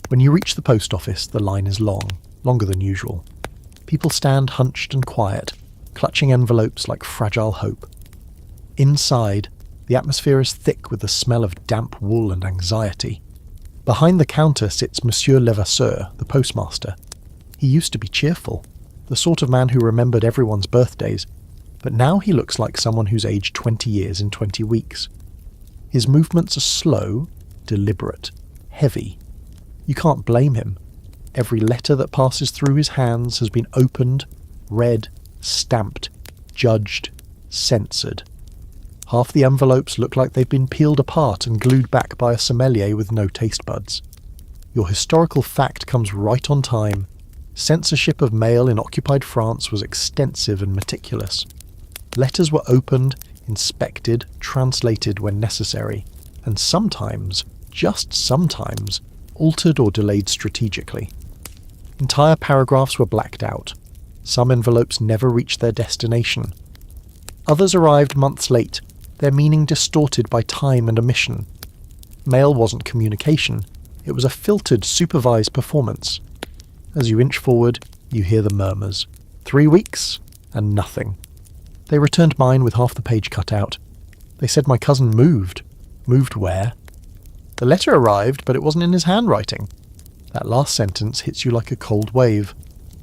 When you reach the post office, the line is long, longer than usual. People stand hunched and quiet, clutching envelopes like fragile hope. Inside, the atmosphere is thick with the smell of damp wool and anxiety. Behind the counter sits Monsieur Levasseur, the postmaster. He used to be cheerful, the sort of man who remembered everyone's birthdays, but now he looks like someone who's aged 20 years in 20 weeks. His movements are slow, deliberate, heavy. You can't blame him. Every letter that passes through his hands has been opened, read, stamped, judged, censored. Half the envelopes look like they've been peeled apart and glued back by a sommelier with no taste buds. Your historical fact comes right on time. Censorship of mail in occupied France was extensive and meticulous. Letters were opened, inspected, translated when necessary, and sometimes, just sometimes, altered or delayed strategically. Entire paragraphs were blacked out. Some envelopes never reached their destination. Others arrived months late, their meaning distorted by time and omission. Mail wasn't communication, it was a filtered, supervised performance. As you inch forward, you hear the murmurs. 3 weeks, and nothing. They returned mine with half the page cut out. They said my cousin moved. Moved where? The letter arrived, but it wasn't in his handwriting. That last sentence hits you like a cold wave.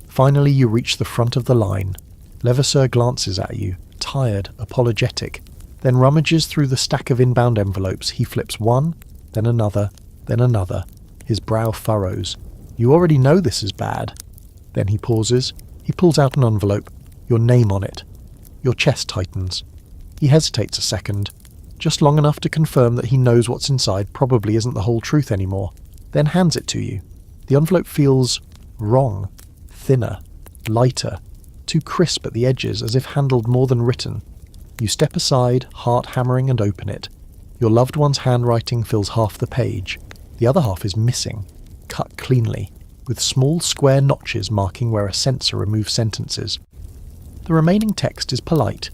Finally, you reach the front of the line. Levasseur glances at you, tired, apologetic, then rummages through the stack of inbound envelopes. He flips one, then another, then another. His brow furrows. You already know this is bad. Then he pauses. He pulls out an envelope. Your name on it. Your chest tightens. He hesitates a second, just long enough to confirm that he knows what's inside probably isn't the whole truth anymore, then hands it to you. The envelope feels wrong, thinner, lighter, too crisp at the edges, as if handled more than written. You step aside, heart hammering, and open it. Your loved one's handwriting fills half the page. The other half is missing, cut cleanly, with small square notches marking where a censor removes sentences. The remaining text is polite,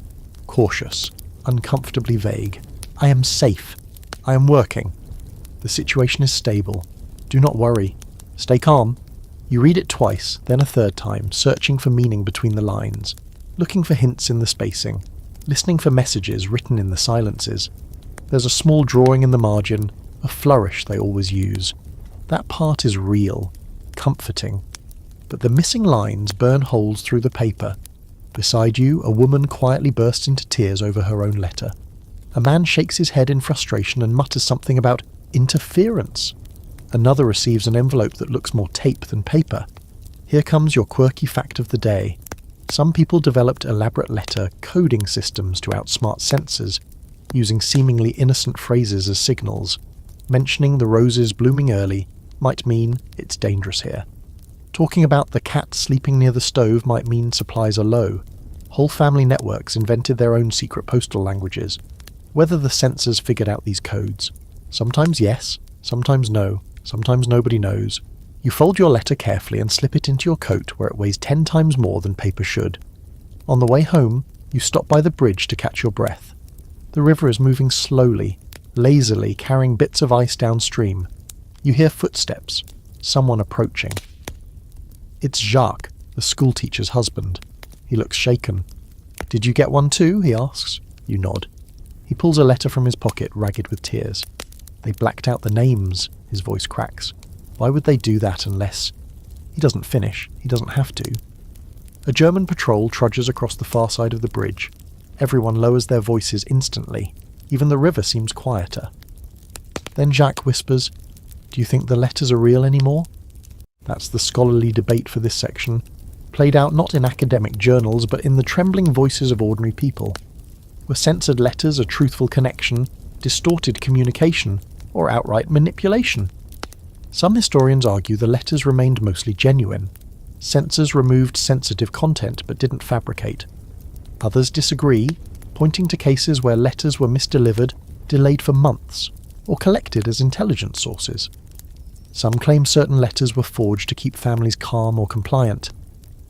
cautious, uncomfortably vague. I am safe. I am working. The situation is stable. Do not worry. Stay calm. You read it twice, then a third time, searching for meaning between the lines, looking for hints in the spacing, listening for messages written in the silences. There's a small drawing in the margin, a flourish they always use. That part is real, comforting. But the missing lines burn holes through the paper. Beside you, a woman quietly bursts into tears over her own letter. A man shakes his head in frustration and mutters something about interference. Another receives an envelope that looks more tape than paper. Here comes your quirky fact of the day. Some people developed elaborate letter coding systems to outsmart censors, using seemingly innocent phrases as signals. Mentioning the roses blooming early might mean it's dangerous here. Talking about the cat sleeping near the stove might mean supplies are low. Whole family networks invented their own secret postal languages. Whether the censors figured out these codes. Sometimes yes, sometimes no, sometimes nobody knows. You fold your letter carefully and slip it into your coat where it weighs 10 times more than paper should. On the way home, you stop by the bridge to catch your breath. The river is moving slowly, lazily carrying bits of ice downstream. You hear footsteps, someone approaching. It's Jacques, the schoolteacher's husband. He looks shaken. Did you get one too? He asks. You nod. He pulls a letter from his pocket, ragged with tears. They blacked out the names, his voice cracks. Why would they do that unless... He doesn't finish. He doesn't have to. A German patrol trudges across the far side of the bridge. Everyone lowers their voices instantly. Even the river seems quieter. Then Jacques whispers, "Do you think the letters are real anymore?" That's the scholarly debate for this section, played out not in academic journals but in the trembling voices of ordinary people. Were censored letters a truthful connection, distorted communication, or outright manipulation? Some historians argue the letters remained mostly genuine. Censors removed sensitive content but didn't fabricate. Others disagree, pointing to cases where letters were misdelivered, delayed for months, or collected as intelligence sources. Some claim certain letters were forged to keep families calm or compliant.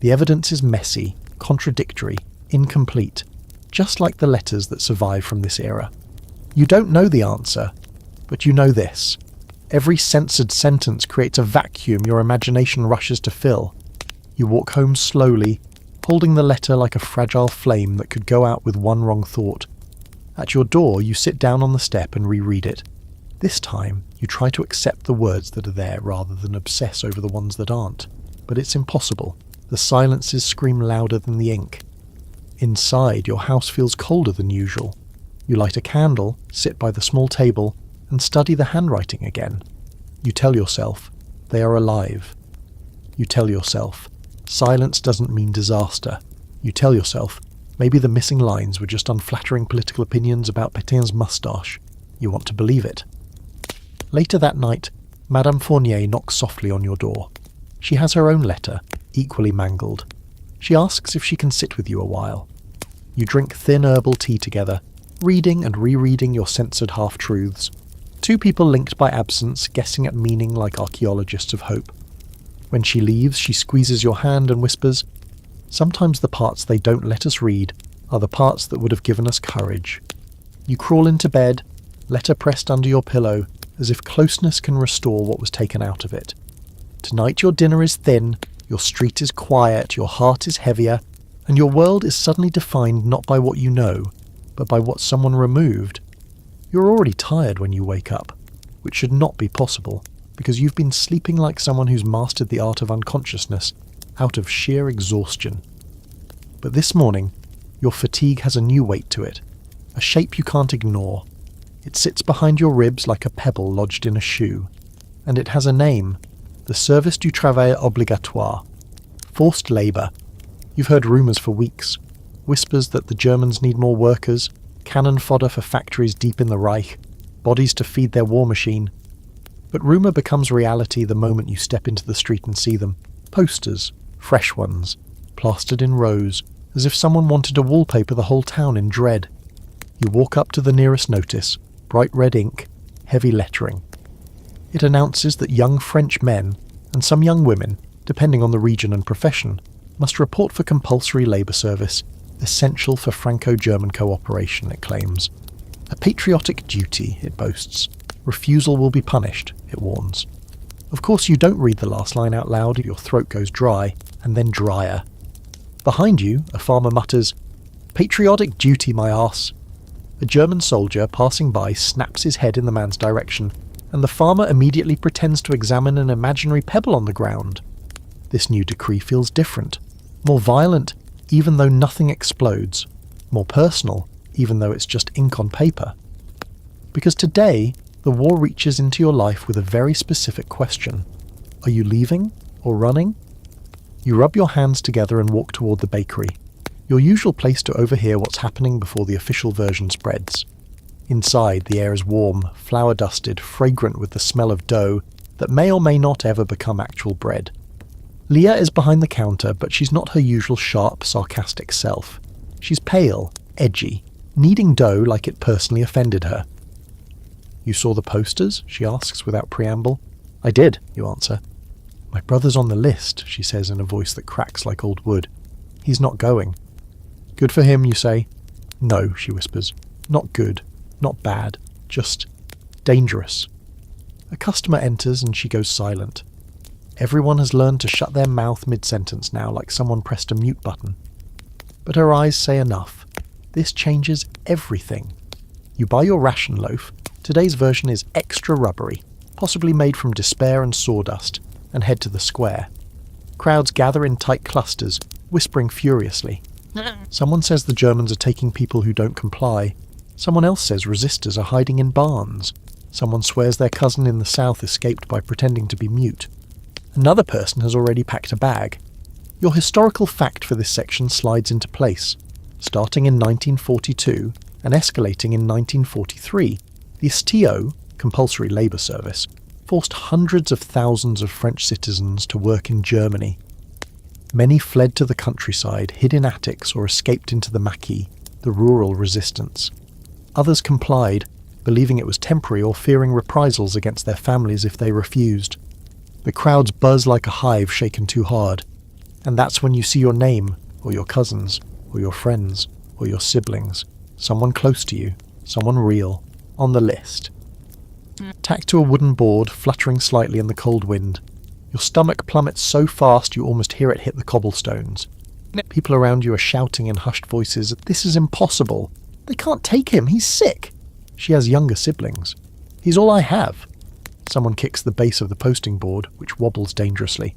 The evidence is messy, contradictory, incomplete, just like the letters that survive from this era. You don't know the answer, but you know this. Every censored sentence creates a vacuum your imagination rushes to fill. You walk home slowly, holding the letter like a fragile flame that could go out with one wrong thought. At your door, you sit down on the step and reread it. This time, you try to accept the words that are there rather than obsess over the ones that aren't. But it's impossible. The silences scream louder than the ink. Inside, your house feels colder than usual. You light a candle, sit by the small table, and study the handwriting again. You tell yourself, they are alive. You tell yourself, silence doesn't mean disaster. You tell yourself, maybe the missing lines were just unflattering political opinions about Pétain's moustache. You want to believe it. Later that night, Madame Fournier knocks softly on your door. She has her own letter, equally mangled. She asks if she can sit with you a while. You drink thin herbal tea together, reading and rereading your censored half-truths. Two people linked by absence, guessing at meaning like archaeologists of hope. When she leaves, she squeezes your hand and whispers, "Sometimes the parts they don't let us read are the parts that would have given us courage." You crawl into bed, letter pressed under your pillow, as if closeness can restore what was taken out of it. Tonight your dinner is thin, your street is quiet, your heart is heavier, and your world is suddenly defined not by what you know, but by what someone removed. You're already tired when you wake up, which should not be possible, because you've been sleeping like someone who's mastered the art of unconsciousness, out of sheer exhaustion. But this morning, your fatigue has a new weight to it, a shape you can't ignore. It sits behind your ribs like a pebble lodged in a shoe, and it has a name, the service du travail obligatoire, forced labour. You've heard rumours for weeks, whispers that the Germans need more workers, cannon fodder for factories deep in the Reich, bodies to feed their war machine. But rumour becomes reality the moment you step into the street and see them. Posters, fresh ones, plastered in rows, as if someone wanted to wallpaper the whole town in dread. You walk up to the nearest notice, bright red ink, heavy lettering. It announces that young French men, and some young women, depending on the region and profession, must report for compulsory labour service, essential for Franco-German cooperation, it claims. A patriotic duty, it boasts. Refusal will be punished, it warns. Of course you don't read the last line out loud, your throat goes dry, and then drier. Behind you, a farmer mutters, "Patriotic duty, my arse." A German soldier passing by snaps his head in the man's direction, and the farmer immediately pretends to examine an imaginary pebble on the ground. This new decree feels different, more violent, even though nothing explodes, more personal, even though it's just ink on paper. Because today, the war reaches into your life with a very specific question. Are you leaving or running? You rub your hands together and walk toward the bakery, your usual place to overhear what's happening before the official version spreads. Inside, the air is warm, flour-dusted, fragrant with the smell of dough that may or may not ever become actual bread. Leah is behind the counter, but she's not her usual sharp, sarcastic self. She's pale, edgy, kneading dough like it personally offended her. "You saw the posters?" she asks without preamble. "I did," you answer. "My brother's on the list," she says in a voice that cracks like old wood. "He's not going." "Good for him," you say. "No," she whispers. "Not good. Not bad. Just dangerous." A customer enters and she goes silent. Everyone has learned to shut their mouth mid-sentence now, like someone pressed a mute button. But her eyes say enough. This changes everything. You buy your ration loaf. Today's version is extra rubbery, possibly made from despair and sawdust, and head to the square. Crowds gather in tight clusters, whispering furiously. Someone says the Germans are taking people who don't comply. Someone else says resistors are hiding in barns. Someone swears their cousin in the south escaped by pretending to be mute. Another person has already packed a bag. Your historical fact for this section slides into place. Starting in 1942 and escalating in 1943, the STO, compulsory labour service, forced hundreds of thousands of French citizens to work in Germany. Many fled to the countryside, hid in attics or escaped into the maquis, the rural resistance. Others complied, believing it was temporary or fearing reprisals against their families if they refused. The crowds buzz like a hive shaken too hard, and that's when you see your name, or your cousins, or your friends, or your siblings, someone close to you, someone real, on the list. Tacked to a wooden board, fluttering slightly in the cold wind, your stomach plummets so fast you almost hear it hit the cobblestones. People around you are shouting in hushed voices, "This is impossible! They can't take him, he's sick!" She has younger siblings. "He's all I have." Someone kicks the base of the posting board, which wobbles dangerously.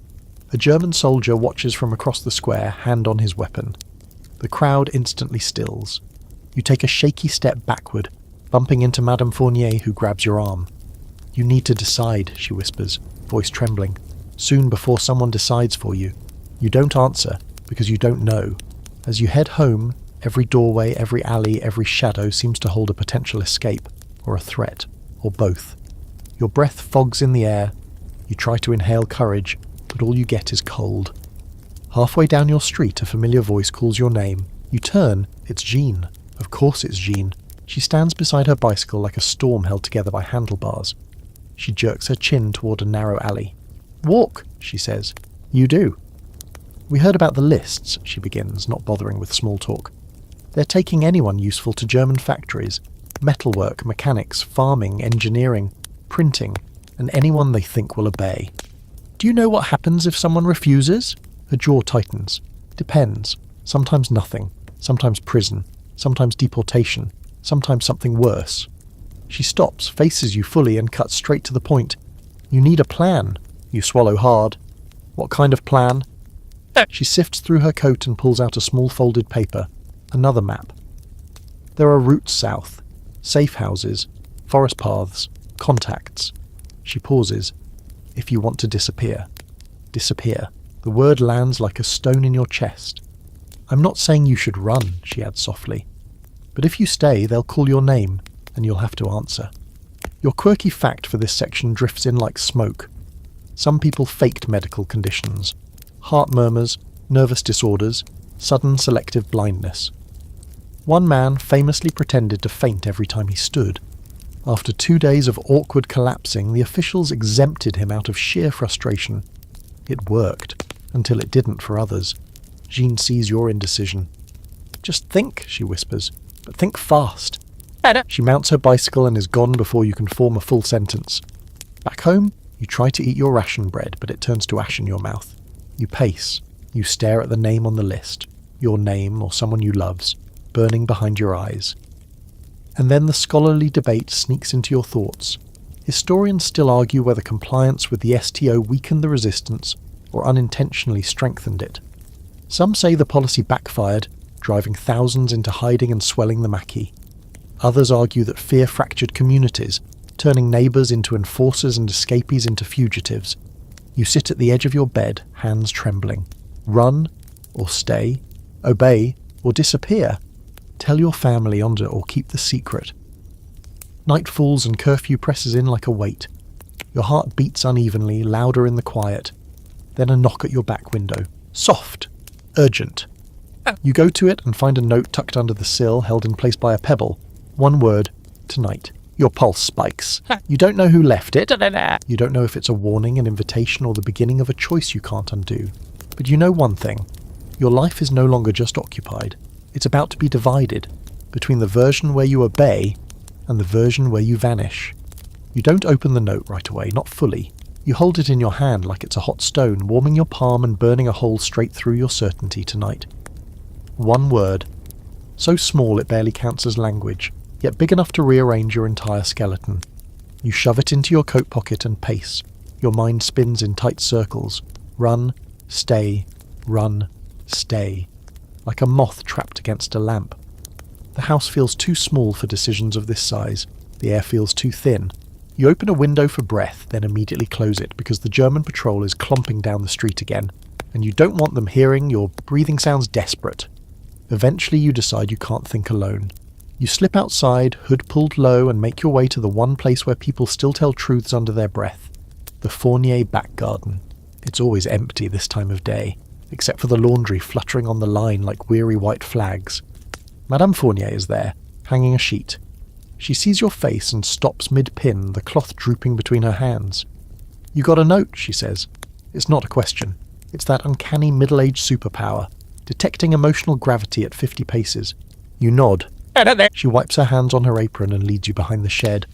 A German soldier watches from across the square, hand on his weapon. The crowd instantly stills. You take a shaky step backward, bumping into Madame Fournier, who grabs your arm. "You need to decide," she whispers, voice trembling. "Soon before someone decides for you." You don't answer, because you don't know. As you head home, every doorway, every alley, every shadow seems to hold a potential escape, or a threat, or both. Your breath fogs in the air. You try to inhale courage, but all you get is cold. Halfway down your street, a familiar voice calls your name. You turn, it's Jean. Of course it's Jean. She stands beside her bicycle like a storm held together by handlebars. She jerks her chin toward a narrow alley. "Walk," she says. You do. "We heard about the lists," she begins, not bothering with small talk. "They're taking anyone useful to German factories. Metalwork, mechanics, farming, engineering, printing, and anyone they think will obey. Do you know what happens if someone refuses?" Her jaw tightens. "Depends. Sometimes nothing. Sometimes prison. Sometimes deportation. Sometimes something worse." She stops, faces you fully, and cuts straight to the point. "You need a plan." You swallow hard. "What kind of plan?" She sifts through her coat and pulls out a small folded paper. Another map. There are routes south. Safe houses. Forest paths. Contacts. She pauses. "If you want to disappear." Disappear. The word lands like a stone in your chest. "I'm not saying you should run," she adds softly. "But if you stay, they'll call your name, and you'll have to answer." Your quirky fact for this section drifts in like smoke. Some people faked medical conditions. Heart murmurs, nervous disorders, sudden selective blindness. One man famously pretended to faint every time he stood. After 2 days of awkward collapsing, the officials exempted him out of sheer frustration. It worked, until it didn't for others. Jean sees your indecision. "Just think," she whispers, "but think fast." She mounts her bicycle and is gone before you can form a full sentence. Back home, you try to eat your ration bread, but it turns to ash in your mouth. You pace. You stare at the name on the list, your name or someone you love's, burning behind your eyes. And then the scholarly debate sneaks into your thoughts. Historians still argue whether compliance with the STO weakened the resistance or unintentionally strengthened it. Some say the policy backfired, driving thousands into hiding and swelling the maquis. Others argue that fear fractured communities, turning neighbours into enforcers and escapees into fugitives. You sit at the edge of your bed, hands trembling. Run or stay, obey or disappear. Tell your family or keep the secret. Night falls and curfew presses in like a weight. Your heart beats unevenly, louder in the quiet. Then a knock at your back window. Soft. Urgent. You go to it and find a note tucked under the sill, held in place by a pebble. One word. Tonight. Your pulse spikes. You don't know who left it. You don't know if it's a warning, an invitation, or the beginning of a choice you can't undo. But you know one thing. Your life is no longer just occupied. It's about to be divided between the version where you obey and the version where you vanish. You don't open the note right away, not fully. You hold it in your hand like it's a hot stone, warming your palm and burning a hole straight through your certainty tonight. One word. So small it barely counts as language, yet big enough to rearrange your entire skeleton. You shove it into your coat pocket and pace. Your mind spins in tight circles. Run, stay, run, stay. Like a moth trapped against a lamp. The house feels too small for decisions of this size. The air feels too thin. You open a window for breath, then immediately close it because the German patrol is clomping down the street again, and you don't want them hearing your breathing sounds desperate. Eventually you decide you can't think alone. You slip outside, hood pulled low, and make your way to the one place where people still tell truths under their breath. The Fournier back garden. It's always empty this time of day, except for the laundry fluttering on the line like weary white flags. Madame Fournier is there, hanging a sheet. She sees your face and stops mid-pin, the cloth drooping between her hands. "You got a note," she says. It's not a question. It's that uncanny middle-aged superpower, detecting emotional gravity at 50 paces. You nod. She wipes her hands on her apron and leads you behind the shed,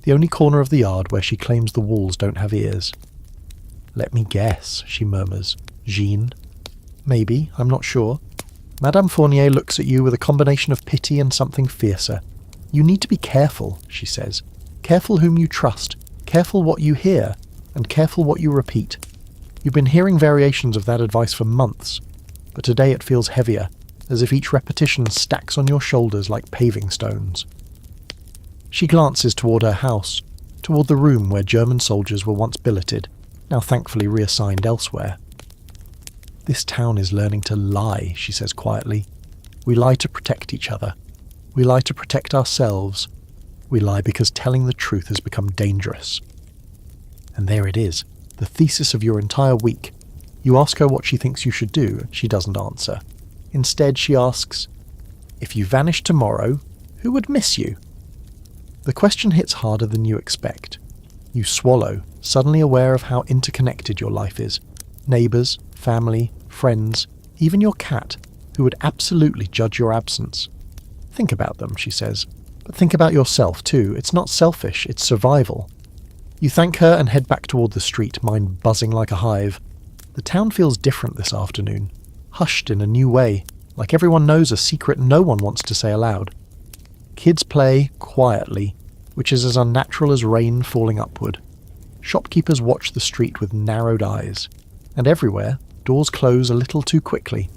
the only corner of the yard where she claims the walls don't have ears. "Let me guess," she murmurs. "Jean?" "Maybe, I'm not sure." Madame Fournier looks at you with a combination of pity and something fiercer. "You need to be careful," she says. "Careful whom you trust, careful what you hear, and careful what you repeat. You've been hearing variations of that advice for months, but today it feels heavier, as if each repetition stacks on your shoulders like paving stones." She glances toward her house, toward the room where German soldiers were once billeted, now thankfully reassigned elsewhere. "This town is learning to lie," she says quietly. "We lie to protect each other. We lie to protect ourselves. We lie because telling the truth has become dangerous." And there it is, the thesis of your entire week. You ask her what she thinks you should do, and she doesn't answer. Instead, she asks, "If you vanished tomorrow, who would miss you?" The question hits harder than you expect. You swallow, suddenly aware of how interconnected your life is. Neighbours, family, friends, even your cat, who would absolutely judge your absence. "Think about them," she says. "But think about yourself, too. It's not selfish, it's survival." You thank her and head back toward the street, mind buzzing like a hive. The town feels different this afternoon. Hushed in a new way, like everyone knows a secret no one wants to say aloud. Kids play quietly, which is as unnatural as rain falling upward. Shopkeepers watch the street with narrowed eyes. And everywhere, doors close a little too quickly.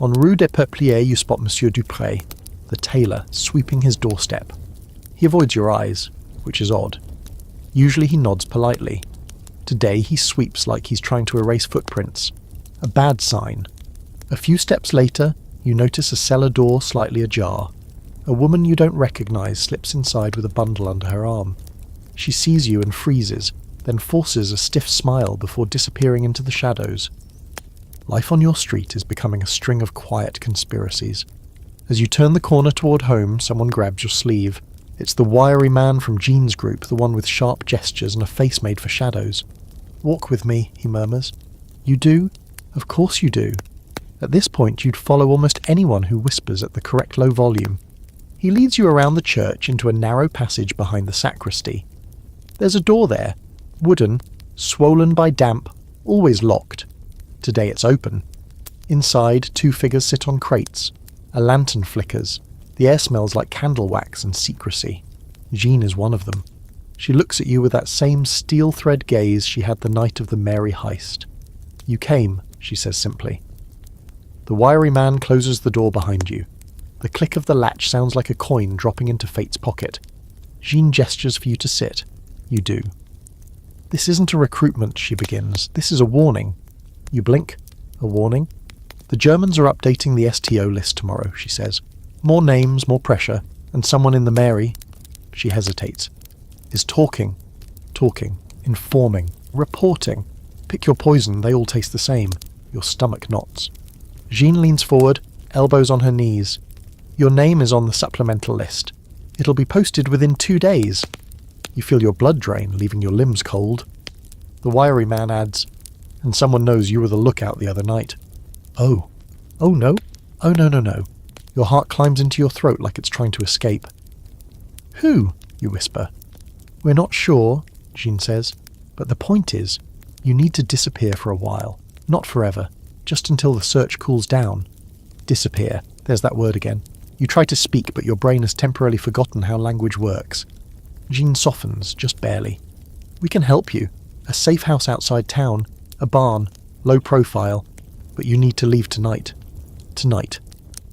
On Rue des Peupliers you spot Monsieur Dupré, the tailor, sweeping his doorstep. He avoids your eyes, which is odd. Usually he nods politely. Today he sweeps like he's trying to erase footprints. A bad sign. A few steps later, you notice a cellar door slightly ajar. A woman you don't recognize slips inside with a bundle under her arm. She sees you and freezes, then forces a stiff smile before disappearing into the shadows. Life on your street is becoming a string of quiet conspiracies. As you turn the corner toward home, someone grabs your sleeve. It's the wiry man from Jean's group, the one with sharp gestures and a face made for shadows. "Walk with me," he murmurs. "You do? Of course you do." At this point, you'd follow almost anyone who whispers at the correct low volume. He leads you around the church into a narrow passage behind the sacristy. There's a door there, wooden, swollen by damp, always locked. Today it's open. Inside, 2 figures sit on crates. A lantern flickers. The air smells like candle wax and secrecy. Jean is one of them. She looks at you with that same steel thread gaze she had the night of the Mary heist. You came, she says simply. The wiry man closes the door behind you. The click of the latch sounds like a coin dropping into fate's pocket. Jean gestures for you to sit. You do. This isn't a recruitment, she begins. This is a warning. You blink. A warning? The Germans are updating the STO list tomorrow, she says. More names, more pressure, and someone in the Mary, she hesitates, is talking, informing, reporting. Pick your poison, they all taste the same. Your stomach knots. Jean leans forward, elbows on her knees. Your name is on the supplemental list. It'll be posted within 2 days. You feel your blood drain, leaving your limbs cold. The wiry man adds, and someone knows you were the lookout the other night. Oh. Oh no. Oh no. Your heart climbs into your throat like it's trying to escape. Who? You whisper. We're not sure, Jean says, but the point is, you need to disappear for a while. Not forever, just until the search cools down. Disappear. There's that word again. You try to speak, but your brain has temporarily forgotten how language works. Jean softens, just barely. We can help you. A safe house outside town. A barn. Low profile. But you need to leave tonight. Tonight.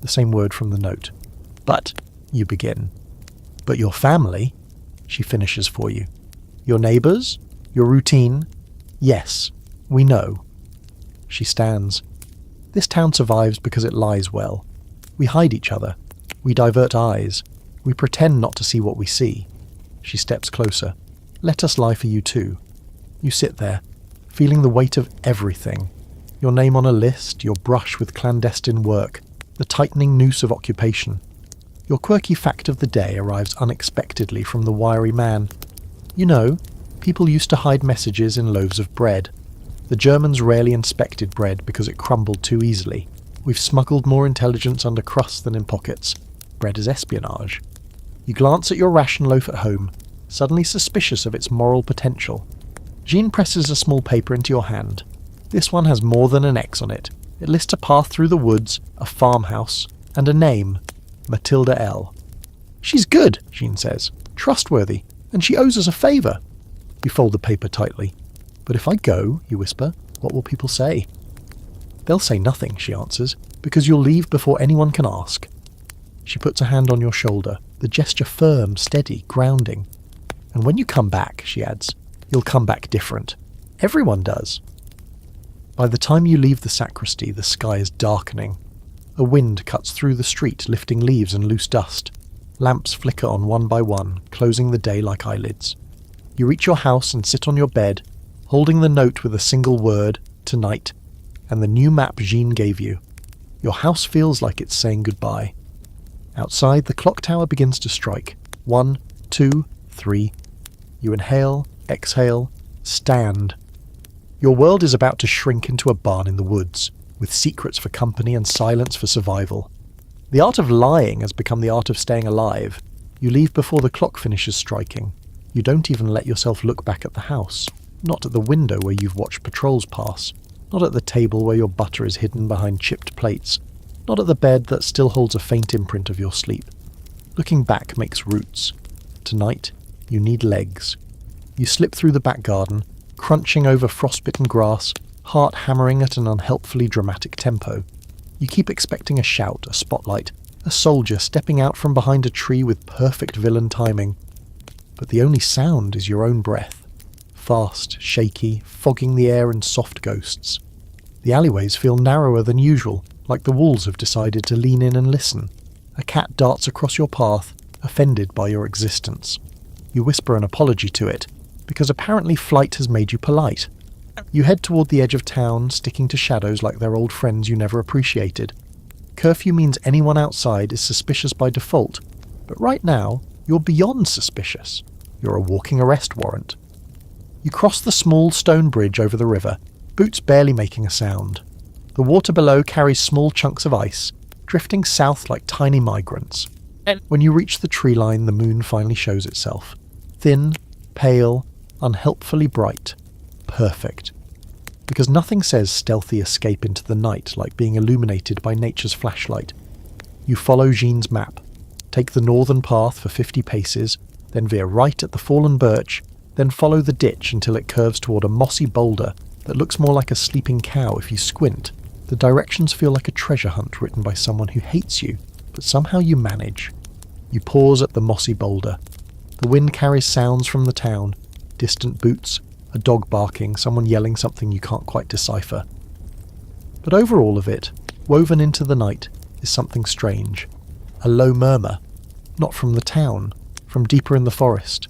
The same word from the note. But, you begin. But your family, she finishes for you. Your neighbours? Your routine? Yes, we know. She stands. This town survives because it lies well. We hide each other. We divert eyes. We pretend not to see what we see. She steps closer. Let us lie for you too. You sit there, feeling the weight of everything. Your name on a list, your brush with clandestine work, the tightening noose of occupation. Your quirky fact of the day arrives unexpectedly from the wiry man. You know, people used to hide messages in loaves of bread. The Germans rarely inspected bread because it crumbled too easily. We've smuggled more intelligence under crusts than in pockets. Bread is espionage. You glance at your ration loaf at home, suddenly suspicious of its moral potential. Jean presses a small paper into your hand. This one has more than an X on it. It lists a path through the woods, a farmhouse, and a name, Matilda L. She's good, Jean says. Trustworthy. And she owes us a favour. You fold the paper tightly. But if I go, you whisper, what will people say? They'll say nothing, she answers, because you'll leave before anyone can ask. She puts a hand on your shoulder, the gesture firm, steady, grounding. And when you come back, she adds, you'll come back different. Everyone does. By the time you leave the sacristy, the sky is darkening. A wind cuts through the street, lifting leaves and loose dust. Lamps flicker on one by one, closing the day like eyelids. You reach your house and sit on your bed, holding the note with a single word, tonight, and the new map Jean gave you. Your house feels like it's saying goodbye. Outside, the clock tower begins to strike. 1, 2, 3. You inhale, exhale, stand. Your world is about to shrink into a barn in the woods, with secrets for company and silence for survival. The art of lying has become the art of staying alive. You leave before the clock finishes striking. You don't even let yourself look back at the house. Not at the window where you've watched patrols pass. Not at the table where your butter is hidden behind chipped plates. Not at the bed that still holds a faint imprint of your sleep. Looking back makes roots. Tonight, you need legs. You slip through the back garden, crunching over frostbitten grass, heart hammering at an unhelpfully dramatic tempo. You keep expecting a shout, a spotlight, a soldier stepping out from behind a tree with perfect villain timing. But the only sound is your own breath. Fast, shaky, fogging the air in soft ghosts. The alleyways feel narrower than usual, like the wolves have decided to lean in and listen. A cat darts across your path, offended by your existence. You whisper an apology to it, because apparently flight has made you polite. You head toward the edge of town, sticking to shadows like they're old friends you never appreciated. Curfew means anyone outside is suspicious by default, but right now, you're beyond suspicious. You're a walking arrest warrant. You cross the small stone bridge over the river, boots barely making a sound. The water below carries small chunks of ice, drifting south like tiny migrants. When you reach the tree line, the moon finally shows itself. Thin, pale, unhelpfully bright. Perfect. Because nothing says stealthy escape into the night like being illuminated by nature's flashlight. You follow Jean's map, take the northern path for 50 paces, then veer right at the fallen birch, then follow the ditch until it curves toward a mossy boulder that looks more like a sleeping cow if you squint. The directions feel like a treasure hunt written by someone who hates you, but somehow you manage. You pause at the mossy boulder. The wind carries sounds from the town, distant boots, a dog barking, someone yelling something you can't quite decipher. But over all of it, woven into the night, is something strange. A low murmur, not from the town, from deeper in the forest.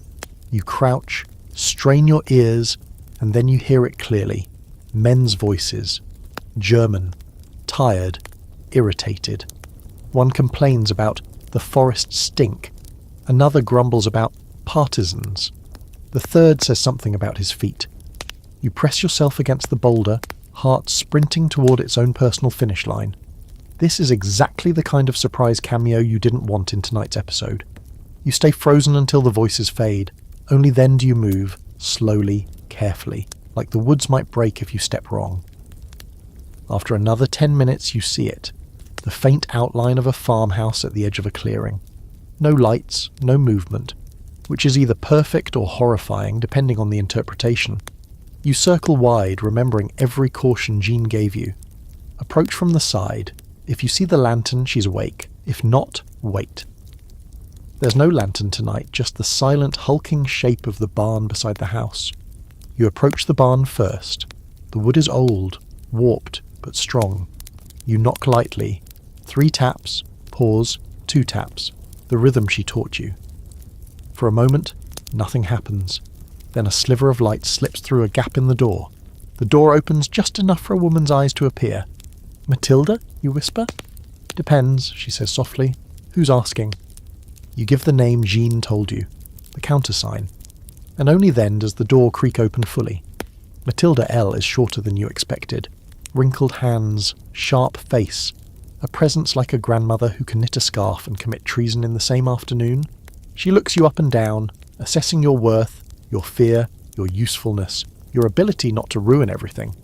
You crouch, strain your ears, and then you hear it clearly. Men's voices. German. Tired. Irritated. One complains about the forest stink. Another grumbles about partisans. The third says something about his feet. You press yourself against the boulder, heart sprinting toward its own personal finish line. This is exactly the kind of surprise cameo you didn't want in tonight's episode. You stay frozen until the voices fade. Only then do you move, slowly, carefully, like the woods might break if you step wrong. After another 10 minutes you see it, the faint outline of a farmhouse at the edge of a clearing. No lights, no movement, which is either perfect or horrifying depending on the interpretation. You circle wide, remembering every caution Jean gave you. Approach from the side. If you see the lantern, she's awake. If not, wait. There's no lantern tonight, just the silent, hulking shape of the barn beside the house. You approach the barn first. The wood is old, warped, but strong. You knock lightly. 3 taps, pause, 2 taps. The rhythm she taught you. For a moment, nothing happens. Then a sliver of light slips through a gap in the door. The door opens just enough for a woman's eyes to appear. "Matilda?" you whisper. "Depends," she says softly. "Who's asking?" You give the name Jean told you, the countersign, and only then does the door creak open fully. Matilda L. is shorter than you expected. Wrinkled hands, sharp face, a presence like a grandmother who can knit a scarf and commit treason in the same afternoon. She looks you up and down, assessing your worth, your fear, your usefulness, your ability not to ruin everything.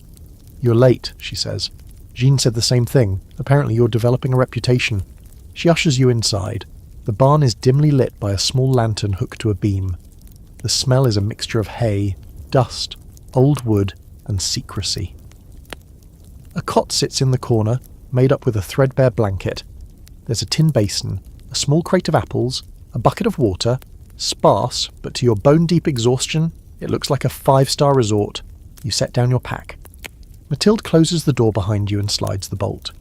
"You're late," she says. Jean said the same thing. Apparently you're developing a reputation. She ushers you inside. The barn is dimly lit by a small lantern hooked to a beam. The smell is a mixture of hay, dust, old wood, and secrecy. A cot sits in the corner, made up with a threadbare blanket. There's a tin basin, a small crate of apples, a bucket of water, sparse, but to your bone-deep exhaustion, it looks like a 5-star resort. You set down your pack. Mathilde closes the door behind you and slides the bolt.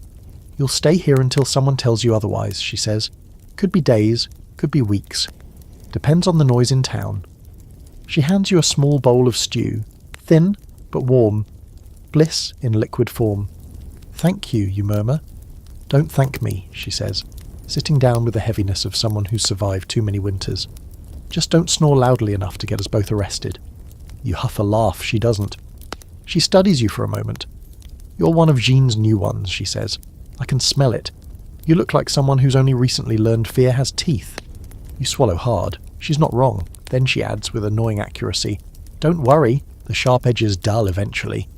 "You'll stay here until someone tells you otherwise," she says. "Could be days, could be weeks. Depends on the noise in town." She hands you a small bowl of stew, thin but warm, bliss in liquid form. "Thank you," you murmur. "Don't thank me," she says, sitting down with the heaviness of someone who's survived too many winters. "Just don't snore loudly enough to get us both arrested." You huff a laugh, she doesn't. She studies you for a moment. "You're one of Jean's new ones," she says. "I can smell it. You look like someone who's only recently learned fear has teeth." You swallow hard. She's not wrong. Then she adds with annoying accuracy, "Don't worry, the sharp edges dull eventually."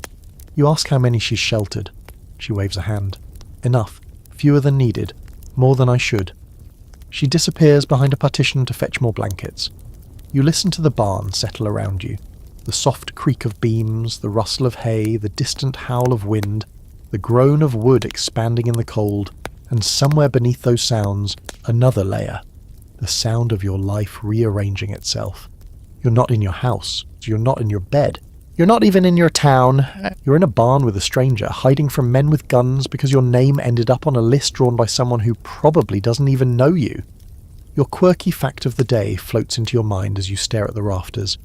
You ask how many she's sheltered. She waves a hand. "Enough. Fewer than needed. More than I should." She disappears behind a partition to fetch more blankets. You listen to the barn settle around you. The soft creak of beams, the rustle of hay, the distant howl of wind, the groan of wood expanding in the cold, and somewhere beneath those sounds, another layer. The sound of your life rearranging itself. You're not in your house. You're not in your bed. You're not even in your town. You're in a barn with a stranger, hiding from men with guns because your name ended up on a list drawn by someone who probably doesn't even know you. Your quirky fact of the day floats into your mind as you stare at the rafters.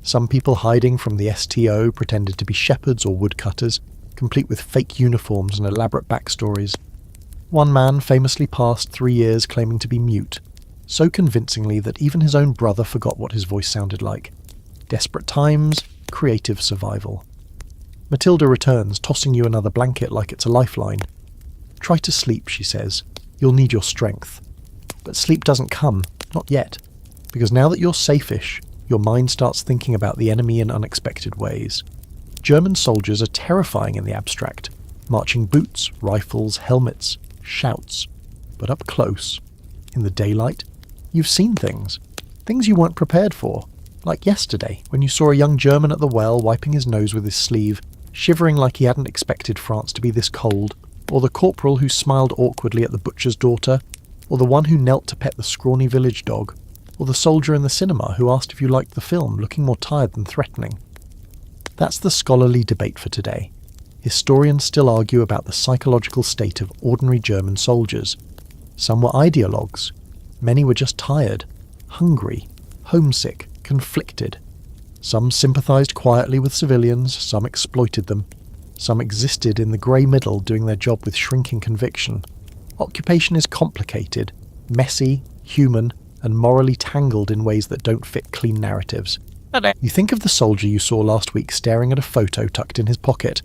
Some people hiding from the STO pretended to be shepherds or woodcutters, complete with fake uniforms and elaborate backstories. One man famously passed 3 years claiming to be mute, so convincingly that even his own brother forgot what his voice sounded like. Desperate times, creative survival. Matilda returns, tossing you another blanket like it's a lifeline. Try to sleep, she says. You'll need your strength. But sleep doesn't come, not yet, because now that you're safe-ish, your mind starts thinking about the enemy in unexpected ways. German soldiers are terrifying in the abstract. Marching boots, rifles, helmets, shouts. But up close, in the daylight, you've seen things. Things you weren't prepared for. Like yesterday, when you saw a young German at the well wiping his nose with his sleeve, shivering like he hadn't expected France to be this cold, or the corporal who smiled awkwardly at the butcher's daughter, or the one who knelt to pet the scrawny village dog, or the soldier in the cinema who asked if you liked the film, looking more tired than threatening. That's the scholarly debate for today. Historians still argue about the psychological state of ordinary German soldiers. Some were ideologues. Many were just tired, hungry, homesick, conflicted. Some sympathised quietly with civilians, some exploited them. Some existed in the grey middle doing their job with shrinking conviction. Occupation is complicated, messy, human, and morally tangled in ways that don't fit clean narratives. You think of the soldier you saw last week staring at a photo tucked in his pocket.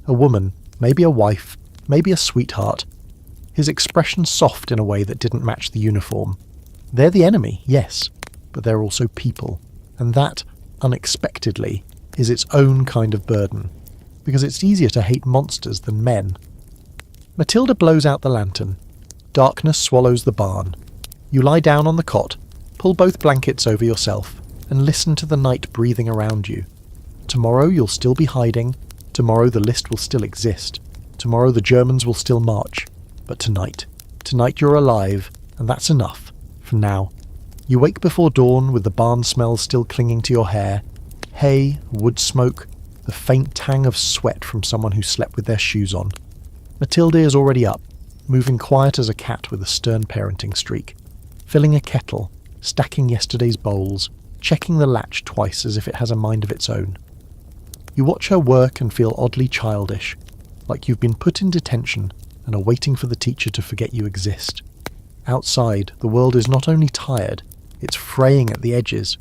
A woman, maybe a wife, maybe a sweetheart. His expression soft in a way that didn't match the uniform. They're the enemy, yes, but they're also people. And that, unexpectedly, is its own kind of burden. Because it's easier to hate monsters than men. Matilda blows out the lantern. Darkness swallows the barn. You lie down on the cot, pull both blankets over yourself, and listen to the night breathing around you. Tomorrow you'll still be hiding. Tomorrow the list will still exist. Tomorrow the Germans will still march. But tonight you're alive, and that's enough, for now. You wake before dawn with the barn smells still clinging to your hair. Hay, wood smoke, the faint tang of sweat from someone who slept with their shoes on. Matilda is already up, moving quiet as a cat with a stern parenting streak. Filling a kettle, stacking yesterday's bowls, checking the latch twice as if it has a mind of its own. You watch her work and feel oddly childish, like you've been put in detention and are waiting for the teacher to forget you exist. Outside, the world is not only tired, it's fraying at the edges.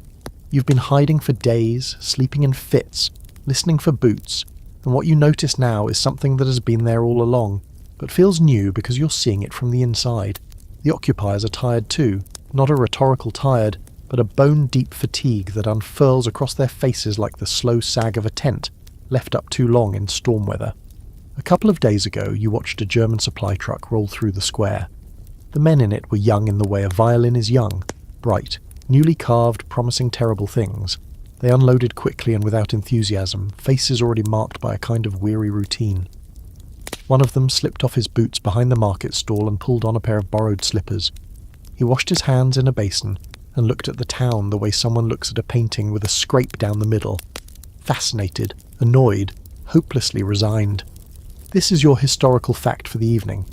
You've been hiding for days, sleeping in fits, listening for boots, and what you notice now is something that has been there all along, but feels new because you're seeing it from the inside. The occupiers are tired too, not a rhetorical tired, but a bone-deep fatigue that unfurls across their faces like the slow sag of a tent, left up too long in storm weather. A couple of days ago, you watched a German supply truck roll through the square. The men in it were young in the way a violin is young, bright, newly carved, promising terrible things. They unloaded quickly and without enthusiasm, faces already marked by a kind of weary routine. One of them slipped off his boots behind the market stall and pulled on a pair of borrowed slippers. He washed his hands in a basin and looked at the town the way someone looks at a painting with a scrape down the middle. Fascinated, annoyed, hopelessly resigned. This is your historical fact for the evening.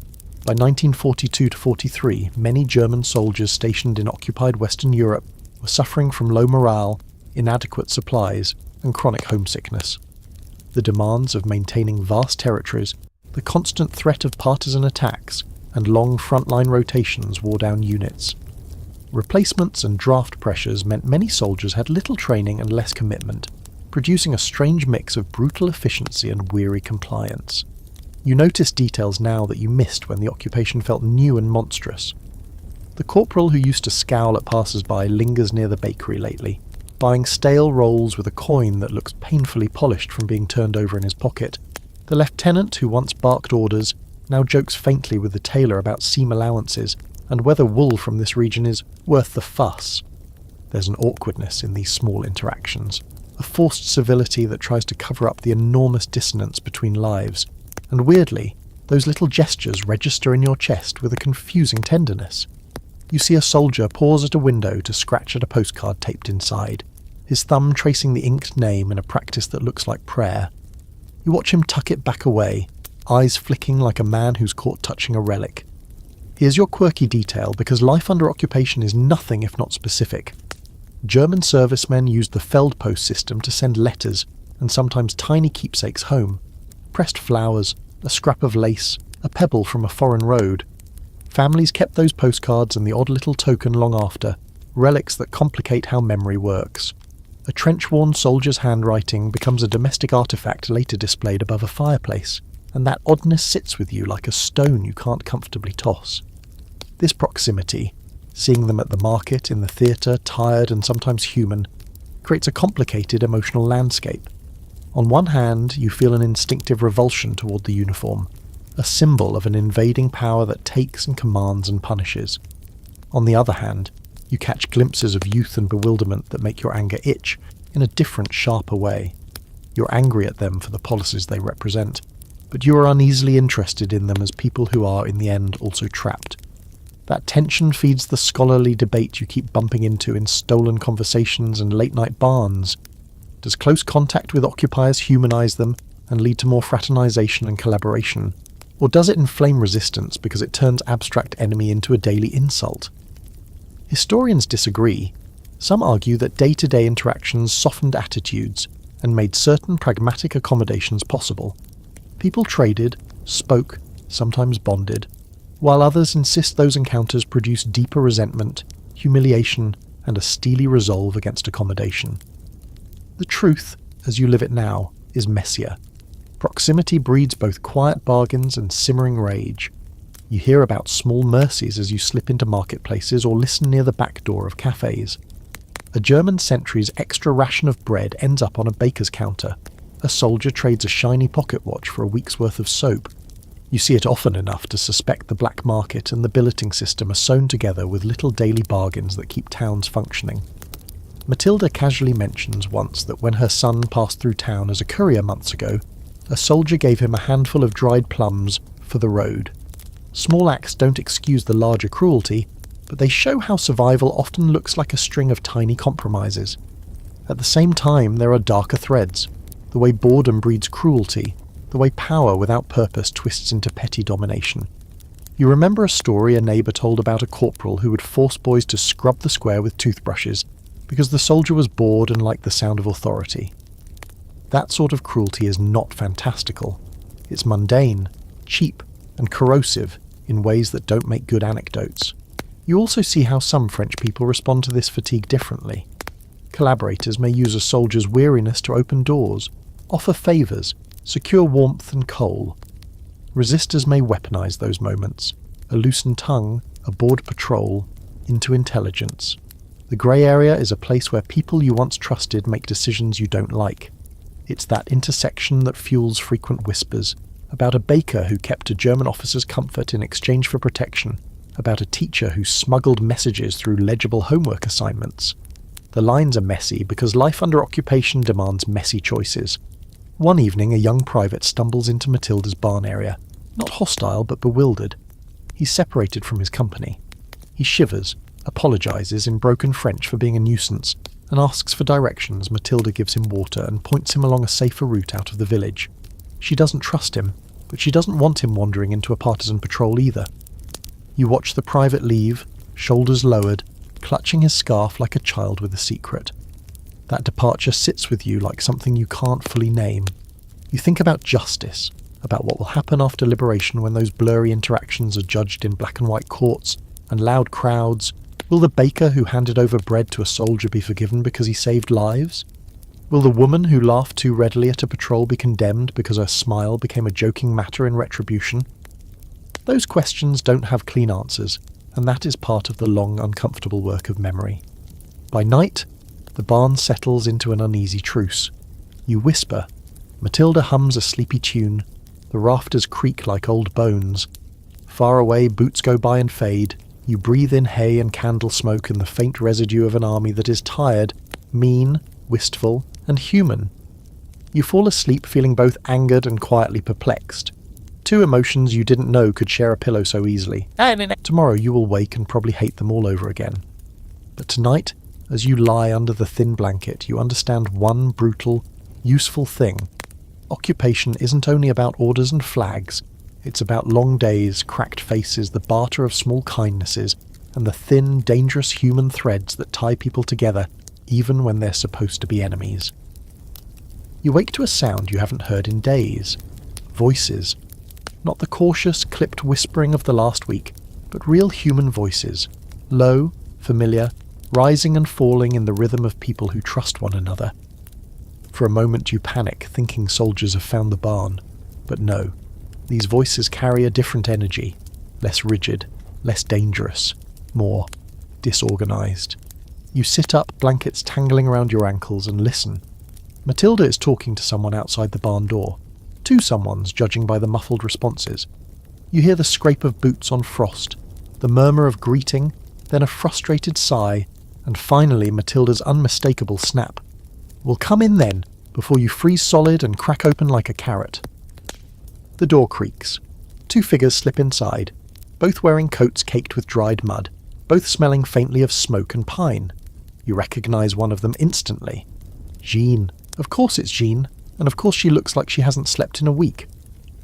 By 1942-43, many German soldiers stationed in occupied Western Europe were suffering from low morale, inadequate supplies, and chronic homesickness. The demands of maintaining vast territories, the constant threat of partisan attacks, and long frontline rotations wore down units. Replacements and draft pressures meant many soldiers had little training and less commitment, producing a strange mix of brutal efficiency and weary compliance. You notice details now that you missed when the occupation felt new and monstrous. The corporal who used to scowl at passers-by lingers near the bakery lately, buying stale rolls with a coin that looks painfully polished from being turned over in his pocket. The lieutenant who once barked orders now jokes faintly with the tailor about seam allowances and whether wool from this region is worth the fuss. There's an awkwardness in these small interactions, a forced civility that tries to cover up the enormous dissonance between lives. And weirdly, those little gestures register in your chest with a confusing tenderness. You see a soldier pause at a window to scratch at a postcard taped inside, his thumb tracing the inked name in a practice that looks like prayer. You watch him tuck it back away, eyes flicking like a man who's caught touching a relic. Here's your quirky detail because life under occupation is nothing if not specific. German servicemen used the Feldpost system to send letters and sometimes tiny keepsakes home. Pressed flowers, a scrap of lace, a pebble from a foreign road. Families kept those postcards and the odd little token long after, relics that complicate how memory works. A trench-worn soldier's handwriting becomes a domestic artifact later displayed above a fireplace, and that oddness sits with you like a stone you can't comfortably toss. This proximity, seeing them at the market, in the theatre, tired and sometimes human, creates a complicated emotional landscape. On one hand, you feel an instinctive revulsion toward the uniform, a symbol of an invading power that takes and commands and punishes. On the other hand, you catch glimpses of youth and bewilderment that make your anger itch in a different, sharper way. You're angry at them for the policies they represent, but you are uneasily interested in them as people who are, in the end, also trapped. That tension feeds the scholarly debate you keep bumping into in stolen conversations and late-night barns. Does close contact with occupiers humanize them and lead to more fraternization and collaboration? Or does it inflame resistance because it turns abstract enemy into a daily insult? Historians disagree. Some argue that day-to-day interactions softened attitudes and made certain pragmatic accommodations possible. People traded, spoke, sometimes bonded, while others insist those encounters produce deeper resentment, humiliation, and a steely resolve against accommodation. The truth, as you live it now, is messier. Proximity breeds both quiet bargains and simmering rage. You hear about small mercies as you slip into marketplaces or listen near the back door of cafes. A German sentry's extra ration of bread ends up on a baker's counter. A soldier trades a shiny pocket watch for a week's worth of soap. You see it often enough to suspect the black market and the billeting system are sewn together with little daily bargains that keep towns functioning. Matilda casually mentions once that when her son passed through town as a courier months ago, a soldier gave him a handful of dried plums for the road. Small acts don't excuse the larger cruelty, but they show how survival often looks like a string of tiny compromises. At the same time, there are darker threads. The way boredom breeds cruelty, the way power without purpose twists into petty domination. You remember a story a neighbour told about a corporal who would force boys to scrub the square with toothbrushes because the soldier was bored and liked the sound of authority. That sort of cruelty is not fantastical. It's mundane, cheap, and corrosive in ways that don't make good anecdotes. You also see how some French people respond to this fatigue differently. Collaborators may use a soldier's weariness to open doors, offer favours, secure warmth and coal. Resistors may weaponize those moments, a loosened tongue, a bored patrol, into intelligence. The grey area is a place where people you once trusted make decisions you don't like. It's that intersection that fuels frequent whispers, about a baker who kept a German officer's comfort in exchange for protection, about a teacher who smuggled messages through legible homework assignments. The lines are messy because life under occupation demands messy choices. One evening, a young private stumbles into Matilda's barn area, not hostile but bewildered. He's separated from his company. He shivers, apologises in broken French for being a nuisance, and asks for directions. Matilda gives him water and points him along a safer route out of the village. She doesn't trust him, but she doesn't want him wandering into a partisan patrol either. You watch the private leave, shoulders lowered, clutching his scarf like a child with a secret. That departure sits with you like something you can't fully name. You think about justice, about what will happen after liberation when those blurry interactions are judged in black and white courts and loud crowds. Will the baker who handed over bread to a soldier be forgiven because he saved lives? Will the woman who laughed too readily at a patrol be condemned because her smile became a joking matter in retribution? Those questions don't have clean answers, and that is part of the long, uncomfortable work of memory. By night, the barn settles into an uneasy truce. You whisper. Matilda hums a sleepy tune. The rafters creak like old bones. Far away, boots go by and fade. You breathe in hay and candle smoke and the faint residue of an army that is tired, mean, wistful, and human. You fall asleep feeling both angered and quietly perplexed. Two emotions you didn't know could share a pillow so easily. Tomorrow you will wake and probably hate them all over again. But tonight, as you lie under the thin blanket, you understand one brutal, useful thing. Occupation isn't only about orders and flags. It's about long days, cracked faces, the barter of small kindnesses, and the thin, dangerous human threads that tie people together, even when they're supposed to be enemies. You wake to a sound you haven't heard in days. Voices. Not the cautious, clipped whispering of the last week, but real human voices. Low, familiar, rising and falling in the rhythm of people who trust one another. For a moment you panic, thinking soldiers have found the barn. But no, these voices carry a different energy, less rigid, less dangerous, more disorganized. You sit up, blankets tangling around your ankles, and listen. Matilda is talking to someone outside the barn door. Two someones, judging by the muffled responses. You hear the scrape of boots on frost, the murmur of greeting, then a frustrated sigh, and finally Matilda's unmistakable snap. "We'll come in then, before you freeze solid and crack open like a carrot." The door creaks. Two figures slip inside, both wearing coats caked with dried mud, both smelling faintly of smoke and pine. You recognise one of them instantly. Jean. Of course it's Jean, and of course she looks like she hasn't slept in a week.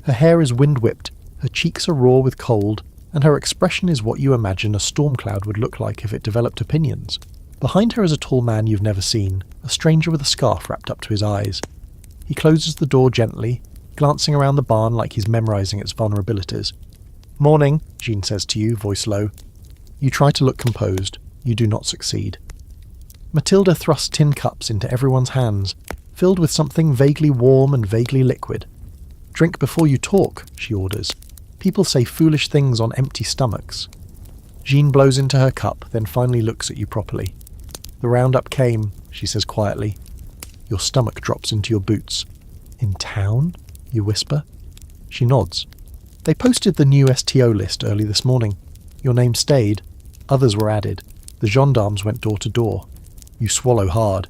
Her hair is wind-whipped, her cheeks are raw with cold, and her expression is what you imagine a storm cloud would look like if it developed opinions. Behind her is a tall man you've never seen, a stranger with a scarf wrapped up to his eyes. He closes the door gently, glancing around the barn like he's memorising its vulnerabilities. "Morning," Jean says to you, voice low. You try to look composed. You do not succeed. Matilda thrusts tin cups into everyone's hands, filled with something vaguely warm and vaguely liquid. "Drink before you talk," she orders. "People say foolish things on empty stomachs." Jean blows into her cup, then finally looks at you properly. "The roundup came," she says quietly. Your stomach drops into your boots. "In town?" you whisper. She nods. "They posted the new STO list early this morning. Your name stayed. Others were added. The gendarmes went door to door." You swallow hard.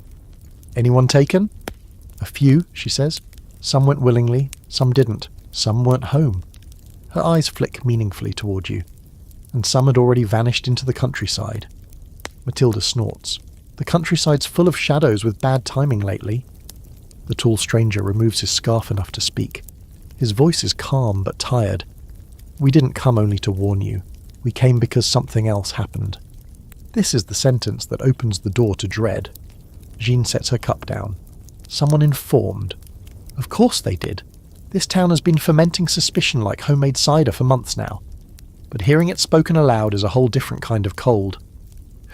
"Anyone taken?" "A few," she says. "Some went willingly, some didn't. Some weren't home." Her eyes flick meaningfully toward you. "And some had already vanished into the countryside." Matilda snorts. "The countryside's full of shadows with bad timing lately." The tall stranger removes his scarf enough to speak. His voice is calm but tired. "We didn't come only to warn you. We came because something else happened." This is the sentence that opens the door to dread. Jean sets her cup down. "Someone informed." Of course they did. This town has been fermenting suspicion like homemade cider for months now. But hearing it spoken aloud is a whole different kind of cold.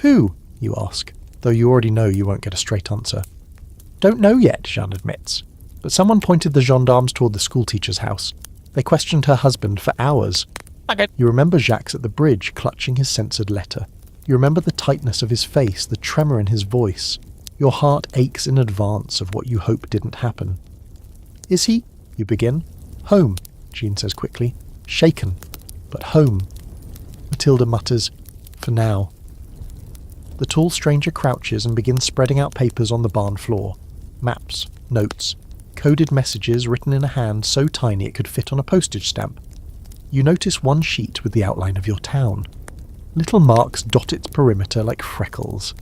"Who?" you ask, though you already know you won't get a straight answer. "Don't know yet," Jeanne admits. "But someone pointed the gendarmes toward the schoolteacher's house. They questioned her husband for hours." Okay. You remember Jacques at the bridge clutching his censored letter. You remember the tightness of his face, the tremor in his voice. Your heart aches in advance of what you hope didn't happen. "Is he?" you begin. "Home," Jean says quickly. "Shaken, but home." Matilda mutters, "For now." The tall stranger crouches and begins spreading out papers on the barn floor. Maps, notes, coded messages written in a hand so tiny it could fit on a postage stamp. You notice one sheet with the outline of your town. Little marks dot its perimeter like freckles.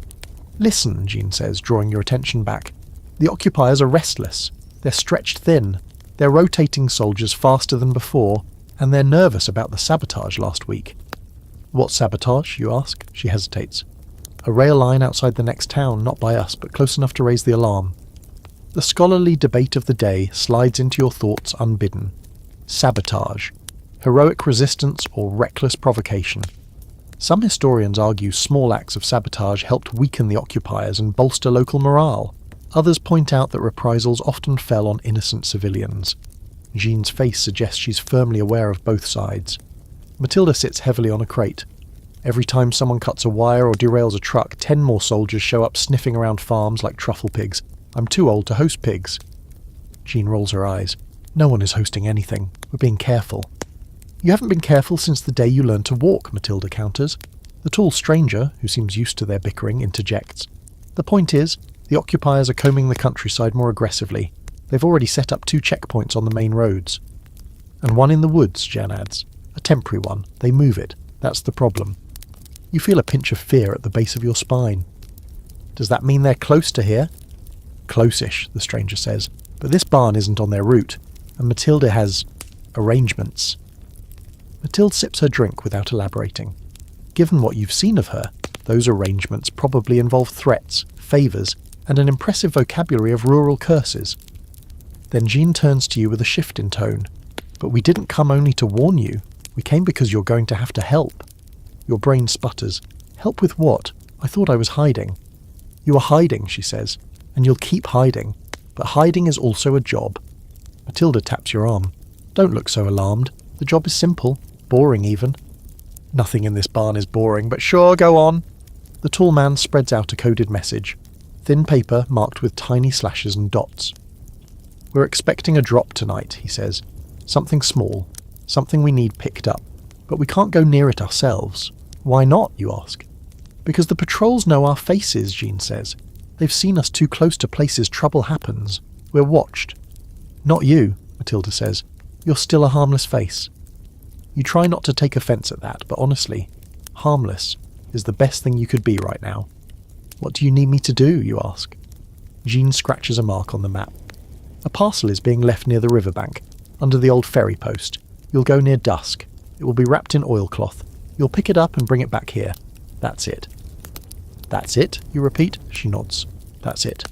"Listen," Jean says, drawing your attention back. "The occupiers are restless. They're stretched thin. They're rotating soldiers faster than before, and they're nervous about the sabotage last week." "What sabotage?" you ask. She hesitates. "A rail line outside the next town, not by us, but close enough to raise the alarm." The scholarly debate of the day slides into your thoughts unbidden. Sabotage. Heroic resistance or reckless provocation. Some historians argue small acts of sabotage helped weaken the occupiers and bolster local morale. Others point out that reprisals often fell on innocent civilians. Jean's face suggests she's firmly aware of both sides. Matilda sits heavily on a crate. Every time someone cuts a wire or derails a truck, 10 more soldiers show up sniffing around farms like truffle pigs. I'm too old to host pigs. Jean rolls her eyes. "No one is hosting anything. We're being careful." "You haven't been careful since the day you learned to walk," Matilda counters. The tall stranger, who seems used to their bickering, interjects. "The point is, the occupiers are combing the countryside more aggressively. They've already set up 2 checkpoints on the main roads." "And one in the woods," Jan adds. "A temporary one. They move it. That's the problem." You feel a pinch of fear at the base of your spine. "Does that mean they're close to here?" "Close-ish," the stranger says. "But this barn isn't on their route, and Matilda has arrangements." Matilda sips her drink without elaborating. Given what you've seen of her, those arrangements probably involve threats, favours, and an impressive vocabulary of rural curses. Then Jean turns to you with a shift in tone. "But we didn't come only to warn you. We came because you're going to have to help." Your brain sputters. "Help with what? I thought I was hiding. You are hiding, she says, and you'll keep hiding, but hiding is also a job. Matilda taps your arm. Don't look so alarmed. The job is simple, boring even. Nothing in this barn is boring, but sure, go on. The tall man spreads out a coded message, thin paper marked with tiny slashes and dots. We're expecting a drop tonight, he says. Something small, something we need picked up, but we can't go near it ourselves. Why not, you ask? Because the patrols know our faces, Jean says. They've seen us too close to places trouble happens. We're watched. Not you, Matilda says. You're still a harmless face. You try not to take offence at that, but honestly, harmless is the best thing you could be right now. What do you need me to do, you ask? Jean scratches a mark on the map. A parcel is being left near the riverbank, under the old ferry post. You'll go near dusk. It will be wrapped in oilcloth. You'll pick it up and bring it back here. That's it. That's it, you repeat? She nods. That's it.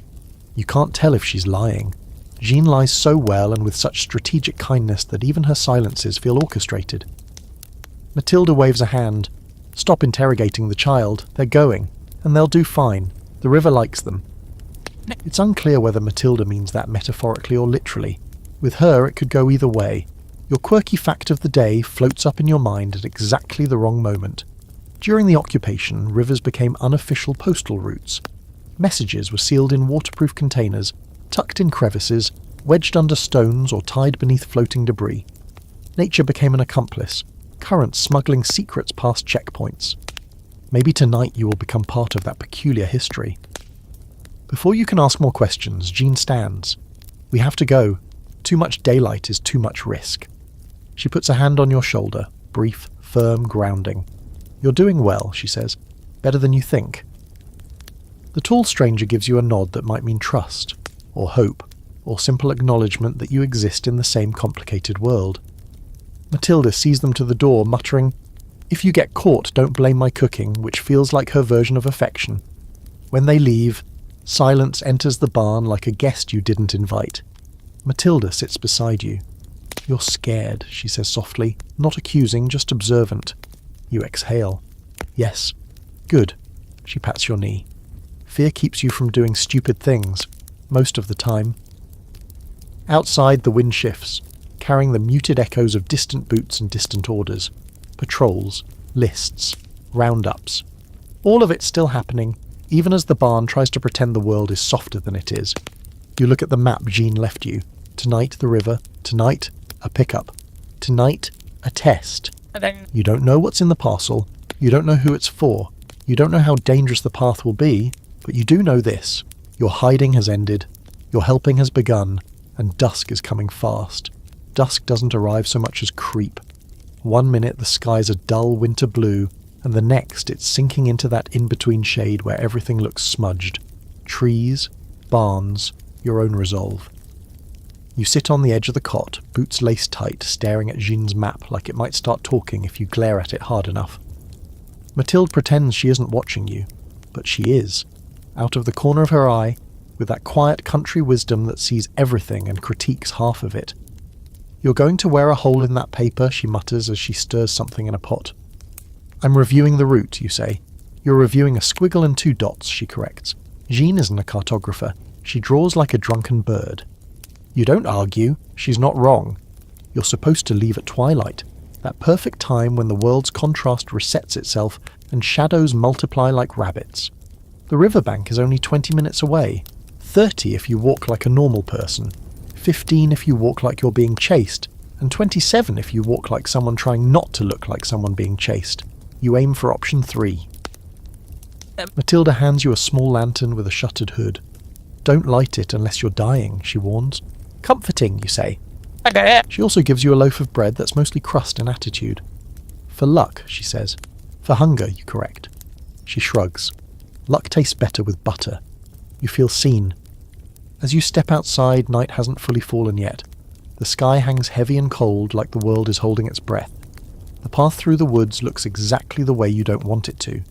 You can't tell if she's lying. Jean lies so well and with such strategic kindness that even her silences feel orchestrated. Matilda waves a hand. Stop interrogating the child. They're going, and they'll do fine. The river likes them. It's unclear whether Matilda means that metaphorically or literally. With her, it could go either way. Your quirky fact of the day floats up in your mind at exactly the wrong moment. During the occupation, rivers became unofficial postal routes. Messages were sealed in waterproof containers, tucked in crevices, wedged under stones or tied beneath floating debris. Nature became an accomplice, currents smuggling secrets past checkpoints. Maybe tonight you will become part of that peculiar history. Before you can ask more questions, Jean stands. We have to go. Too much daylight is too much risk. She puts a hand on your shoulder, brief, firm grounding. You're doing well, she says. Better than you think. The tall stranger gives you a nod that might mean trust, or hope, or simple acknowledgement that you exist in the same complicated world. Matilda sees them to the door, muttering, "If you get caught, don't blame my cooking," which feels like her version of affection. When they leave, silence enters the barn like a guest you didn't invite. Matilda sits beside you. You're scared, she says softly, not accusing, just observant. You exhale. Yes. Good. She pats your knee. Fear keeps you from doing stupid things, most of the time. Outside, the wind shifts, carrying the muted echoes of distant boots and distant orders. Patrols, lists, roundups. All of it's still happening, even as the barn tries to pretend the world is softer than it is. You look at the map Jean left you. Tonight, the river. Tonight, a pickup. Tonight, a test. You don't know what's in the parcel. You don't know who it's for. You don't know how dangerous the path will be, but you do know this. Your hiding has ended. Your helping has begun, and dusk is coming fast. Dusk doesn't arrive so much as creep. 1 minute the sky's a dull winter blue, and the next it's sinking into that in-between shade where everything looks smudged. Trees, barns, your own resolve. You sit on the edge of the cot, boots laced tight, staring at Jean's map like it might start talking if you glare at it hard enough. Mathilde pretends she isn't watching you, but she is, out of the corner of her eye, with that quiet country wisdom that sees everything and critiques half of it. You're going to wear a hole in that paper, she mutters as she stirs something in a pot. I'm reviewing the route, you say. You're reviewing a squiggle and 2 dots, she corrects. Jean isn't a cartographer. She draws like a drunken bird. You don't argue. She's not wrong. You're supposed to leave at twilight, that perfect time when the world's contrast resets itself and shadows multiply like rabbits. The riverbank is only 20 minutes away, 30 if you walk like a normal person, 15 if you walk like you're being chased, and 27 if you walk like someone trying not to look like someone being chased. You aim for option 3. Matilda hands you a small lantern with a shuttered hood. Don't light it unless you're dying, she warns. Comforting, you say. She also gives you a loaf of bread that's mostly crust and attitude. For luck, she says. For hunger, you correct. She shrugs. Luck tastes better with butter. You feel seen. As you step outside, night hasn't fully fallen yet. The sky hangs heavy and cold like the world is holding its breath. The path through the woods looks exactly the way you don't want it to.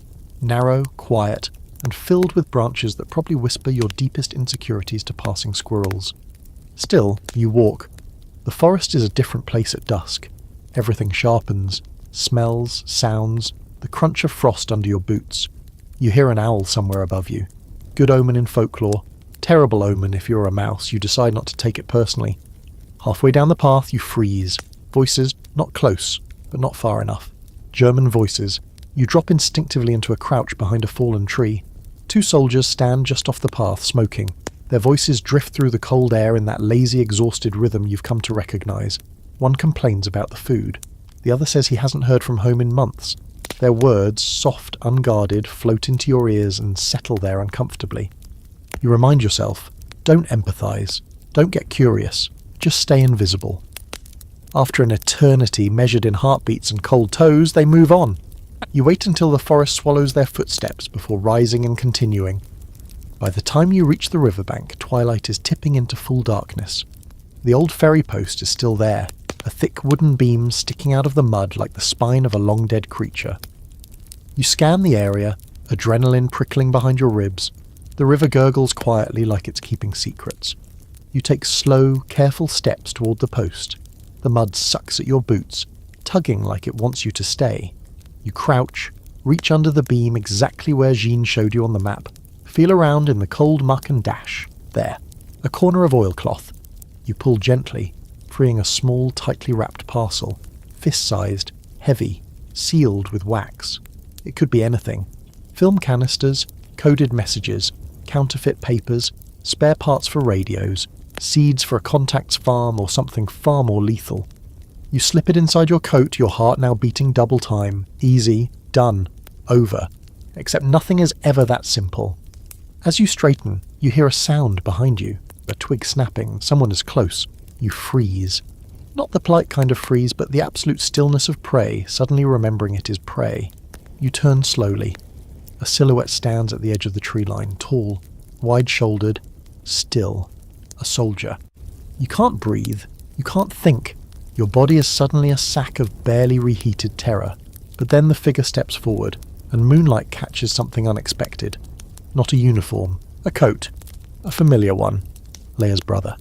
Narrow, quiet, and filled with branches that probably whisper your deepest insecurities to passing squirrels. Still, you walk. The forest is a different place at dusk. Everything sharpens. Smells, sounds, the crunch of frost under your boots. You hear an owl somewhere above you. Good omen in folklore, terrible omen if you're a mouse. You decide not to take it personally. Halfway down the path, you freeze. Voices, not close, but not far enough. German voices. You drop instinctively into a crouch behind a fallen tree. 2 soldiers stand just off the path, smoking. Their voices drift through the cold air in that lazy, exhausted rhythm you've come to recognise. One complains about the food. The other says he hasn't heard from home in months. Their words, soft, unguarded, float into your ears and settle there uncomfortably. You remind yourself, don't empathise, don't get curious, just stay invisible. After an eternity measured in heartbeats and cold toes, they move on. You wait until the forest swallows their footsteps before rising and continuing. By the time you reach the riverbank, twilight is tipping into full darkness. The old ferry post is still there, a thick wooden beam sticking out of the mud like the spine of a long-dead creature. You scan the area, adrenaline prickling behind your ribs. The river gurgles quietly like it's keeping secrets. You take slow, careful steps toward the post. The mud sucks at your boots, tugging like it wants you to stay. You crouch, reach under the beam exactly where Jean showed you on the map, feel around in the cold muck and dash. There, a corner of oilcloth. You pull gently, freeing a small, tightly wrapped parcel, fist-sized, heavy, sealed with wax. It could be anything. Film canisters, coded messages, counterfeit papers, spare parts for radios, seeds for a contact's farm or something far more lethal. You slip it inside your coat, your heart now beating double time. Easy, done, over. Except nothing is ever that simple. As you straighten, you hear a sound behind you, a twig snapping, someone is close. You freeze. Not the polite kind of freeze, but the absolute stillness of prey, suddenly remembering it is prey. You turn slowly. A silhouette stands at the edge of the tree line, tall, wide-shouldered, still. A soldier. You can't breathe. You can't think. Your body is suddenly a sack of barely reheated terror. But then the figure steps forward, and moonlight catches something unexpected. Not a uniform. A coat. A familiar one. Leia's brother.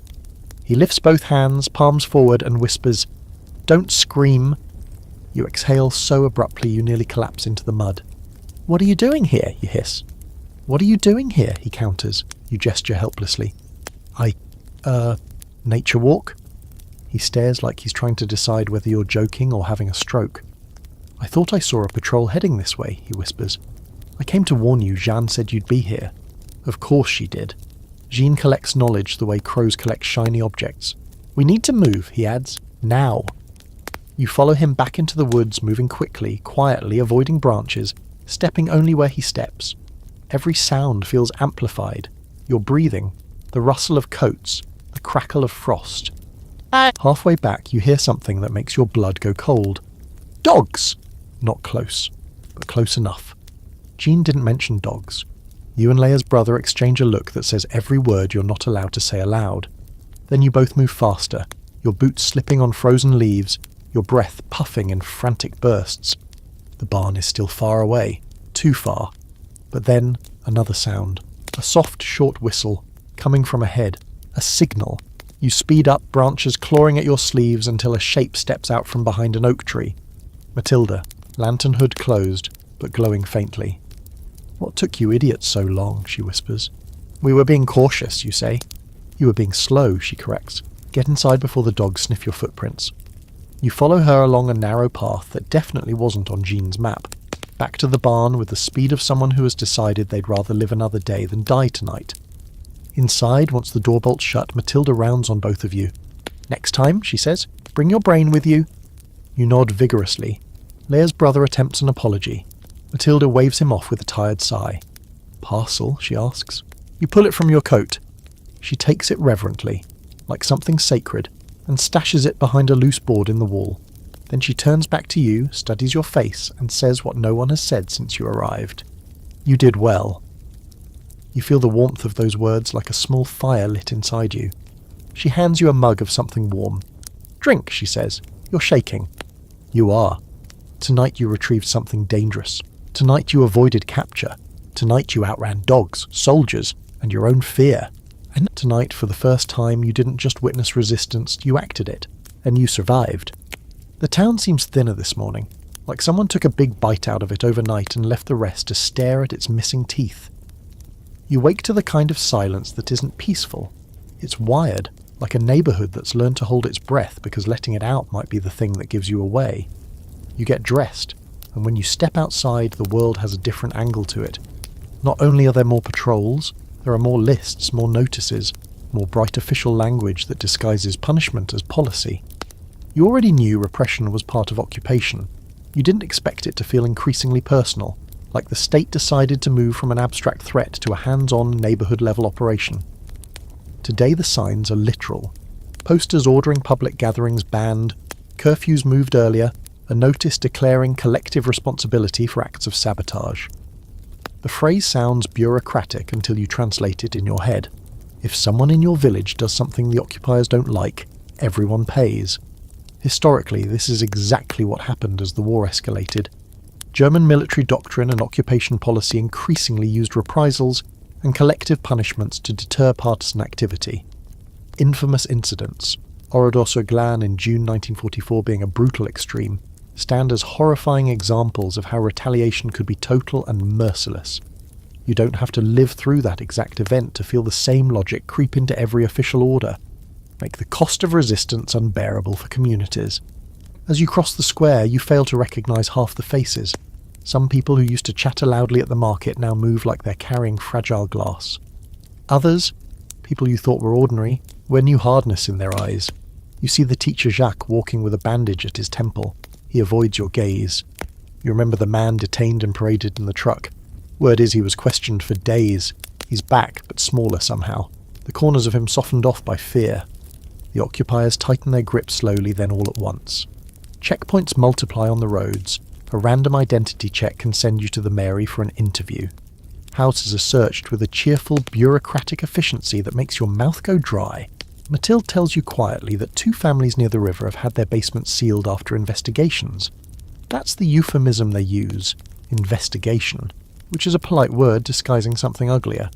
He lifts both hands, palms forward, and whispers, "Don't scream." You exhale so abruptly you nearly collapse into the mud. "What are you doing here?" you hiss. "What are you doing here?" he counters. You gesture helplessly. Nature walk?" He stares like he's trying to decide whether you're joking or having a stroke. "I thought I saw a patrol heading this way," he whispers. "I came to warn you, Jeanne said you'd be here." Of course she did. Jean collects knowledge the way crows collect shiny objects. "We need to move," he adds. "Now." You follow him back into the woods, moving quickly, quietly, avoiding branches, stepping only where he steps. Every sound feels amplified. Your breathing, the rustle of coats, the crackle of frost. Halfway back, you hear something that makes your blood go cold. Dogs! Not close, but close enough. Jean didn't mention dogs. You and Leia's brother exchange a look that says every word you're not allowed to say aloud. Then you both move faster, your boots slipping on frozen leaves, your breath puffing in frantic bursts. The barn is still far away, too far. But then, another sound. A soft, short whistle, coming from ahead. A signal. You speed up, branches clawing at your sleeves until a shape steps out from behind an oak tree. Matilda, lantern hood closed, but glowing faintly. "What took you idiots so long?" she whispers. "We were being cautious," you say. "You were being slow," she corrects. "Get inside before the dogs sniff your footprints." You follow her along a narrow path that definitely wasn't on Jean's map. Back to the barn with the speed of someone who has decided they'd rather live another day than die tonight. Inside, once the door bolts shut, Matilda rounds on both of you. "Next time," she says, "bring your brain with you." You nod vigorously. Leia's brother attempts an apology. Matilda waves him off with a tired sigh. "Parcel?" she asks. You pull it from your coat. She takes it reverently, like something sacred, and stashes it behind a loose board in the wall. Then she turns back to you, studies your face, and says what no one has said since you arrived. "You did well." You feel the warmth of those words like a small fire lit inside you. She hands you a mug of something warm. "Drink," she says. "You're shaking." You are. Tonight you retrieved something dangerous. Tonight you avoided capture. Tonight you outran dogs, soldiers, and your own fear. And tonight, for the first time, you didn't just witness resistance, you acted it. And you survived. The town seems thinner this morning, like someone took a big bite out of it overnight and left the rest to stare at its missing teeth. You wake to the kind of silence that isn't peaceful. It's wired, like a neighbourhood that's learned to hold its breath because letting it out might be the thing that gives you away. You get dressed, and when you step outside, the world has a different angle to it. Not only are there more patrols, there are more lists, more notices, more bright official language that disguises punishment as policy. You already knew repression was part of occupation. You didn't expect it to feel increasingly personal, like the state decided to move from an abstract threat to a hands-on neighbourhood-level operation. Today the signs are literal. Posters ordering public gatherings banned, curfews moved earlier, a notice declaring collective responsibility for acts of sabotage. The phrase sounds bureaucratic until you translate it in your head. If someone in your village does something the occupiers don't like, everyone pays. Historically, this is exactly what happened as the war escalated. German military doctrine and occupation policy increasingly used reprisals and collective punishments to deter partisan activity. Infamous incidents, Oradour-sur-Glane in June 1944 being a brutal extreme, stand as horrifying examples of how retaliation could be total and merciless. You don't have to live through that exact event to feel the same logic creep into every official order, make the cost of resistance unbearable for communities. As you cross the square, you fail to recognise half the faces. Some people who used to chatter loudly at the market now move like they're carrying fragile glass. Others, people you thought were ordinary, wear new hardness in their eyes. You see the teacher Jacques walking with a bandage at his temple. He avoids your gaze. You remember the man detained and paraded in the truck. Word is he was questioned for days. He's back, but smaller somehow. The corners of him softened off by fear. The occupiers tighten their grip slowly, then all at once. Checkpoints multiply on the roads. A random identity check can send you to the mairie for an interview. Houses are searched with a cheerful, bureaucratic efficiency that makes your mouth go dry. Mathilde tells you quietly that 2 families near the river have had their basements sealed after investigations. That's the euphemism they use, investigation, which is a polite word disguising something uglier.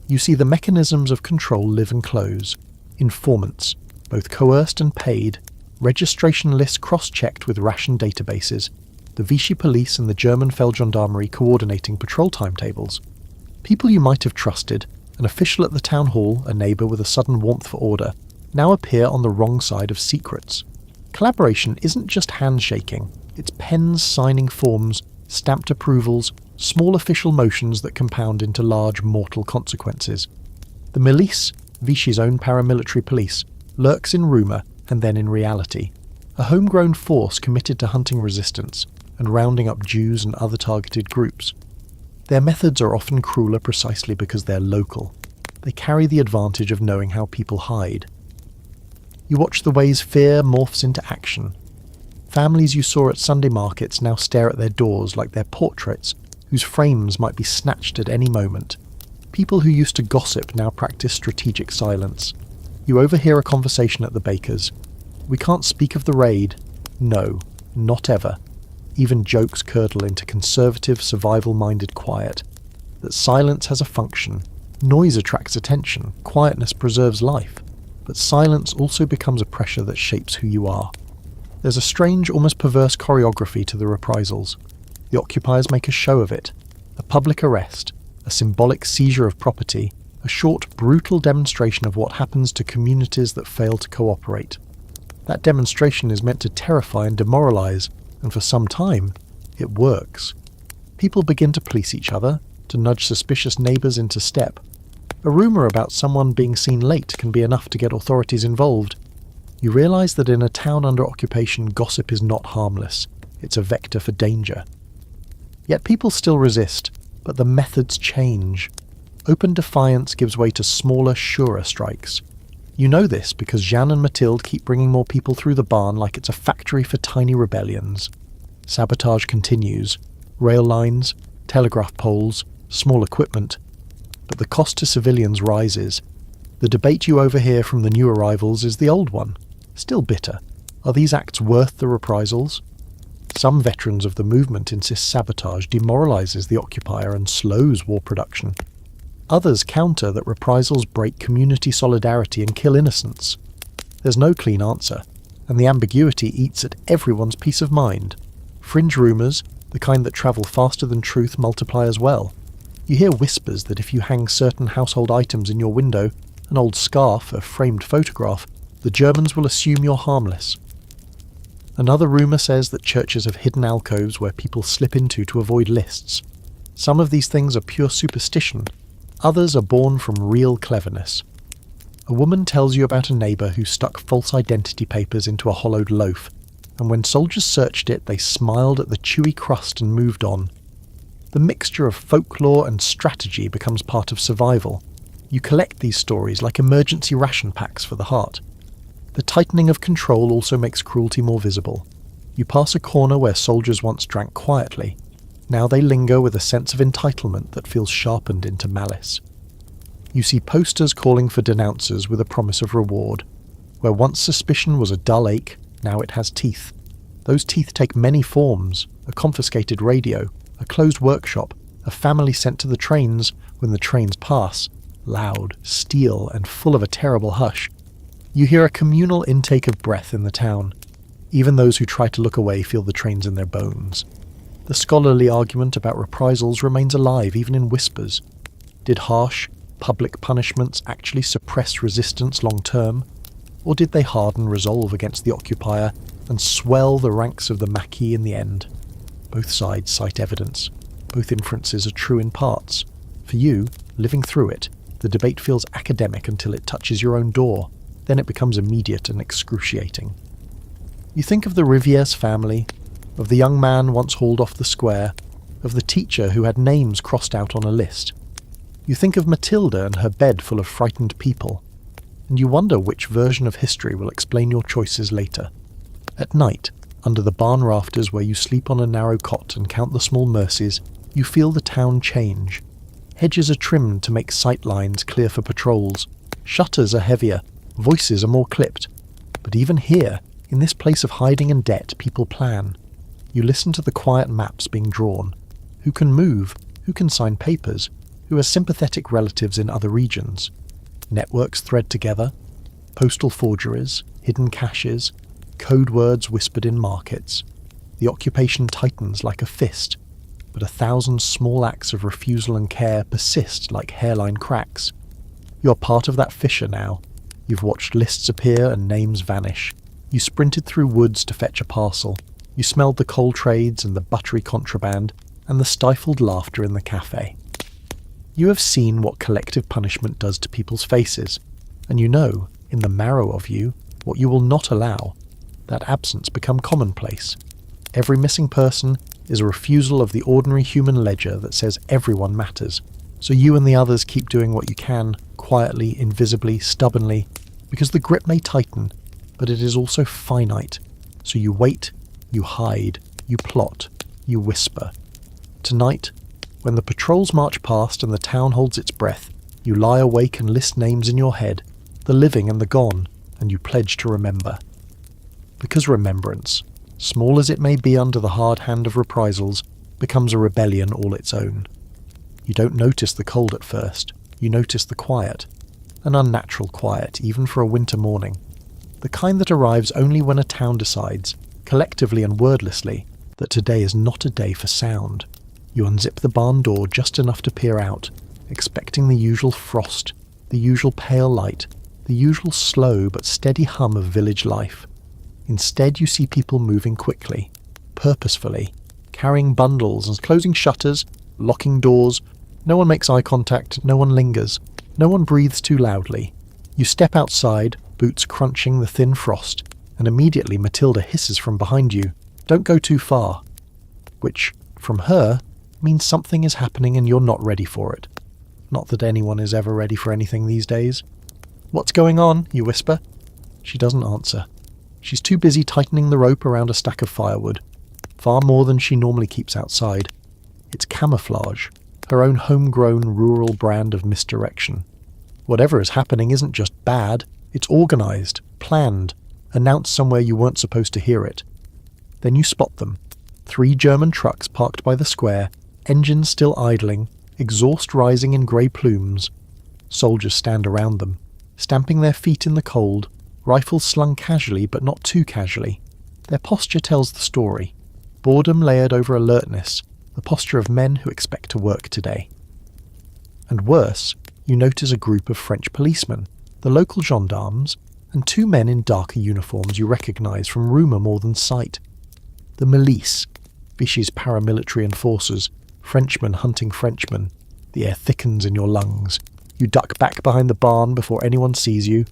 You see the mechanisms of control live and close. Informants, both coerced and paid, registration lists cross-checked with ration databases, the Vichy police and the German Feldgendarmerie coordinating patrol timetables. People you might have trusted, an official at the town hall, a neighbour with a sudden warmth for order, now appear on the wrong side of secrets. Collaboration isn't just handshaking, it's pens signing forms, stamped approvals, small official motions that compound into large mortal consequences. The milice, Vichy's own paramilitary police, lurks in rumour and then in reality, a homegrown force committed to hunting resistance and rounding up Jews and other targeted groups. Their methods are often crueler precisely because they're local. They carry the advantage of knowing how people hide. You watch the ways fear morphs into action. Families you saw at Sunday markets now stare at their doors like they're portraits, whose frames might be snatched at any moment. People who used to gossip now practice strategic silence. You overhear a conversation at the baker's. We can't speak of the raid. No, not ever. Even jokes curdle into conservative, survival-minded quiet. That silence has a function. Noise attracts attention. Quietness preserves life. But silence also becomes a pressure that shapes who you are. There's a strange, almost perverse choreography to the reprisals. The occupiers make a show of it. A public arrest, a symbolic seizure of property, a short, brutal demonstration of what happens to communities that fail to cooperate. That demonstration is meant to terrify and demoralize, and for some time, it works. People begin to police each other, to nudge suspicious neighbours into step. A rumour about someone being seen late can be enough to get authorities involved. You realise that in a town under occupation, gossip is not harmless. It's a vector for danger. Yet people still resist, but the methods change. Open defiance gives way to smaller, surer strikes. You know this because Jeanne and Mathilde keep bringing more people through the barn like it's a factory for tiny rebellions. Sabotage continues. Rail lines, telegraph poles, small equipment. But the cost to civilians rises. The debate you overhear from the new arrivals is the old one. Still bitter. Are these acts worth the reprisals? Some veterans of the movement insist sabotage demoralises the occupier and slows war production. Others counter that reprisals break community solidarity and kill innocents. There's no clean answer, and the ambiguity eats at everyone's peace of mind. Fringe rumours, the kind that travel faster than truth, multiply as well. You hear whispers that if you hang certain household items in your window, an old scarf, a framed photograph, the Germans will assume you're harmless. Another rumour says that churches have hidden alcoves where people slip into to avoid lists. Some of these things are pure superstition, others are born from real cleverness. A woman tells you about a neighbour who stuck false identity papers into a hollowed loaf, and when soldiers searched it, they smiled at the chewy crust and moved on. The mixture of folklore and strategy becomes part of survival. You collect these stories like emergency ration packs for the heart. The tightening of control also makes cruelty more visible. You pass a corner where soldiers once drank quietly. Now they linger with a sense of entitlement that feels sharpened into malice. You see posters calling for denouncers with a promise of reward. Where once suspicion was a dull ache, now it has teeth. Those teeth take many forms: a confiscated radio, a closed workshop, a family sent to the trains when the trains pass, loud, steel, and full of a terrible hush. You hear a communal intake of breath in the town. Even those who try to look away feel the trains in their bones. The scholarly argument about reprisals remains alive even in whispers. Did harsh, public punishments actually suppress resistance long term? Or did they harden resolve against the occupier and swell the ranks of the Maquis in the end? Both sides cite evidence. Both inferences are true in parts. For you, living through it, the debate feels academic until it touches your own door. Then it becomes immediate and excruciating. You think of the Rivieres family, of the young man once hauled off the square, of the teacher who had names crossed out on a list. You think of Matilda and her bed full of frightened people, and you wonder which version of history will explain your choices later. At night, under the barn rafters where you sleep on a narrow cot and count the small mercies, you feel the town change. Hedges are trimmed to make sight lines clear for patrols. Shutters are heavier. Voices are more clipped. But even here, in this place of hiding and debt, people plan. You listen to the quiet maps being drawn. Who can move? Who can sign papers? Who has sympathetic relatives in other regions? Networks thread together. Postal forgeries, hidden caches, code words whispered in markets. The occupation tightens like a fist, but 1,000 small acts of refusal and care persist like hairline cracks. You're part of that fissure now. You've watched lists appear and names vanish. You sprinted through woods to fetch a parcel. You smelled the coal trades and the buttery contraband and the stifled laughter in the cafe. You have seen what collective punishment does to people's faces, and you know, in the marrow of you, what you will not allow. That absence become commonplace. Every missing person is a refusal of the ordinary human ledger that says everyone matters. So you and the others keep doing what you can, quietly, invisibly, stubbornly, because the grip may tighten, but it is also finite. So you wait, you hide, you plot, you whisper. Tonight, when the patrols march past and the town holds its breath, you lie awake and list names in your head, the living and the gone, and you pledge to remember. Because remembrance, small as it may be under the hard hand of reprisals, becomes a rebellion all its own. You don't notice the cold at first, you notice the quiet, an unnatural quiet even for a winter morning, the kind that arrives only when a town decides, collectively and wordlessly, that today is not a day for sound. You unzip the barn door just enough to peer out, expecting the usual frost, the usual pale light, the usual slow but steady hum of village life. Instead you see people moving quickly, purposefully, carrying bundles and closing shutters, locking doors. No one makes eye contact, no one lingers, no one breathes too loudly. You step outside, boots crunching the thin frost, and immediately Matilda hisses from behind you, "Don't go too far," which, from her, means something is happening and you're not ready for it. Not that anyone is ever ready for anything these days. "What's going on?" you whisper. She doesn't answer. She's too busy tightening the rope around a stack of firewood, far more than she normally keeps outside. It's camouflage, her own homegrown rural brand of misdirection. Whatever is happening isn't just bad, it's organised, planned, announced somewhere you weren't supposed to hear it. Then you spot them. 3 German trucks parked by the square, engines still idling, exhaust rising in grey plumes. Soldiers stand around them, stamping their feet in the cold, rifles slung casually but not too casually. Their posture tells the story. boredom layered over alertness, the posture of men who expect to work today. And worse, you notice a group of French policemen, the local gendarmes, and two men in darker uniforms you recognise from rumour more than sight. The milice, Vichy's paramilitary enforcers, Frenchmen hunting Frenchmen. The air thickens in your lungs. You duck back behind the barn before anyone sees you.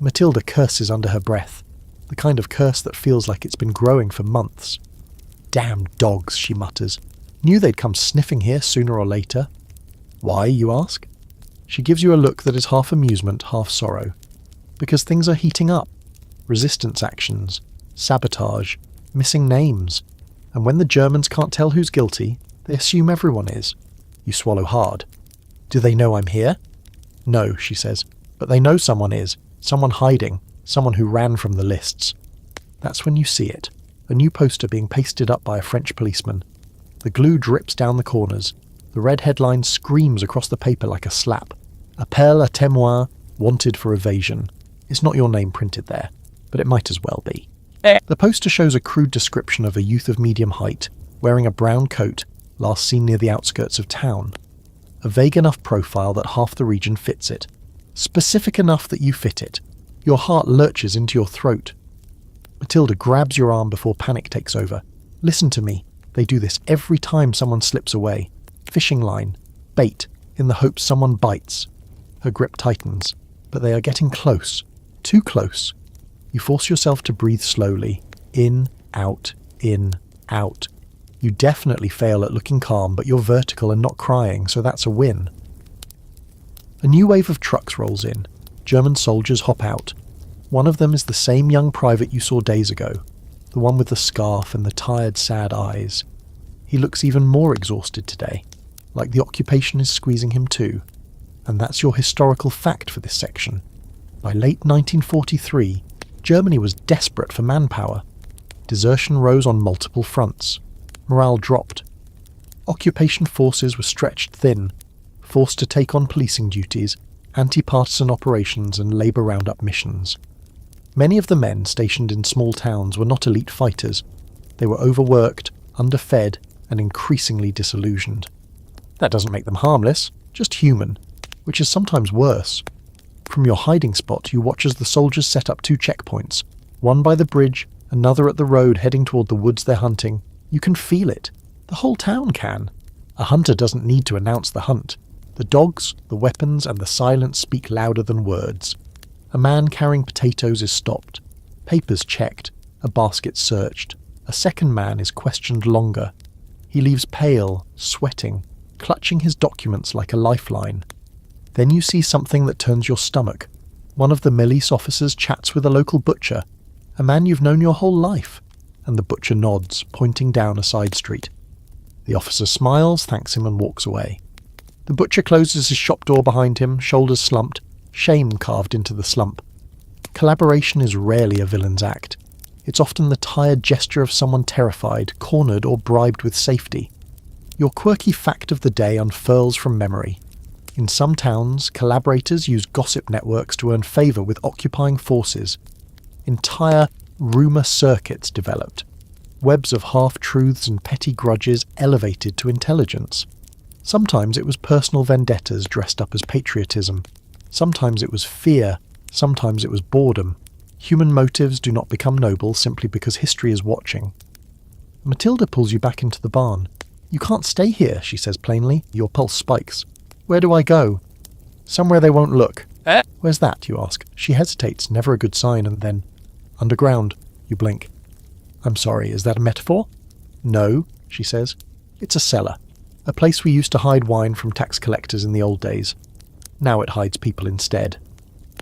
Matilda curses under her breath, the kind of curse that feels like it's been growing for months. Damn dogs, she mutters. Knew they'd come sniffing here sooner or later. Why, you ask? She gives you a look that is half amusement, half sorrow. Because things are heating up. Resistance actions, sabotage, missing names. And when the Germans can't tell who's guilty, they assume everyone is. You swallow hard. Do they know I'm here? No, she says, but they know someone is. Someone hiding. Someone who ran from the lists. That's when you see it. A new poster being pasted up by a French policeman. The glue drips down the corners. The red headline screams across the paper like a slap. Appel à témoin, wanted for evasion. It's not your name printed there, but it might as well be. The poster shows a crude description of a youth of medium height, wearing a brown coat, last seen near the outskirts of town. A vague enough profile that half the region fits it. Specific enough that you fit it. Your heart lurches into your throat. Matilda grabs your arm before panic takes over. Listen to me. They do this every time someone slips away. Fishing line. Bait. In the hope someone bites. Her grip tightens. But they are getting close. Too close. You force yourself to breathe slowly. In, out, in, out. You definitely fail at looking calm, but you're vertical and not crying, so that's a win. A new wave of trucks rolls in. German soldiers hop out. One of them is the same young private you saw days ago, the one with the scarf and the tired, sad eyes. He looks even more exhausted today, like the occupation is squeezing him too. And that's your historical fact for this section. By late 1943, Germany was desperate for manpower. Desertion rose on multiple fronts. Morale dropped. Occupation forces were stretched thin, forced to take on policing duties, anti-partisan operations and labour roundup missions. Many of the men stationed in small towns were not elite fighters. They were overworked, underfed, and increasingly disillusioned. That doesn't make them harmless, just human, which is sometimes worse. From your hiding spot, you watch as the soldiers set up two checkpoints, one by the bridge, another at the road heading toward the woods they're hunting. You can feel it. The whole town can. A hunter doesn't need to announce the hunt. The dogs, the weapons, and the silence speak louder than words. A man carrying potatoes is stopped. Papers checked. A basket searched. A second man is questioned longer. He leaves pale, sweating, clutching his documents like a lifeline. Then you see something that turns your stomach. One of the milice officers chats with a local butcher, a man you've known your whole life, and the butcher nods, pointing down a side street. The officer smiles, thanks him, and walks away. The butcher closes his shop door behind him, shoulders slumped, shame carved into the slump. Collaboration is rarely a villain's act. It's often the tired gesture of someone terrified, cornered, or bribed with safety. Your quirky fact of the day unfurls from memory. In some towns, collaborators use gossip networks to earn favour with occupying forces. Entire rumour circuits developed. Webs of half-truths and petty grudges elevated to intelligence. Sometimes it was personal vendettas dressed up as patriotism. Sometimes it was fear. Sometimes it was boredom. Human motives do not become noble simply because history is watching. Matilda pulls you back into the barn. You can't stay here, she says plainly. Your pulse spikes. Where do I go? Somewhere they won't look. Where's that, you ask. She hesitates, never a good sign, and then, underground, you blink. I'm sorry, is that a metaphor? No, she says. It's a cellar. A place we used to hide wine from tax collectors in the old days. Now it hides people instead.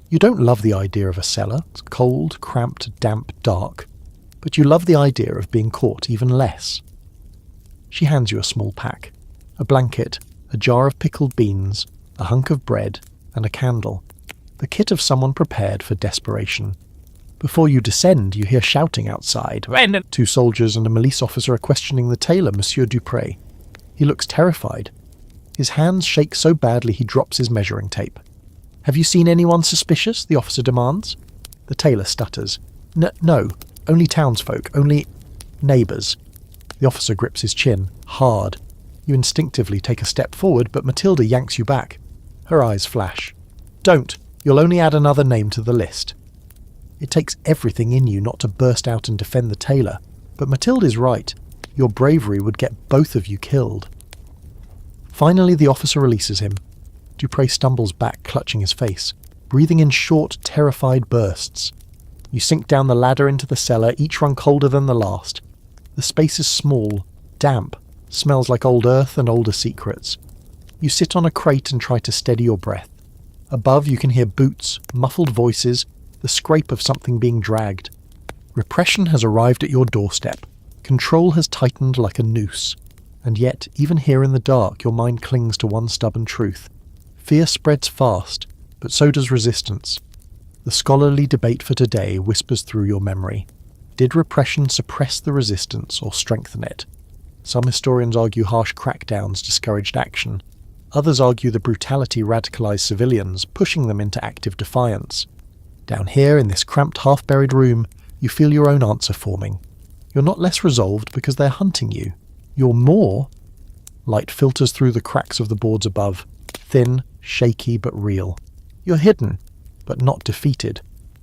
You don't love the idea of a cellar. It's cold, cramped, damp, dark. But you love the idea of being caught even less. She hands you a small pack. A blanket, a jar of pickled beans, a hunk of bread, and a candle. The kit of someone prepared for desperation. Before you descend, you hear shouting outside. Two soldiers and a police officer are questioning the tailor, Monsieur Dupré. He looks terrified. His hands shake so badly he drops his measuring tape. Have you seen anyone suspicious? The officer demands. The tailor stutters. No, only townsfolk, only neighbours. The officer grips his chin, hard. You instinctively take a step forward, but Matilda yanks you back. Her eyes flash. Don't! You'll only add another name to the list. It takes everything in you not to burst out and defend the tailor, but Matilda's right. Your bravery would get both of you killed. Finally, the officer releases him. Dupré stumbles back, clutching his face, breathing in short, terrified bursts. You sink down the ladder into the cellar, each run colder than the last. The space is small, damp, smells like old earth and older secrets. You sit on a crate and try to steady your breath. Above you can hear boots, muffled voices, the scrape of something being dragged. Repression has arrived at your doorstep. Control has tightened like a noose. And yet, even here in the dark, your mind clings to one stubborn truth. Fear spreads fast, but so does resistance. The scholarly debate for today whispers through your memory. Did repression suppress the resistance or strengthen it? Some historians argue harsh crackdowns discouraged action. Others argue the brutality radicalized civilians, pushing them into active defiance. Down here, in this cramped, half-buried room, you feel your own answer forming. You're not less resolved because they're hunting you. You're more. Light filters through the cracks of the boards above, thin, shaky, but real. You're hidden, but not defeated.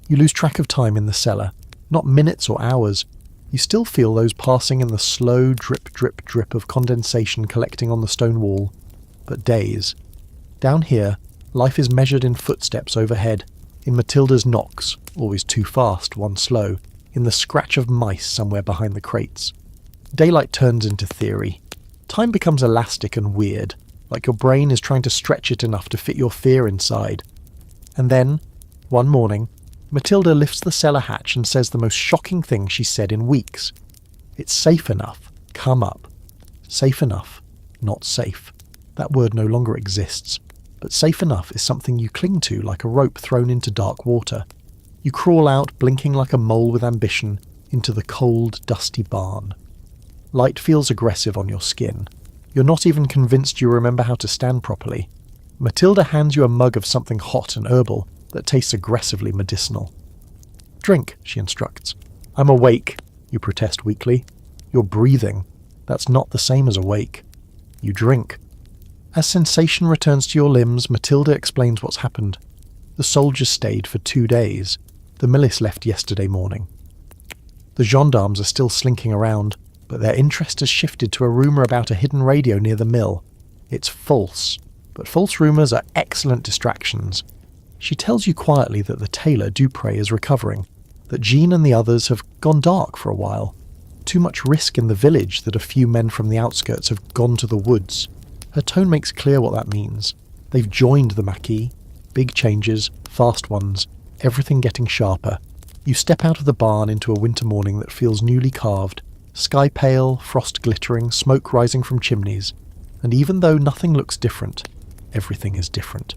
You lose track of time in the cellar, not minutes or hours. You still feel those passing in the slow drip, drip, drip of condensation collecting on the stone wall, but days. Down here, life is measured in footsteps overhead, in Matilda's knocks, always too fast, one slow, in the scratch of mice somewhere behind the crates. Daylight turns into theory. Time becomes elastic and weird, like your brain is trying to stretch it enough to fit your fear inside. And then, one morning, Matilda lifts the cellar hatch and says the most shocking thing she's said in weeks. It's safe enough. Come up. Safe enough. Not safe. That word no longer exists. But safe enough is something you cling to like a rope thrown into dark water. You crawl out, blinking like a mole with ambition, into the cold, dusty barn. Light feels aggressive on your skin. You're not even convinced you remember how to stand properly. Matilda hands you a mug of something hot and herbal that tastes aggressively medicinal. Drink, she instructs. I'm awake, you protest weakly. You're breathing. That's not the same as awake. You drink. As sensation returns to your limbs, Matilda explains what's happened. The soldiers stayed for 2 days. The milice left yesterday morning. The gendarmes are still slinking around, but their interest has shifted to a rumour about a hidden radio near the mill. It's false, but false rumours are excellent distractions. She tells you quietly that the tailor, Dupré, is recovering, that Jean and the others have gone dark for a while. Too much risk in the village that a few men from the outskirts have gone to the woods. Her tone makes clear what that means. They've joined the Maquis. Big changes, fast ones, everything getting sharper. You step out of the barn into a winter morning that feels newly carved. Sky pale, frost glittering, smoke rising from chimneys. And even though nothing looks different, everything is different.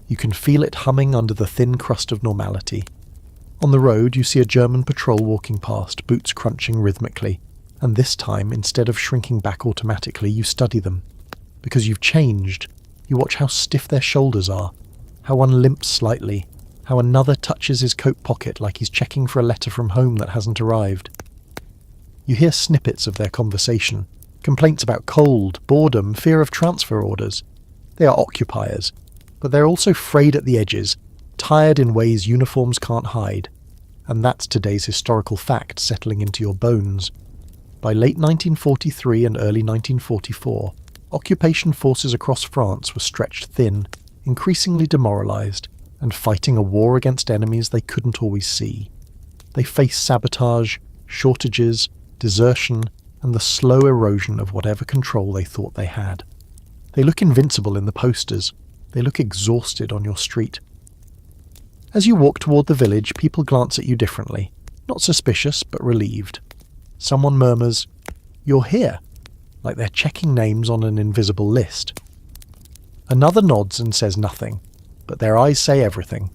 You can feel it humming under the thin crust of normality. On the road, you see a German patrol walking past, boots crunching rhythmically. And this time, instead of shrinking back automatically, you study them. Because you've changed. You watch how stiff their shoulders are, how one limps slightly, how another touches his coat pocket like he's checking for a letter from home that hasn't arrived. You hear snippets of their conversation, complaints about cold, boredom, fear of transfer orders. They are occupiers, but they're also frayed at the edges, tired in ways uniforms can't hide. And that's today's historical fact settling into your bones. By late 1943 and early 1944, occupation forces across France were stretched thin, increasingly demoralised, and fighting a war against enemies they couldn't always see. They face sabotage, shortages, desertion, and the slow erosion of whatever control they thought they had. They look invincible in the posters. They look exhausted on your street. As you walk toward the village, people glance at you differently. Not suspicious, but relieved. Someone murmurs, "You're here," like they're checking names on an invisible list. Another nods and says nothing, but their eyes say everything.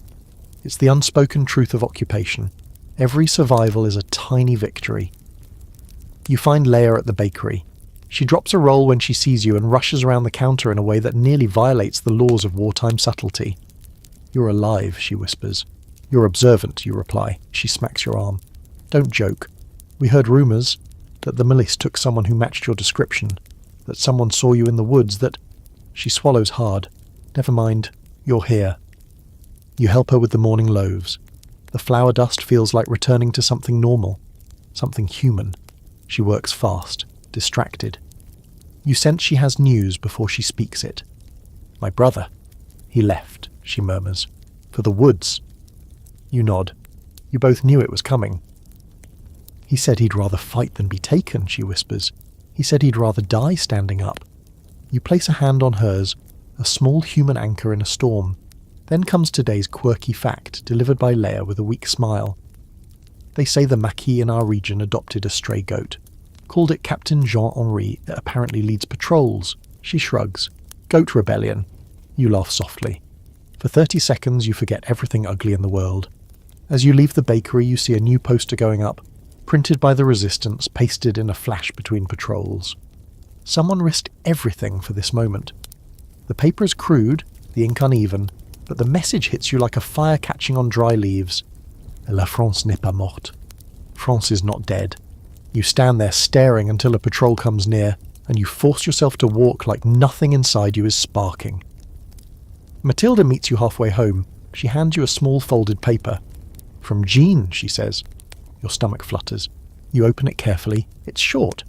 It's the unspoken truth of occupation. Every survival is a tiny victory. You find Leia at the bakery. She drops a roll when she sees you and rushes around the counter in a way that nearly violates the laws of wartime subtlety. "You're alive," she whispers. "You're observant," you reply. She smacks your arm. "Don't joke. We heard rumours. that the milice took someone who matched your description, that someone saw you in the woods, that... She swallows hard. Never mind, you're here. You help her with the morning loaves. The flour dust feels like returning to something normal, something human. She works fast, distracted. You sense she has news before she speaks it. My brother. He left, she murmurs. For the woods. You nod. You both knew it was coming. He said he'd rather fight than be taken, she whispers. He said he'd rather die standing up. You place a hand on hers, a small human anchor in a storm. Then comes today's quirky fact, delivered by Leia with a weak smile. They say the Maquis in our region adopted a stray goat. Called it Captain Jean-Henri. It apparently leads patrols. She shrugs. Goat rebellion. You laugh softly. For 30 seconds you forget everything ugly in the world. As you leave the bakery you see a new poster going up, printed by the Resistance, pasted in a flash between patrols. Someone risked everything for this moment. The paper is crude, the ink uneven, but the message hits you like a fire catching on dry leaves. La France n'est pas morte. France is not dead. You stand there staring until a patrol comes near, and you force yourself to walk like nothing inside you is sparking. Matilda meets you halfway home. She hands you a small folded paper. From Jean, she says. Your stomach flutters. You open it carefully. It's short.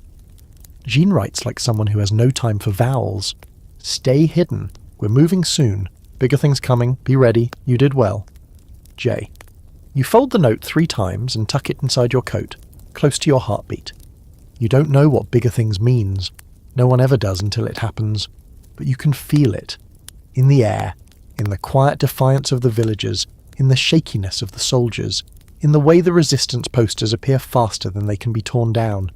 Jean writes like someone who has no time for vowels. Stay hidden. We're moving soon. Bigger things coming. Be ready. You did well. J. You fold the note 3 times and tuck it inside your coat, close to your heartbeat. You don't know what bigger things means. No one ever does until it happens. But you can feel it. In the air. In the quiet defiance of the villagers. In the shakiness of the soldiers. In the way the resistance posters appear faster than they can be torn down.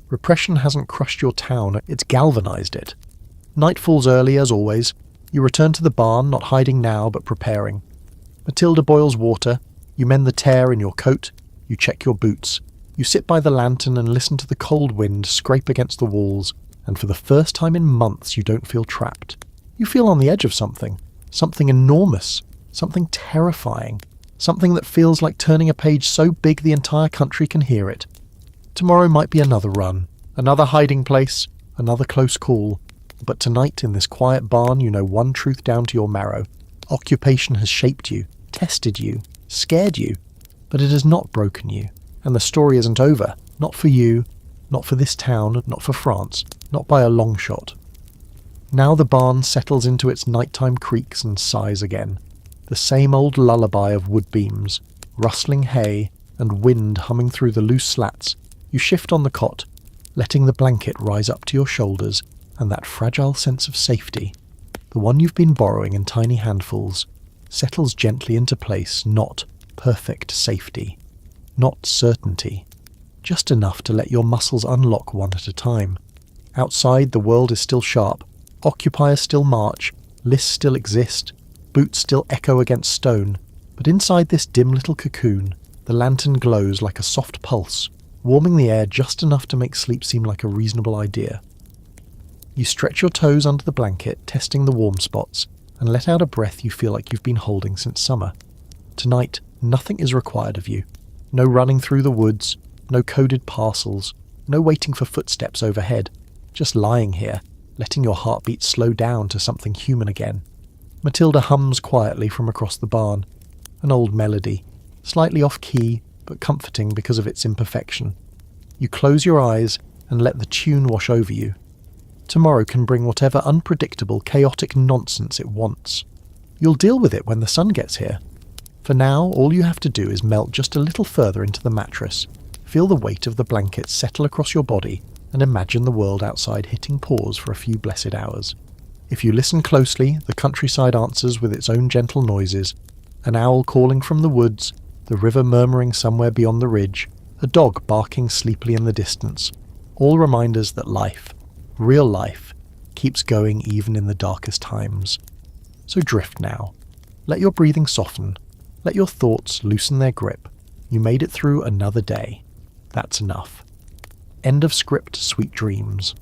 Repression hasn't crushed your town, it's galvanized it. Night falls early as always. You return to the barn, not hiding now but preparing. Matilda boils water. You mend the tear in your coat. You check your boots. You sit by the lantern and listen to the cold wind scrape against the walls, and for the first time in months you don't feel trapped. You feel on the edge of something. Something enormous. Something terrifying. Something that feels like turning a page so big the entire country can hear it. Tomorrow might be another run, another hiding place, another close call. But tonight, in this quiet barn, you know one truth down to your marrow. Occupation has shaped you, tested you, scared you, but it has not broken you. And the story isn't over. Not for you, not for this town, not for France, not by a long shot. Now the barn settles into its nighttime creaks and sighs again. The same old lullaby of wood beams, rustling hay, and wind humming through the loose slats. You shift on the cot, letting the blanket rise up to your shoulders, and that fragile sense of safety, the one you've been borrowing in tiny handfuls, settles gently into place, not perfect safety, not certainty, just enough to let your muscles unlock one at a time. Outside, the world is still sharp, occupiers still march, lists still exist, boots still echo against stone, but inside this dim little cocoon, the lantern glows like a soft pulse, warming the air just enough to make sleep seem like a reasonable idea. You stretch your toes under the blanket, testing the warm spots, and let out a breath you feel like you've been holding since summer. Tonight, nothing is required of you. No running through the woods, no coded parcels, no waiting for footsteps overhead, just lying here, letting your heartbeat slow down to something human again. Matilda hums quietly from across the barn, an old melody, slightly off-key, but comforting because of its imperfection. You close your eyes and let the tune wash over you. Tomorrow can bring whatever unpredictable, chaotic nonsense it wants. You'll deal with it when the sun gets here. For now, all you have to do is melt just a little further into the mattress, feel the weight of the blanket settle across your body, and imagine the world outside hitting pause for a few blessed hours. If you listen closely, the countryside answers with its own gentle noises, an owl calling from the woods, the river murmuring somewhere beyond the ridge, a dog barking sleepily in the distance, all reminders that life, real life, keeps going even in the darkest times. So drift now. Let your breathing soften. Let your thoughts loosen their grip. You made it through another day. That's enough. End of script, sweet dreams.